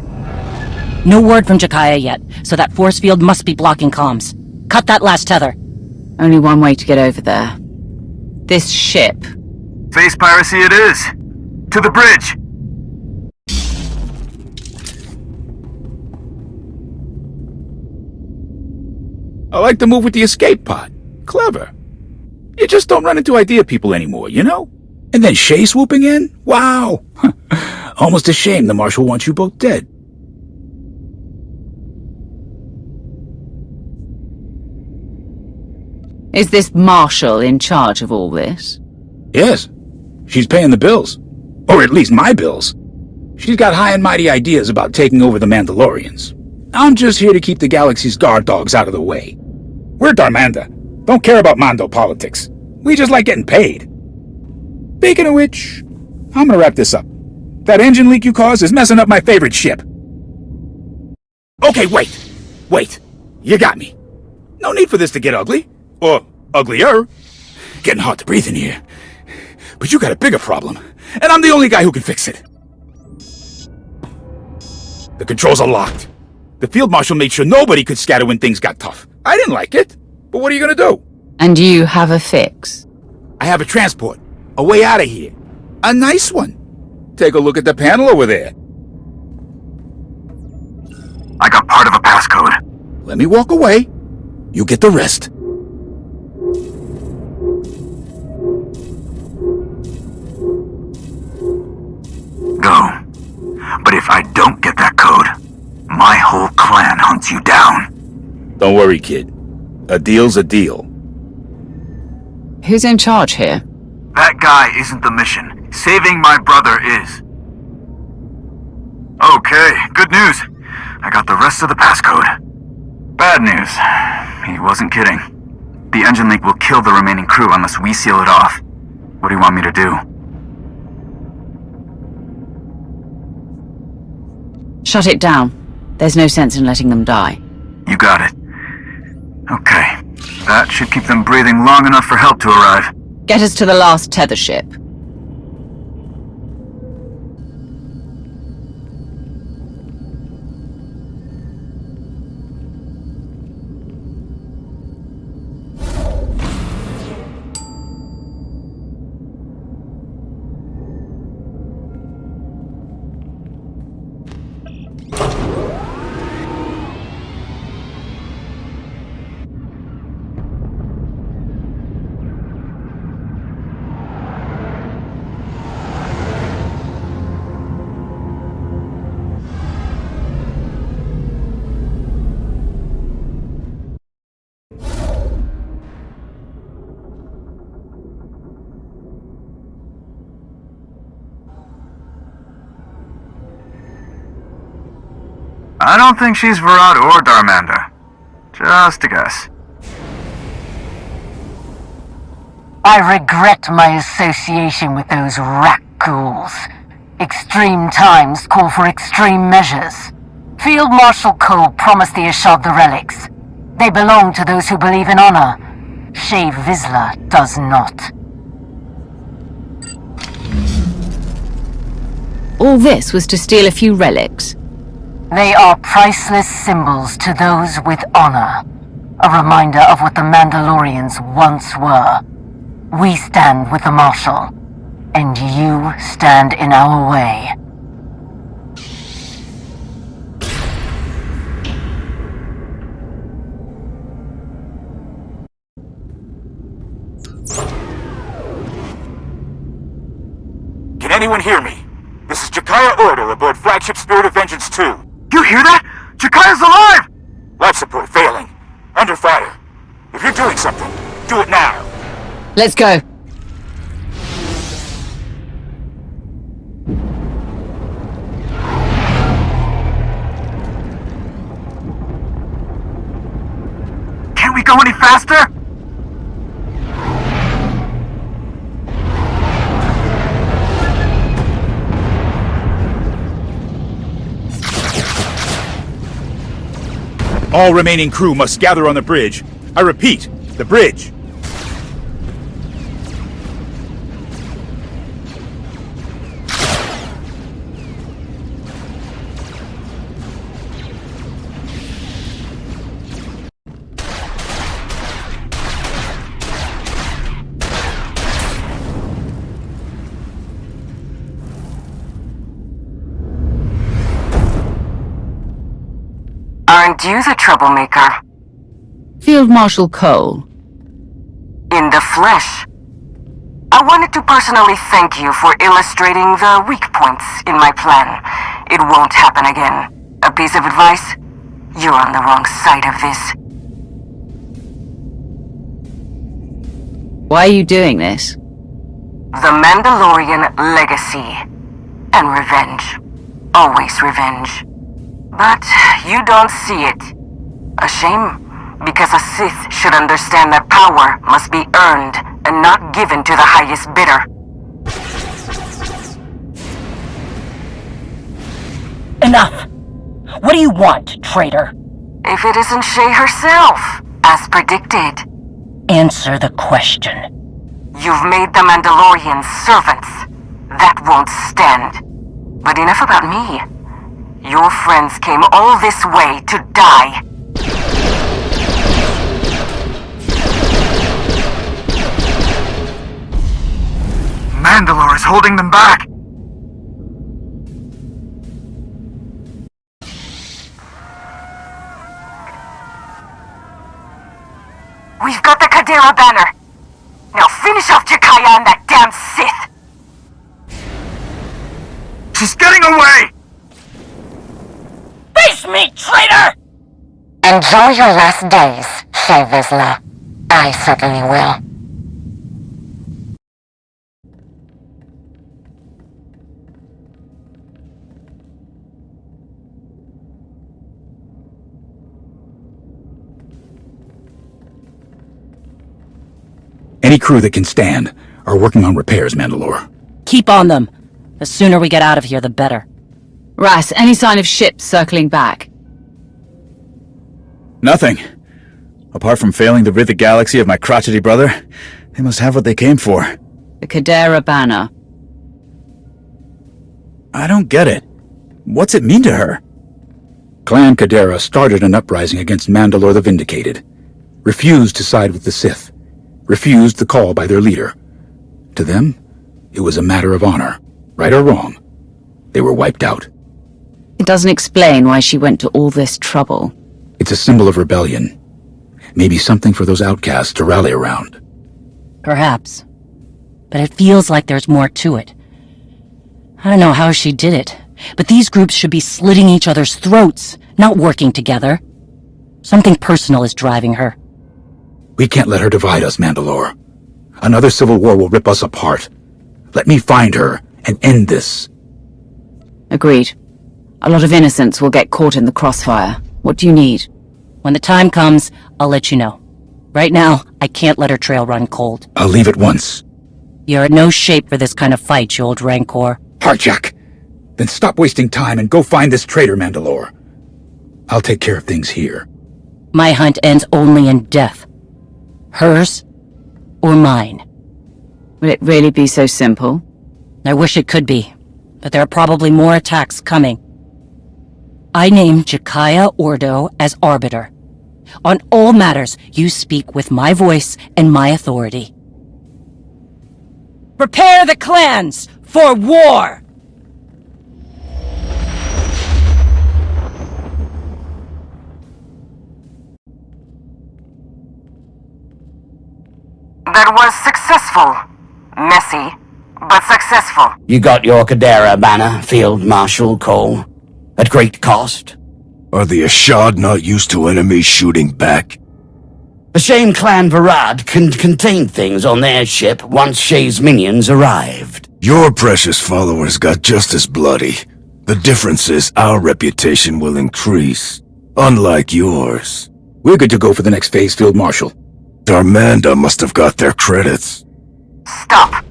No word from Jakaya yet, so that force field must be blocking comms. Cut that last tether. Only one way to get over there. This ship. Face piracy it is. To the bridge! I like the move with the escape pod. Clever. You just don't run into idea people anymore, you know? And then Shay swooping in? Wow! Almost a shame the Marshal wants you both dead. Is this Marshal in charge of all this? Yes. She's paying the bills. Or at least my bills. She's got high and mighty ideas about taking over the Mandalorians. I'm just here to keep the galaxy's guard dogs out of the way. We're Darmanda. Don't care about Mando politics. We just like getting paid. Speaking of which, I'm gonna wrap this up. That engine leak you caused is messing up my favorite ship. Okay, wait. You got me. No need for this to get ugly. Or uglier. Getting hard to breathe in here. But you got a bigger problem, and I'm the only guy who can fix it. The controls are locked. The Field Marshal made sure nobody could scatter when things got tough. I didn't like it, but what are you gonna do? And you have a fix? I have a transport. A way out of here. A nice one. Take a look at the panel over there. I got part of a passcode. Let me walk away. You get the rest. But if I don't get that code, my whole clan hunts you down. Don't worry, kid. A deal's a deal. Who's in charge here? That guy isn't the mission. Saving my brother is. Okay, good news. I got the rest of the passcode. Bad news. He wasn't kidding. The engine leak will kill the remaining crew unless we seal it off. What do you want me to do? Shut it down. There's no sense in letting them die. You got it. Okay. That should keep them breathing long enough for help to arrive. Get us to the last tether ship. I don't think she's Varad or Darmander. Just a guess. I regret my association with those rat ghouls. Extreme times call for extreme measures. Field Marshal Cole promised the Ishad the relics. They belong to those who believe in honor. Shave Vizsla does not. All this was to steal a few relics. They are priceless symbols to those with honor. A reminder of what the Mandalorians once were. We stand with the Marshal, and you stand in our way. Can anyone hear me? This is Jakaya Order aboard Flagship Spirit of Vengeance 2. You hear that? Jakaya's alive! Life support failing. Under fire. If you're doing something, do it now. Let's go. Can't we go any faster? All remaining crew must gather on the bridge. I repeat, the bridge. Aren't you the troublemaker? Field Marshal Cole. In the flesh. I wanted to personally thank you for illustrating the weak points in my plan. It won't happen again. A piece of advice? You're on the wrong side of this. Why are you doing this? The Mandalorian legacy. And revenge. Always revenge. But you don't see it. A shame, because a Sith should understand that power must be earned and not given to the highest bidder. Enough! What do you want, traitor? If it isn't Shay herself, as predicted. Answer the question. You've made the Mandalorians servants. That won't stand. But enough about me. Your friends came all this way to die. Mandalore is holding them back. We've got the Kadera banner. Now finish off Jakaya and that damn Sith. She's getting away! off me, traitor! Enjoy your last days, Shay Vizsla. I certainly will. Any crew that can stand are working on repairs, Mandalore. Keep on them. The sooner we get out of here, the better. Ras, any sign of ships circling back? Nothing. Apart from failing to rid the galaxy of my crotchety brother, they must have what they came for. The Kadera banner. I don't get it. What's it mean to her? Clan Kadera started an uprising against Mandalore the Vindicated. Refused to side with the Sith. Refused the call by their leader. To them, it was a matter of honor. Right or wrong, they were wiped out. It doesn't explain why she went to all this trouble. It's a symbol of rebellion. Maybe something for those outcasts to rally around. Perhaps. But it feels like there's more to it. I don't know how she did it, but these groups should be slitting each other's throats, not working together. Something personal is driving her. We can't let her divide us, Mandalore. Another civil war will rip us apart. Let me find her and end this. Agreed. A lot of innocents will get caught in the crossfire. What do you need? When the time comes, I'll let you know. Right now, I can't let her trail run cold. I'll leave at once. You're in no shape for this kind of fight, you old Rancor. Harjack! Then stop wasting time and go find this traitor, Mandalore. I'll take care of things here. My hunt ends only in death. Hers or mine. Will it really be so simple? I wish it could be, but there are probably more attacks coming. I name Jakaya Ordo as Arbiter. On all matters, you speak with my voice and my authority. Prepare the clans for war! That was successful. Messy, but successful. You got your Kadera banner, Field Marshal Cole. At great cost. Are the Ashad not used to enemies shooting back? The shame Clan Varad can contain things on their ship once Shay's minions arrived. Your precious followers got just as bloody. The difference is our reputation will increase. Unlike yours. We're good to go for the next phase, Field Marshal. Darmanda must have got their credits. Stop.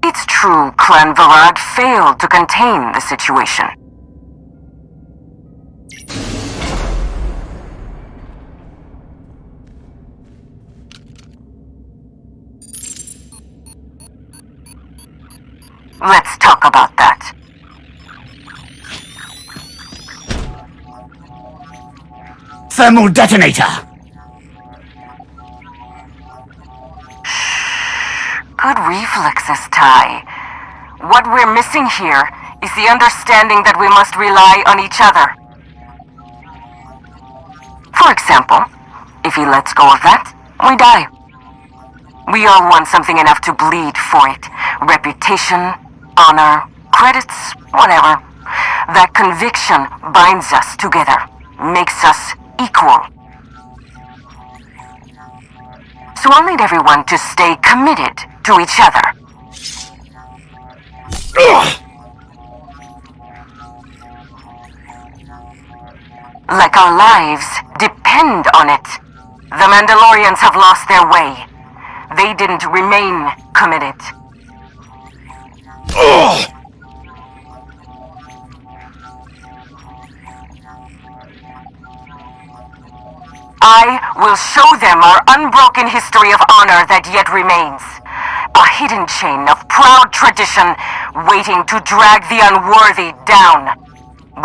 It's true Clan Varad failed to contain the situation. Let's talk about that. Thermal detonator! Good reflexes, Ty. What we're missing here is the understanding that we must rely on each other. For example, if he lets go of that, we die. We all want something enough to bleed for it. Reputation, honor, credits, whatever. That conviction binds us together, makes us equal. So I'll need everyone to stay committed to each other. Like our lives depend on it. The Mandalorians have lost their way. They didn't remain committed. I will show them our unbroken history of honor that yet remains. A hidden chain of proud tradition waiting to drag the unworthy down.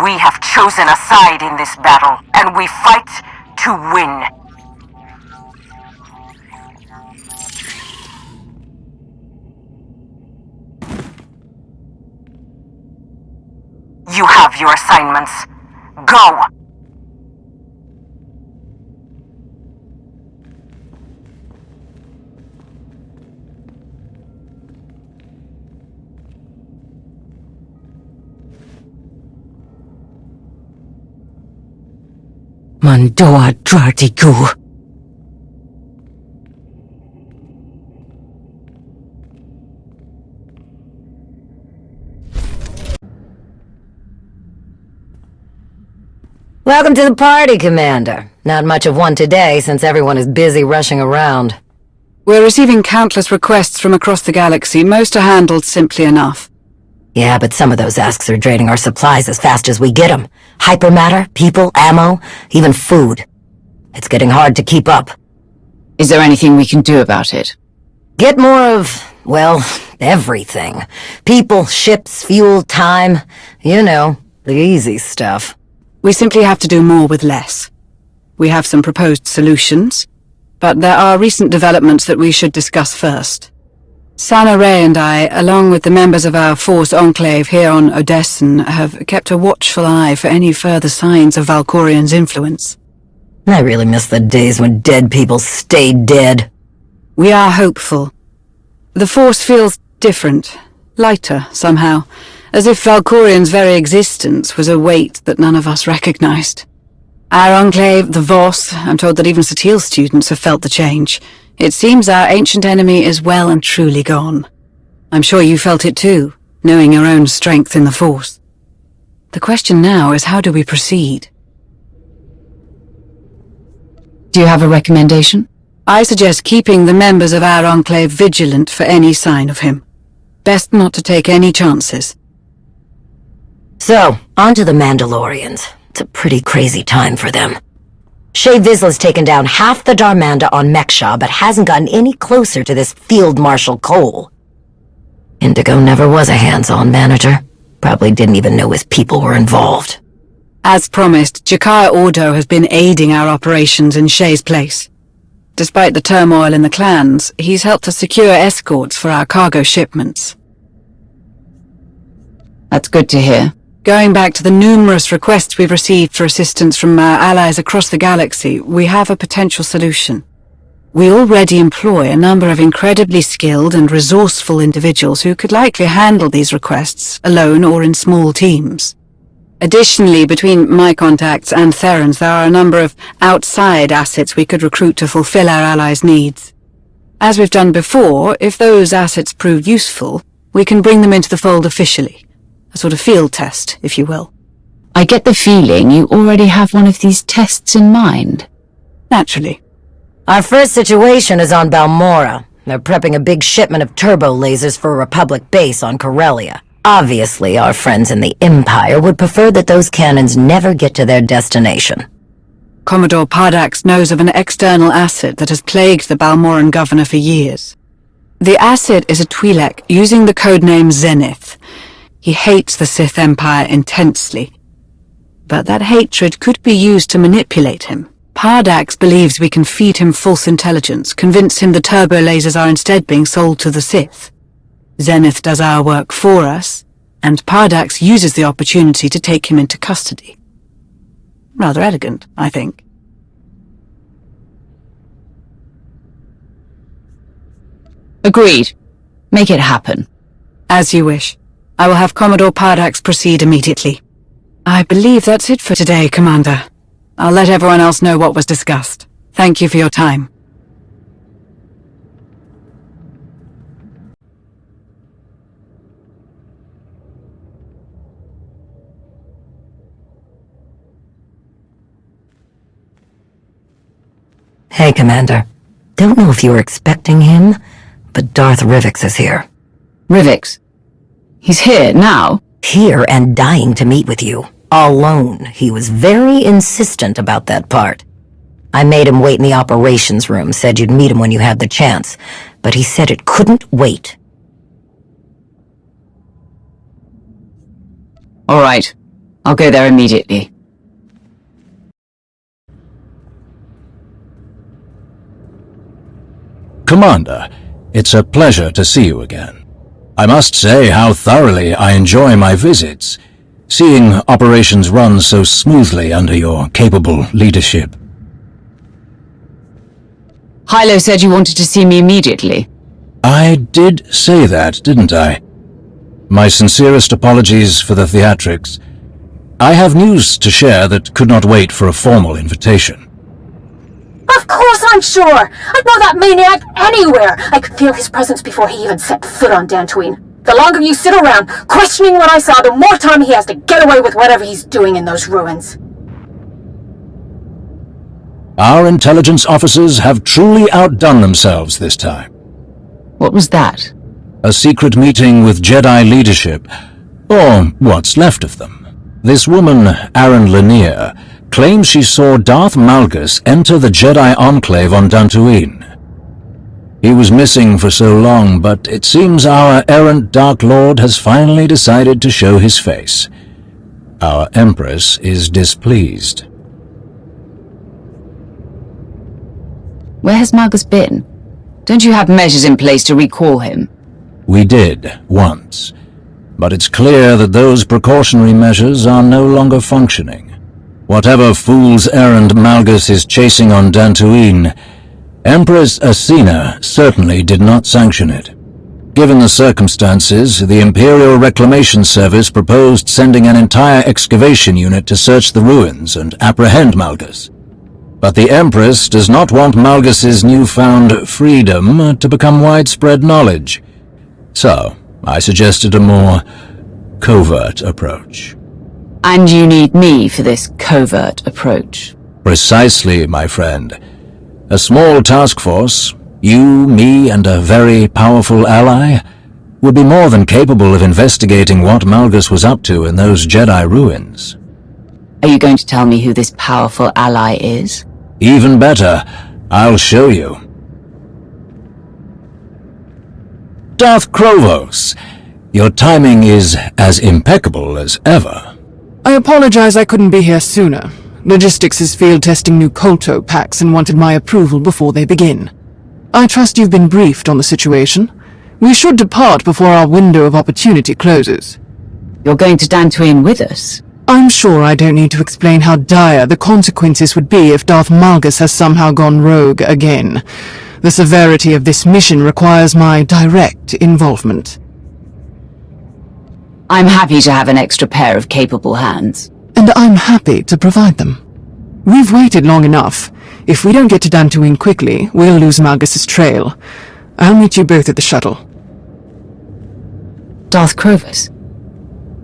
We have chosen a side in this battle, and we fight to win. You have your assignments. Go! Mandoa Drartigu. Welcome to the party, Commander. Not much of one today, since everyone is busy rushing around. We're receiving countless requests from across the galaxy. Most are handled simply enough. Yeah, but some of those asks are draining our supplies as fast as we get them. Hypermatter, people, ammo, even food. It's getting hard to keep up. Is there anything we can do about it? Get more of, well, everything. People, ships, fuel, time. You know, the easy stuff. We simply have to do more with less. We have some proposed solutions, but there are recent developments that we should discuss first. Sana Ray and I, along with the members of our Force Enclave here on Odessen, have kept a watchful eye for any further signs of Valkorian's influence. I really miss the days when dead people stayed dead. We are hopeful. The Force feels different, lighter somehow, as if Valkorian's very existence was a weight that none of us recognized. Our Enclave, the Voss, I'm told that even Satil students have felt the change. It seems our ancient enemy is well and truly gone. I'm sure you felt it too, knowing your own strength in the Force. The question now is, how do we proceed? Do you have a recommendation? I suggest keeping the members of our Enclave vigilant for any sign of him. Best not to take any chances. So, on to the Mandalorians. It's a pretty crazy time for them. Shae Vizsla's taken down half the Darmanda on Mekshah, but hasn't gotten any closer to this Field Marshal Cole. Indigo never was a hands-on manager. Probably didn't even know his people were involved. As promised, Jakaya Ordo has been aiding our operations in Shae's place. Despite the turmoil in the clans, he's helped us secure escorts for our cargo shipments. That's good to hear. Going back to the numerous requests we've received for assistance from our allies across the galaxy, we have a potential solution. We already employ a number of incredibly skilled and resourceful individuals who could likely handle these requests, alone or in small teams. Additionally, between my contacts and Theron's, there are a number of outside assets we could recruit to fulfill our allies' needs. As we've done before, if those assets prove useful, we can bring them into the fold officially. A sort of field test, if you will. I get the feeling you already have one of these tests in mind. Naturally. Our first situation is on Balmorra. They're prepping a big shipment of turbo lasers for a Republic base on Corellia. Obviously, our friends in the Empire would prefer that those cannons never get to their destination. Commodore Pardax knows of an external asset that has plagued the Balmorran governor for years. The asset is a Twi'lek using the codename Zenith. He hates the Sith Empire intensely. But that hatred could be used to manipulate him. Pardax believes we can feed him false intelligence, convince him the turbo lasers are instead being sold to the Sith. Zenith does our work for us, and Pardax uses the opportunity to take him into custody. Rather elegant, I think. Agreed. Make it happen. As you wish. I will have Commodore Pardax proceed immediately. I believe that's it for today, Commander. I'll let everyone else know what was discussed. Thank you for your time. Hey, Commander. Don't know if you were expecting him, but Darth Rivix is here. Rivix? He's here now? Here and dying to meet with you. Alone. He was very insistent about that part. I made him wait in the operations room, said you'd meet him when you had the chance, but he said it couldn't wait. All right. I'll go there immediately. Commander, it's a pleasure to see you again. I must say how thoroughly I enjoy my visits, seeing operations run so smoothly under your capable leadership. Hilo said you wanted to see me immediately. I did say that, didn't I? My sincerest apologies for the theatrics. I have news to share that could not wait for a formal invitation. Of course I'm sure! I'd know that maniac anywhere! I could feel his presence before he even set foot on Dantooine. The longer you sit around, questioning what I saw, the more time he has to get away with whatever he's doing in those ruins. Our intelligence officers have truly outdone themselves this time. What was that? A secret meeting with Jedi leadership, or what's left of them. This woman, Aaron Lanier, claims she saw Darth Malgus enter the Jedi Enclave on Dantooine. He was missing for so long, but it seems our errant Dark Lord has finally decided to show his face. Our Empress is displeased. Where has Malgus been? Don't you have measures in place to recall him? We did, once. But it's clear that those precautionary measures are no longer functioning. Whatever fool's errand Malgus is chasing on Dantooine, Empress Asina certainly did not sanction it. Given the circumstances, the Imperial Reclamation Service proposed sending an entire excavation unit to search the ruins and apprehend Malgus. But the Empress does not want Malgus's newfound freedom to become widespread knowledge. So, I suggested a more covert approach. And you need me for this covert approach. Precisely, my friend. A small task force, you, me, and a very powerful ally, would be more than capable of investigating what Malgus was up to in those Jedi ruins. Are you going to tell me who this powerful ally is? Even better, I'll show you. Darth Krovos, your timing is as impeccable as ever. I apologize I couldn't be here sooner. Logistics is field testing new Kolto packs and wanted my approval before they begin. I trust you've been briefed on the situation. We should depart before our window of opportunity closes. You're going to Dantooine with us? I'm sure I don't need to explain how dire the consequences would be if Darth Malgus has somehow gone rogue again. The severity of this mission requires my direct involvement. I'm happy to have an extra pair of capable hands. And I'm happy to provide them. We've waited long enough. If we don't get to Dantooine quickly, we'll lose Malgus's trail. I'll meet you both at the shuttle. Darth Krovos?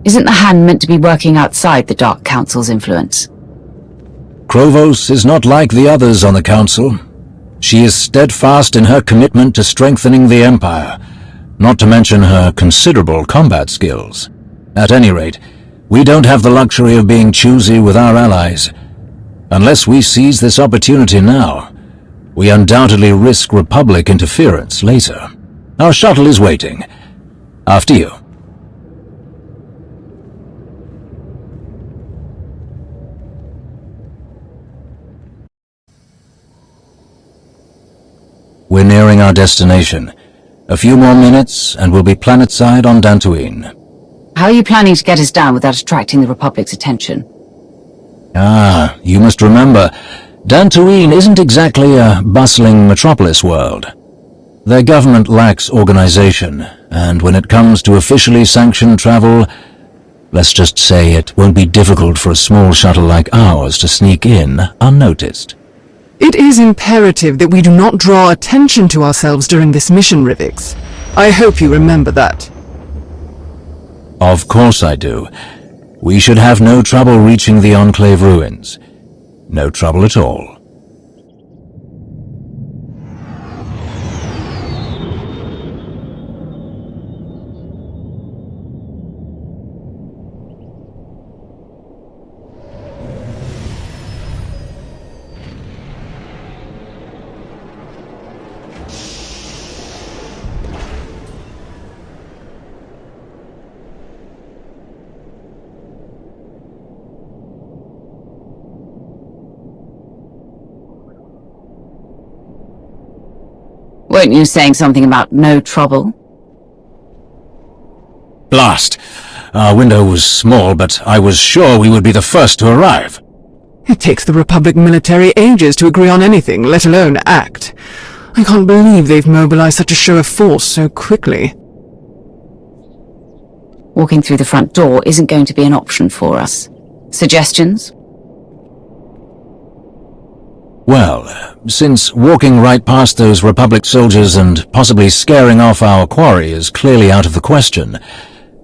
Isn't the hand meant to be working outside the Dark Council's influence? Krovos is not like the others on the Council. She is steadfast in her commitment to strengthening the Empire, not to mention her considerable combat skills. At any rate, we don't have the luxury of being choosy with our allies. Unless we seize this opportunity now, we undoubtedly risk Republic interference later. Our shuttle is waiting. After you. We're nearing our destination. A few more minutes, and we'll be planetside on Dantooine. How are you planning to get us down without attracting the Republic's attention? Ah, you must remember, Dantooine isn't exactly a bustling metropolis world. Their government lacks organization, and when it comes to officially sanctioned travel, let's just say it won't be difficult for a small shuttle like ours to sneak in unnoticed. It is imperative that we do not draw attention to ourselves during this mission, Rivix. I hope you remember that. Of course I do. We should have no trouble reaching the Enclave ruins. No trouble at all. Weren't you saying something about no trouble? Blast! Our window was small, but I was sure we would be the first to arrive. It takes the Republic military ages to agree on anything, let alone act. I can't believe they've mobilized such a show of force so quickly. Walking through the front door isn't going to be an option for us. Suggestions? Well, since walking right past those Republic soldiers and possibly scaring off our quarry is clearly out of the question,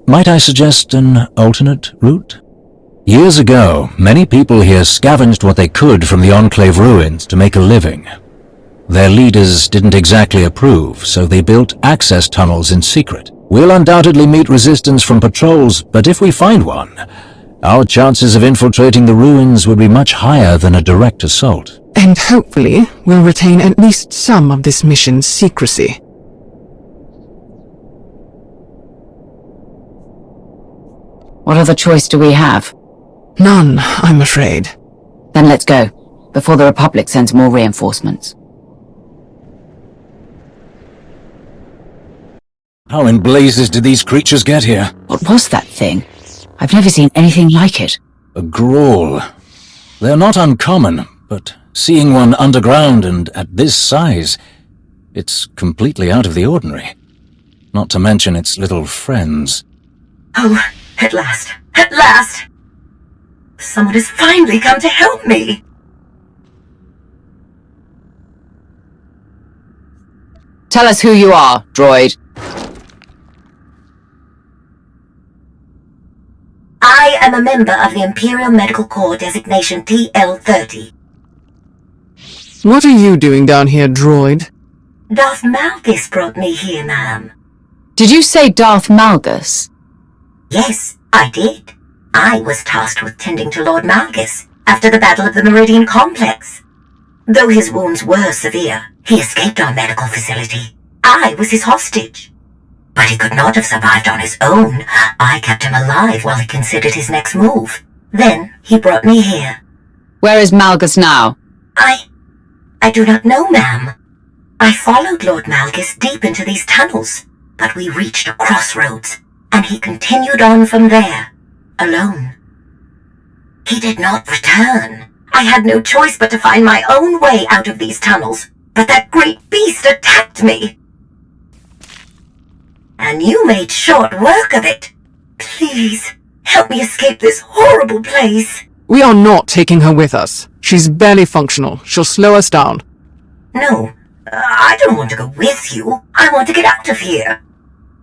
might I suggest an alternate route? Years ago, many people here scavenged what they could from the Enclave ruins to make a living. Their leaders didn't exactly approve, so they built access tunnels in secret. We'll undoubtedly meet resistance from patrols, but if we find one, our chances of infiltrating the ruins would be much higher than a direct assault. And hopefully, we'll retain at least some of this mission's secrecy. What other choice do we have? None, I'm afraid. Then let's go, before the Republic sends more reinforcements. How in blazes did these creatures get here? What was that thing? I've never seen anything like it. A Grawl. They're not uncommon, but seeing one underground and at this size, it's completely out of the ordinary. Not to mention its little friends. Oh, at last! At last! Someone has finally come to help me! Tell us who you are, droid. I am a member of the Imperial Medical Corps designation TL-30. What are you doing down here, droid? Darth Malgus brought me here, ma'am. Did you say Darth Malgus? Yes, I did. I was tasked with tending to Lord Malgus after the Battle of the Meridian Complex. Though his wounds were severe, he escaped our medical facility. I was his hostage. But he could not have survived on his own. I kept him alive while he considered his next move. Then he brought me here. Where is Malgus now? I do not know, ma'am. I followed Lord Malgus deep into these tunnels, but we reached a crossroads, and he continued on from there, alone. He did not return. I had no choice but to find my own way out of these tunnels, but that great beast attacked me. And you made short work of it. Please, help me escape this horrible place. We are not taking her with us. She's barely functional. She'll slow us down. No, I don't want to go with you. I want to get out of here.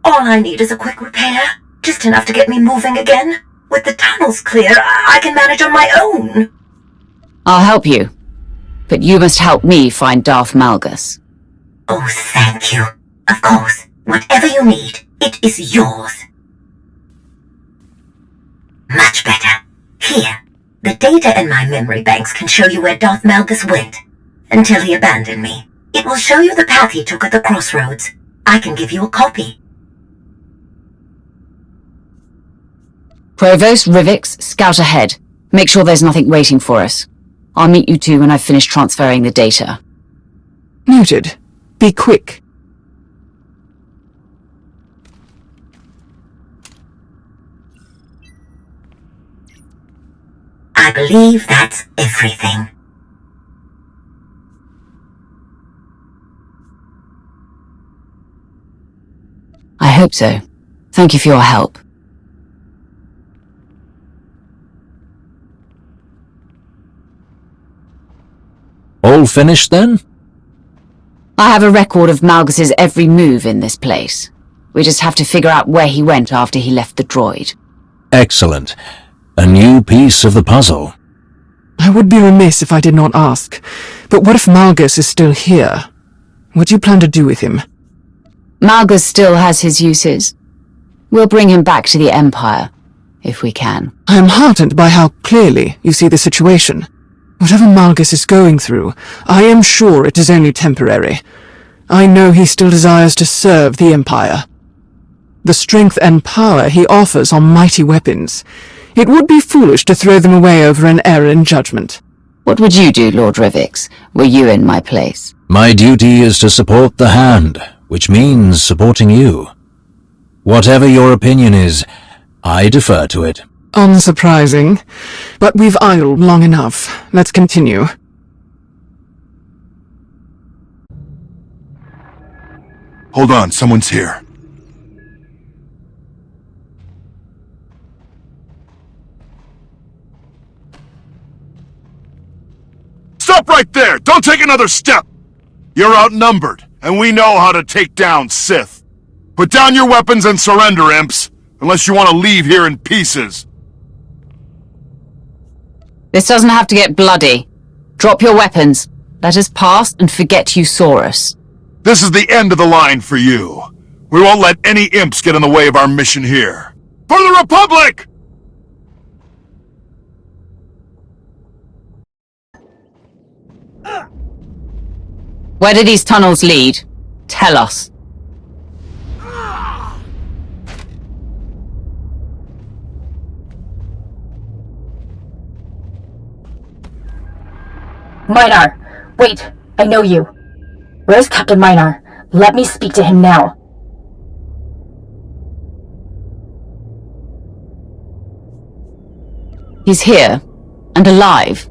All I need is a quick repair, just enough to get me moving again. With the tunnels clear, I can manage on my own. I'll help you, but you must help me find Darth Malgus. Oh, thank you. Of course. Whatever you need, it is yours. Much better. Here, the data in my memory banks can show you where Darth Malgus went, until he abandoned me. It will show you the path he took at the crossroads. I can give you a copy. Provost, Rivix, scout ahead. Make sure there's nothing waiting for us. I'll meet you two when I've finished transferring the data. Noted. Be quick. I believe that's everything. I hope so. Thank you for your help. All finished then? I have a record of Malgus's every move in this place. We just have to figure out where he went after he left the droid. Excellent. A new piece of the puzzle. I would be remiss if I did not ask. But what if Malgus is still here? What do you plan to do with him? Malgus still has his uses. We'll bring him back to the Empire, if we can. I am heartened by how clearly you see the situation. Whatever Malgus is going through, I am sure it is only temporary. I know he still desires to serve the Empire. The strength and power he offers are mighty weapons. It would be foolish to throw them away over an error in judgment. What would you do, Lord Rivix, were you in my place? My duty is to support the Hand, which means supporting you. Whatever your opinion is, I defer to it. Unsurprising. But we've idled long enough. Let's continue. Hold on, someone's here. right there! Don't take another step! You're outnumbered, and we know how to take down Sith. Put down your weapons and surrender, imps, unless you want to leave here in pieces. This doesn't have to get bloody. Drop your weapons. Let us pass and forget you saw us. This is the end of the line for you. We won't let any imps get in the way of our mission here. For the Republic! Where do these tunnels lead? Tell us. Minar! Wait! I know you. Where's Captain Minar? Let me speak to him now. He's here, and alive.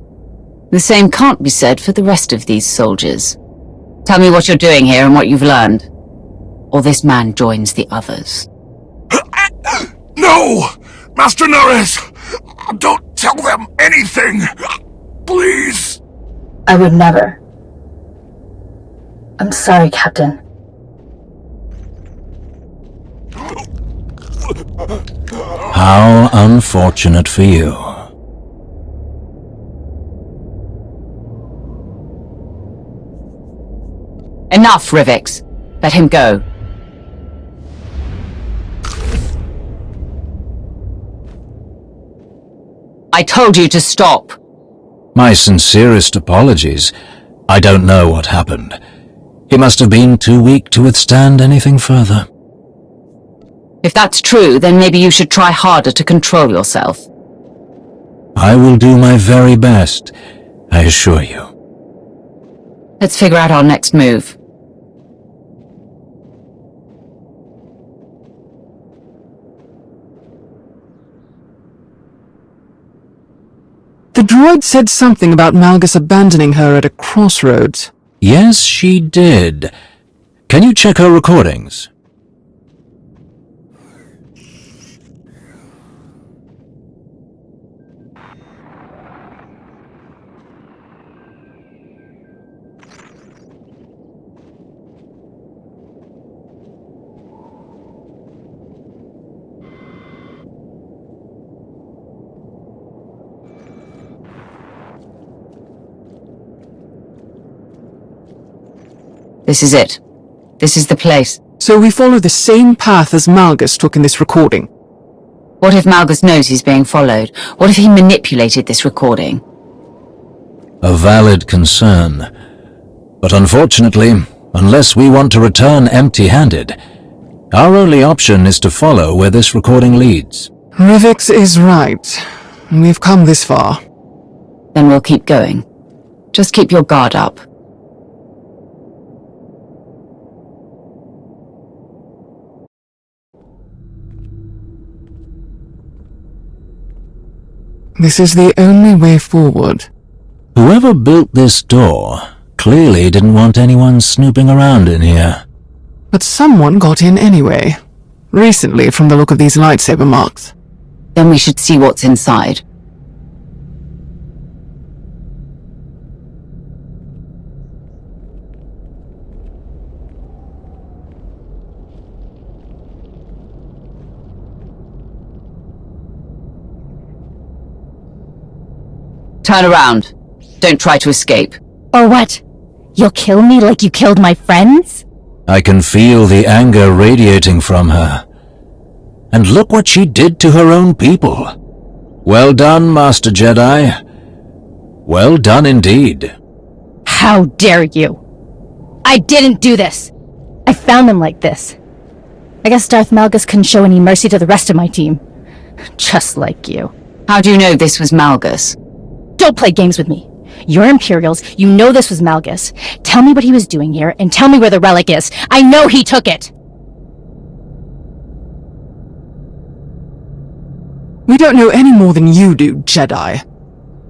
The same can't be said for the rest of these soldiers. Tell me what you're doing here and what you've learned. Or this man joins the others. No! Master Nares! Don't tell them anything! Please! I would never. I'm sorry, Captain. How unfortunate for you. Enough, Rivix. Let him go. I told you to stop. My sincerest apologies. I don't know what happened. He must have been too weak to withstand anything further. If that's true, then maybe you should try harder to control yourself. I will do my very best, I assure you. Let's figure out our next move. The droid said something about Malgus abandoning her at a crossroads. Yes, she did. Can you check her recordings? This is it. This is the place. So we follow the same path as Malgus took in this recording. What if Malgus knows he's being followed? What if he manipulated this recording? A valid concern. But unfortunately, unless we want to return empty-handed, our only option is to follow where this recording leads. Rivix is right. We've come this far. Then we'll keep going. Just keep your guard up. This is the only way forward. Whoever built this door clearly didn't want anyone snooping around in here. But someone got in anyway. Recently, from the look of these lightsaber marks. Then we should see what's inside. Turn around. Don't try to escape. Or what? You'll kill me like you killed my friends? I can feel the anger radiating from her. And look what she did to her own people. Well done, Master Jedi. Well done indeed. How dare you? I didn't do this. I found them like this. I guess Darth Malgus couldn't show any mercy to the rest of my team. Just like you. How do you know this was Malgus? Don't play games with me. You're Imperials, you know this was Malgus. Tell me what he was doing here, and tell me where the relic is. I know he took it! We don't know any more than you do, Jedi.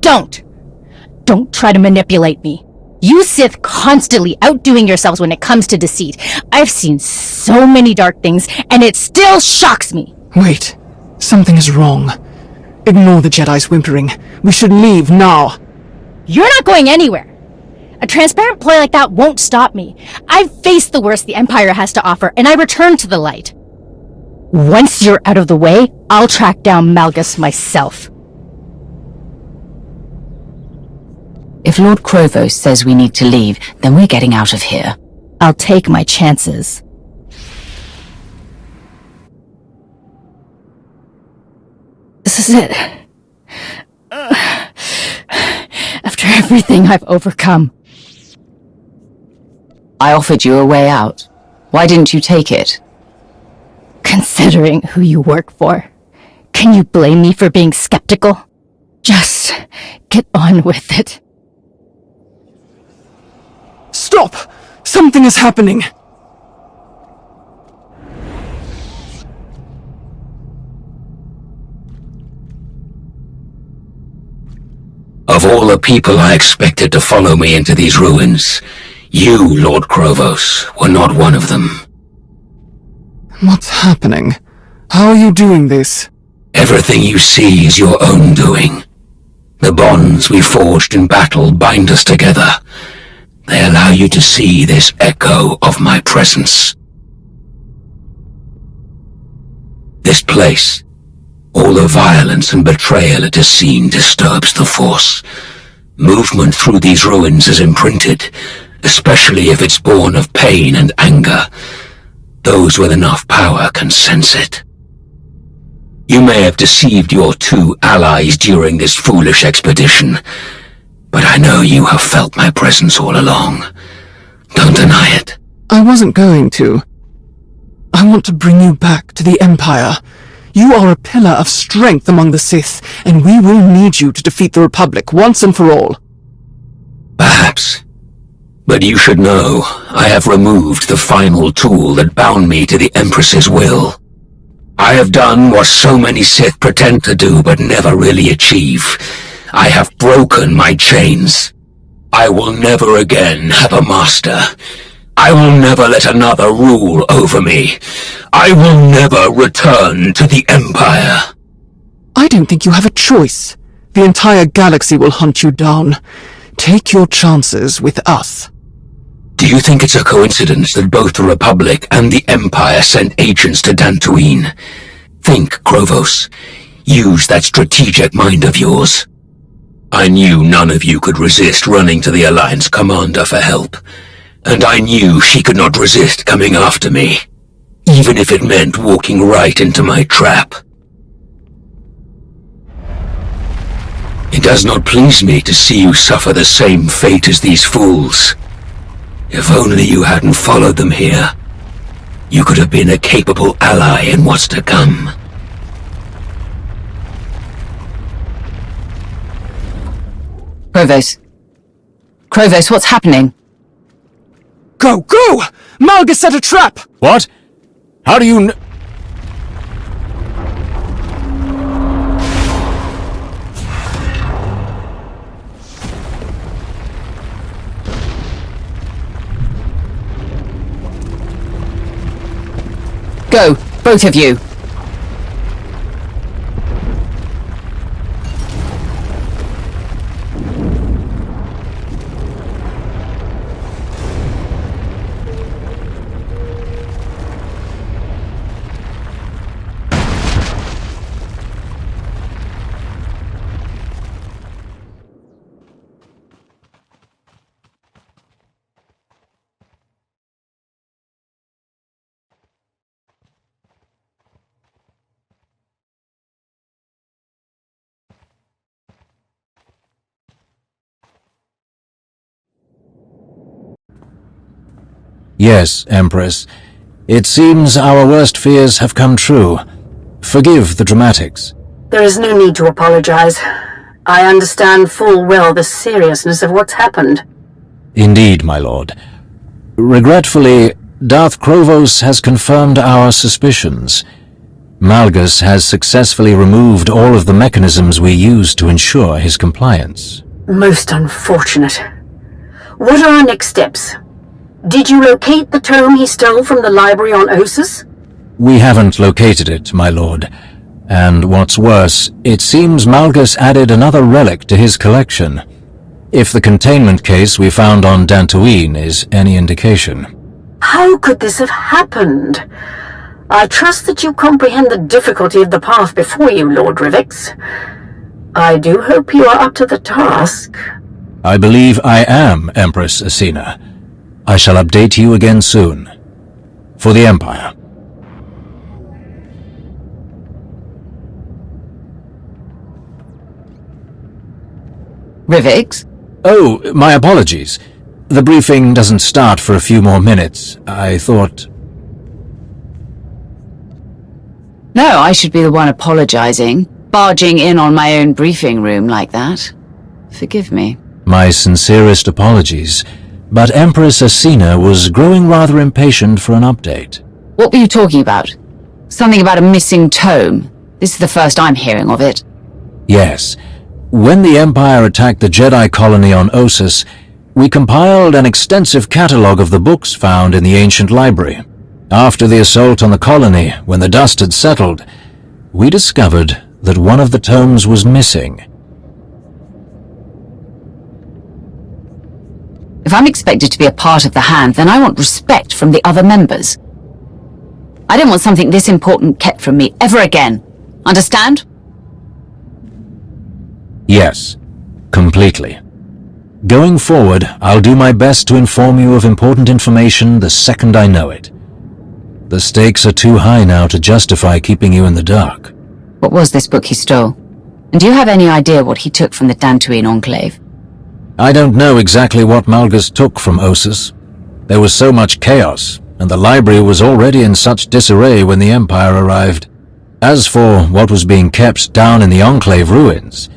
Don't try to manipulate me. You Sith constantly outdoing yourselves when it comes to deceit. I've seen so many dark things, and it still shocks me. Wait. Something is wrong. Ignore the Jedi's whimpering. We should leave now. You're not going anywhere. A transparent ploy like that won't stop me. I've faced the worst the Empire has to offer, and I return to the light. Once you're out of the way, I'll track down Malgus myself. If Lord Krovos says we need to leave, then we're getting out of here. I'll take my chances. This is it. After everything I've overcome. I offered you a way out. Why didn't you take it? Considering who you work for, can you blame me for being skeptical? Just get on with it. Stop! Something is happening! Of all the people I expected to follow me into these ruins, you, Lord Krovos, were not one of them. What's happening? How are you doing this? Everything you see is your own doing. The bonds we forged in battle bind us together. They allow you to see this echo of my presence. This place, all the violence and betrayal it has seen disturbs the Force. Movement through these ruins is imprinted, especially if it's born of pain and anger. Those with enough power can sense it. You may have deceived your two allies during this foolish expedition, but I know you have felt my presence all along. Don't deny it. I wasn't going to. I want to bring you back to the Empire. You are a pillar of strength among the Sith, and we will need you to defeat the Republic once and for all. Perhaps. But you should know, I have removed the final tool that bound me to the Empress's will. I have done what so many Sith pretend to do but never really achieve. I have broken my chains. I will never again have a master. I will never let another rule over me. I will never return to the Empire. I don't think you have a choice. The entire galaxy will hunt you down. Take your chances with us. Do you think it's a coincidence that both the Republic and the Empire sent agents to Dantooine? Think, Krovos. Use that strategic mind of yours. I knew none of you could resist running to the Alliance commander for help. And I knew she could not resist coming after me, even if it meant walking right into my trap. It does not please me to see you suffer the same fate as these fools. If only you hadn't followed them here, you could have been a capable ally in what's to come. Krovos, what's happening? Go! Malgus set a trap! What? How do you Go, both of you. Yes, Empress. It seems our worst fears have come true. Forgive the dramatics. There is no need to apologize. I understand full well the seriousness of what's happened. Indeed, my lord. Regretfully, Darth Krovos has confirmed our suspicions. Malgus has successfully removed all of the mechanisms we use to ensure his compliance. Most unfortunate. What are our next steps? Did you locate the tome he stole from the library on Ossus? We haven't located it, my lord. And what's worse, it seems Malgus added another relic to his collection. If the containment case we found on Dantooine is any indication. How could this have happened? I trust that you comprehend the difficulty of the path before you, Lord Rivix. I do hope you are up to the task. I believe I am, Empress Asina. I shall update you again soon. For the Empire. Rivix? Oh, my apologies. The briefing doesn't start for a few more minutes. I thought... No, I should be the one apologizing, barging in on my own briefing room like that. Forgive me. My sincerest apologies, but Empress Asina was growing rather impatient for an update. What were you talking about? Something about a missing tome. This is the first I'm hearing of it. Yes. When the Empire attacked the Jedi colony on Ossus, we compiled an extensive catalogue of the books found in the ancient library. After the assault on the colony, when the dust had settled, we discovered that one of the tomes was missing. If I'm expected to be a part of the Hand, then I want respect from the other members. I don't want something this important kept from me ever again. Understand? Yes, completely. Going forward, I'll do my best to inform you of important information the second I know it. The stakes are too high now to justify keeping you in the dark. What was this book he stole? And do you have any idea what he took from the Dantooine Enclave? I don't know exactly what Malgus took from Ossus. There was so much chaos, and the library was already in such disarray when the Empire arrived. As for what was being kept down in the Enclave ruins,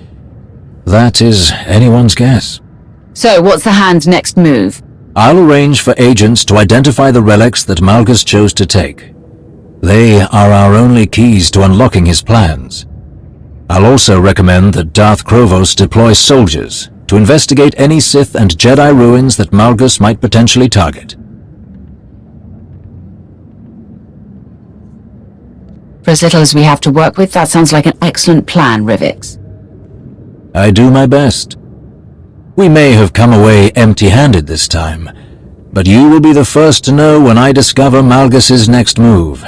that is anyone's guess. So, what's the Hand's next move? I'll arrange for agents to identify the relics that Malgus chose to take. They are our only keys to unlocking his plans. I'll also recommend that Darth Krovos deploy soldiers to investigate any Sith and Jedi ruins that Malgus might potentially target. For as little as we have to work with, that sounds like an excellent plan, Rivix. I do my best. We may have come away empty-handed this time, but you will be the first to know when I discover Malgus's next move,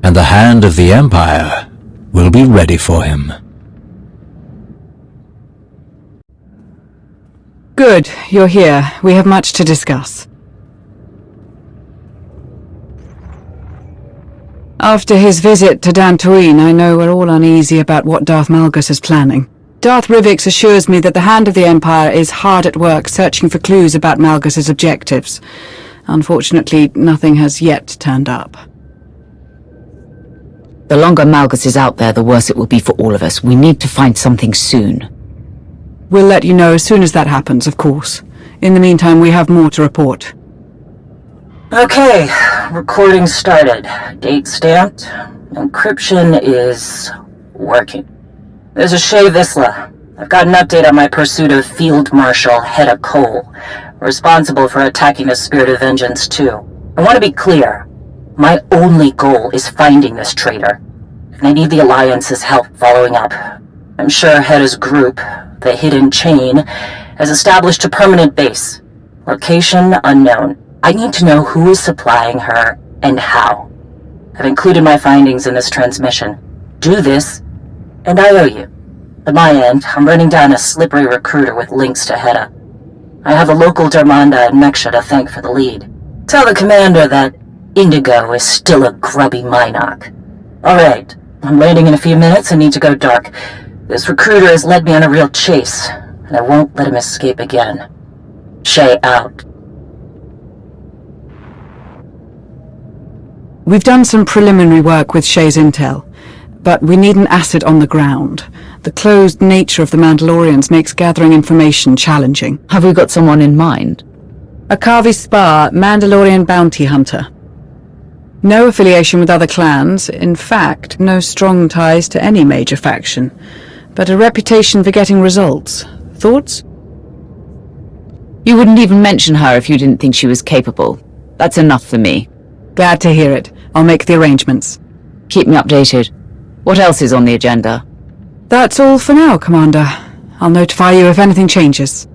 and the Hand of the Empire will be ready for him. Good, you're here. We have much to discuss. After his visit to Dantooine, I know we're all uneasy about what Darth Malgus is planning. Darth Rivix assures me that the Hand of the Empire is hard at work searching for clues about Malgus's objectives. Unfortunately, nothing has yet turned up. The longer Malgus is out there, the worse it will be for all of us. We need to find something soon. We'll let you know as soon as that happens, of course. In the meantime, we have more to report. Okay, recording started. Date stamped. Encryption is working. This is Shay Visla. I've got an update on my pursuit of Field Marshal Hedda Cole, responsible for attacking the Spirit of Vengeance 2. I want to be clear. My only goal is finding this traitor, and I need the Alliance's help following up. I'm sure Hedda's group, the Hidden Chain, has established a permanent base. Location unknown. I need to know who is supplying her and how. I've included my findings in this transmission. Do this, and I owe you. At my end, I'm running down a slippery recruiter with links to Hedda. I have a local Darmanda and Meksha to thank for the lead. Tell the commander that Indigo is still a grubby Minoc. Alright, I'm landing in a few minutes and need to go dark. This recruiter has led me on a real chase, and I won't let him escape again. Shay out. We've done some preliminary work with Shay's intel, but we need an asset on the ground. The closed nature of the Mandalorians makes gathering information challenging. Have we got someone in mind? A Kavi Spar, Mandalorian bounty hunter. No affiliation with other clans, in fact, no strong ties to any major faction, but a reputation for getting results. Thoughts? You wouldn't even mention her if you didn't think she was capable. That's enough for me. Glad to hear it. I'll make the arrangements. Keep me updated. What else is on the agenda? That's all for now, Commander. I'll notify you if anything changes.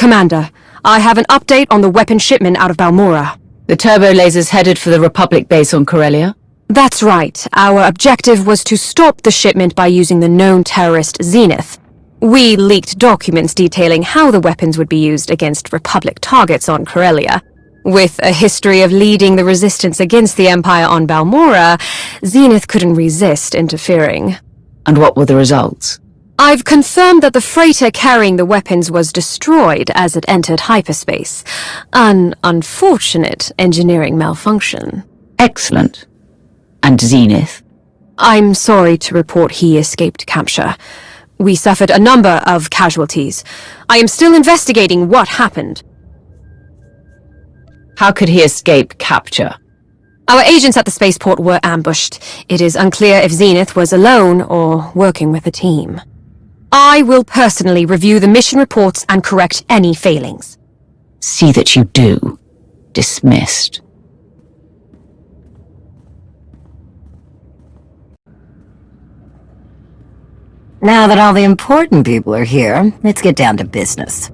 Commander, I have an update on the weapon shipment out of Balmora. The turbo lasers headed for the Republic base on Corellia? That's right. Our objective was to stop the shipment by using the known terrorist Zenith. We leaked documents detailing how the weapons would be used against Republic targets on Corellia. With a history of leading the resistance against the Empire on Balmora, Zenith couldn't resist interfering. And what were the results? I've confirmed that the freighter carrying the weapons was destroyed as it entered hyperspace. An unfortunate engineering malfunction. Excellent. And Zenith? I'm sorry to report he escaped capture. We suffered a number of casualties. I am still investigating what happened. How could he escape capture? Our agents at the spaceport were ambushed. It is unclear if Zenith was alone or working with a team. I will personally review the mission reports and correct any failings. See that you do. Dismissed. Now that all the important people are here, let's get down to business.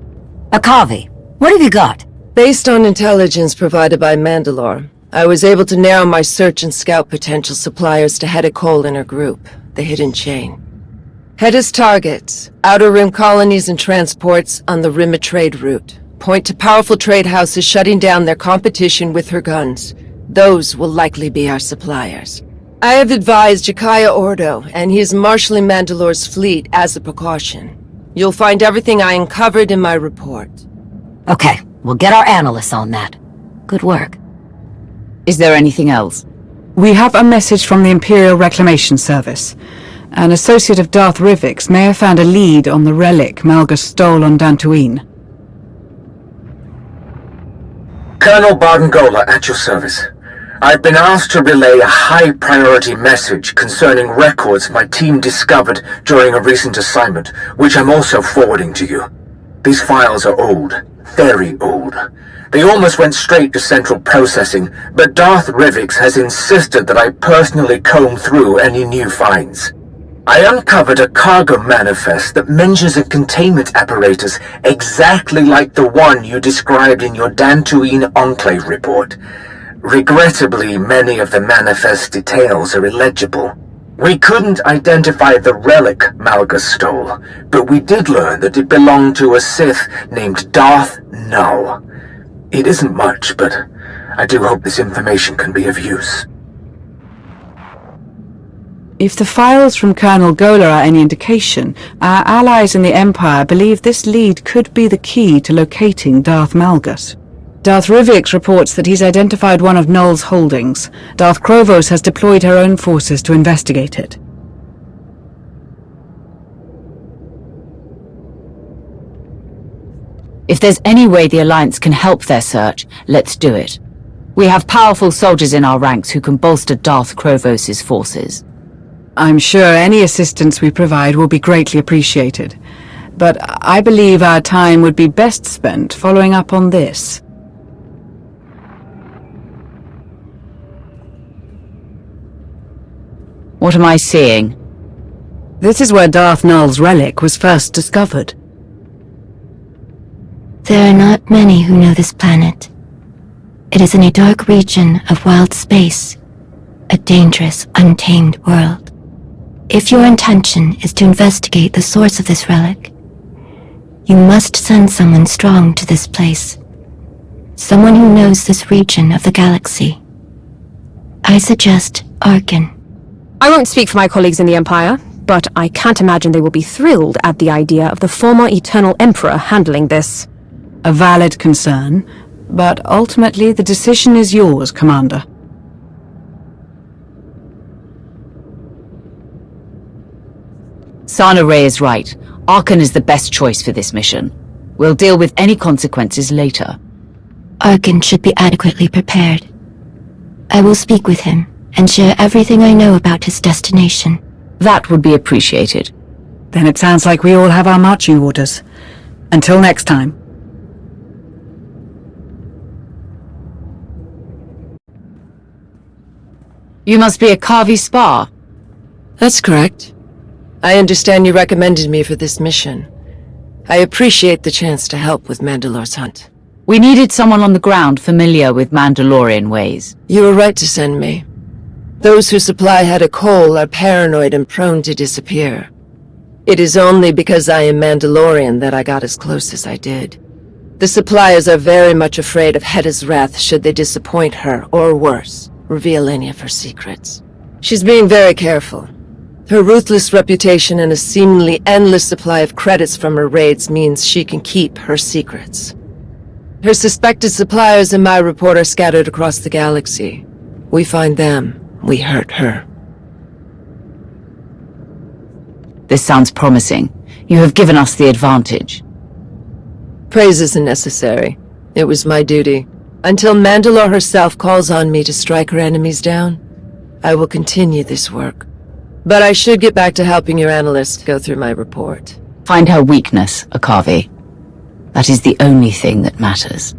Akavi, what have you got? Based on intelligence provided by Mandalore, I was able to narrow my search and scout potential suppliers to Hedda Cole and her group, the Hidden Chain. Hedda's targets, Outer Rim colonies and transports on the Rim of Trade route, point to powerful trade houses shutting down their competition with her guns. Those will likely be our suppliers. I have advised Jakaya Ordo, and he is marshalling Mandalore's fleet as a precaution. You'll find everything I uncovered in my report. Okay, we'll get our analysts on that. Good work. Is there anything else? We have a message from the Imperial Reclamation Service. An associate of Darth Rivik's may have found a lead on the relic Malgus stole on Dantooine. Colonel Bardengola at your service. I've been asked to relay a high-priority message concerning records my team discovered during a recent assignment, which I'm also forwarding to you. These files are old, very old. They almost went straight to central processing, but Darth Rivix has insisted that I personally comb through any new finds. I uncovered a cargo manifest that mentions a containment apparatus exactly like the one you described in your Dantooine Enclave report. Regrettably, many of the manifest details are illegible. We couldn't identify the relic Malgus stole, but we did learn that it belonged to a Sith named Darth Null. It isn't much, but I do hope this information can be of use. If the files from Colonel Gola are any indication, our allies in the Empire believe this lead could be the key to locating Darth Malgus. Darth Rivix reports that he's identified one of Null's holdings. Darth Krovos has deployed her own forces to investigate it. If there's any way the Alliance can help their search, let's do it. We have powerful soldiers in our ranks who can bolster Darth Krovos' forces. I'm sure any assistance we provide will be greatly appreciated. But I believe our time would be best spent following up on this. What am I seeing? This is where Darth Null's relic was first discovered. There are not many who know this planet. It is in a dark region of wild space, a dangerous, untamed world. If your intention is to investigate the source of this relic, you must send someone strong to this place. Someone who knows this region of the galaxy. I suggest Arkin. I won't speak for my colleagues in the Empire, but I can't imagine they will be thrilled at the idea of the former Eternal Emperor handling this. A valid concern, but ultimately the decision is yours, Commander. Sana Ray is right. Arkin is the best choice for this mission. We'll deal with any consequences later. Arkin should be adequately prepared. I will speak with him and share everything I know about his destination. That would be appreciated. Then it sounds like we all have our marching orders. Until next time. You must be a Kavi Spa. That's correct. I understand you recommended me for this mission. I appreciate the chance to help with Mandalore's hunt. We needed someone on the ground familiar with Mandalorian ways. You were right to send me. Those who supply Hedda Cole are paranoid and prone to disappear. It is only because I am Mandalorian that I got as close as I did. The suppliers are very much afraid of Hedda's wrath should they disappoint her, or worse, reveal any of her secrets. She's being very careful. Her ruthless reputation and a seemingly endless supply of credits from her raids means she can keep her secrets. Her suspected suppliers in my report are scattered across the galaxy. We find them, we hurt her. This sounds promising. You have given us the advantage. Praise isn't necessary. It was my duty. Until Mandalore herself calls on me to strike her enemies down, I will continue this work. But I should get back to helping your analysts go through my report. Find her weakness, Akavi. That is the only thing that matters.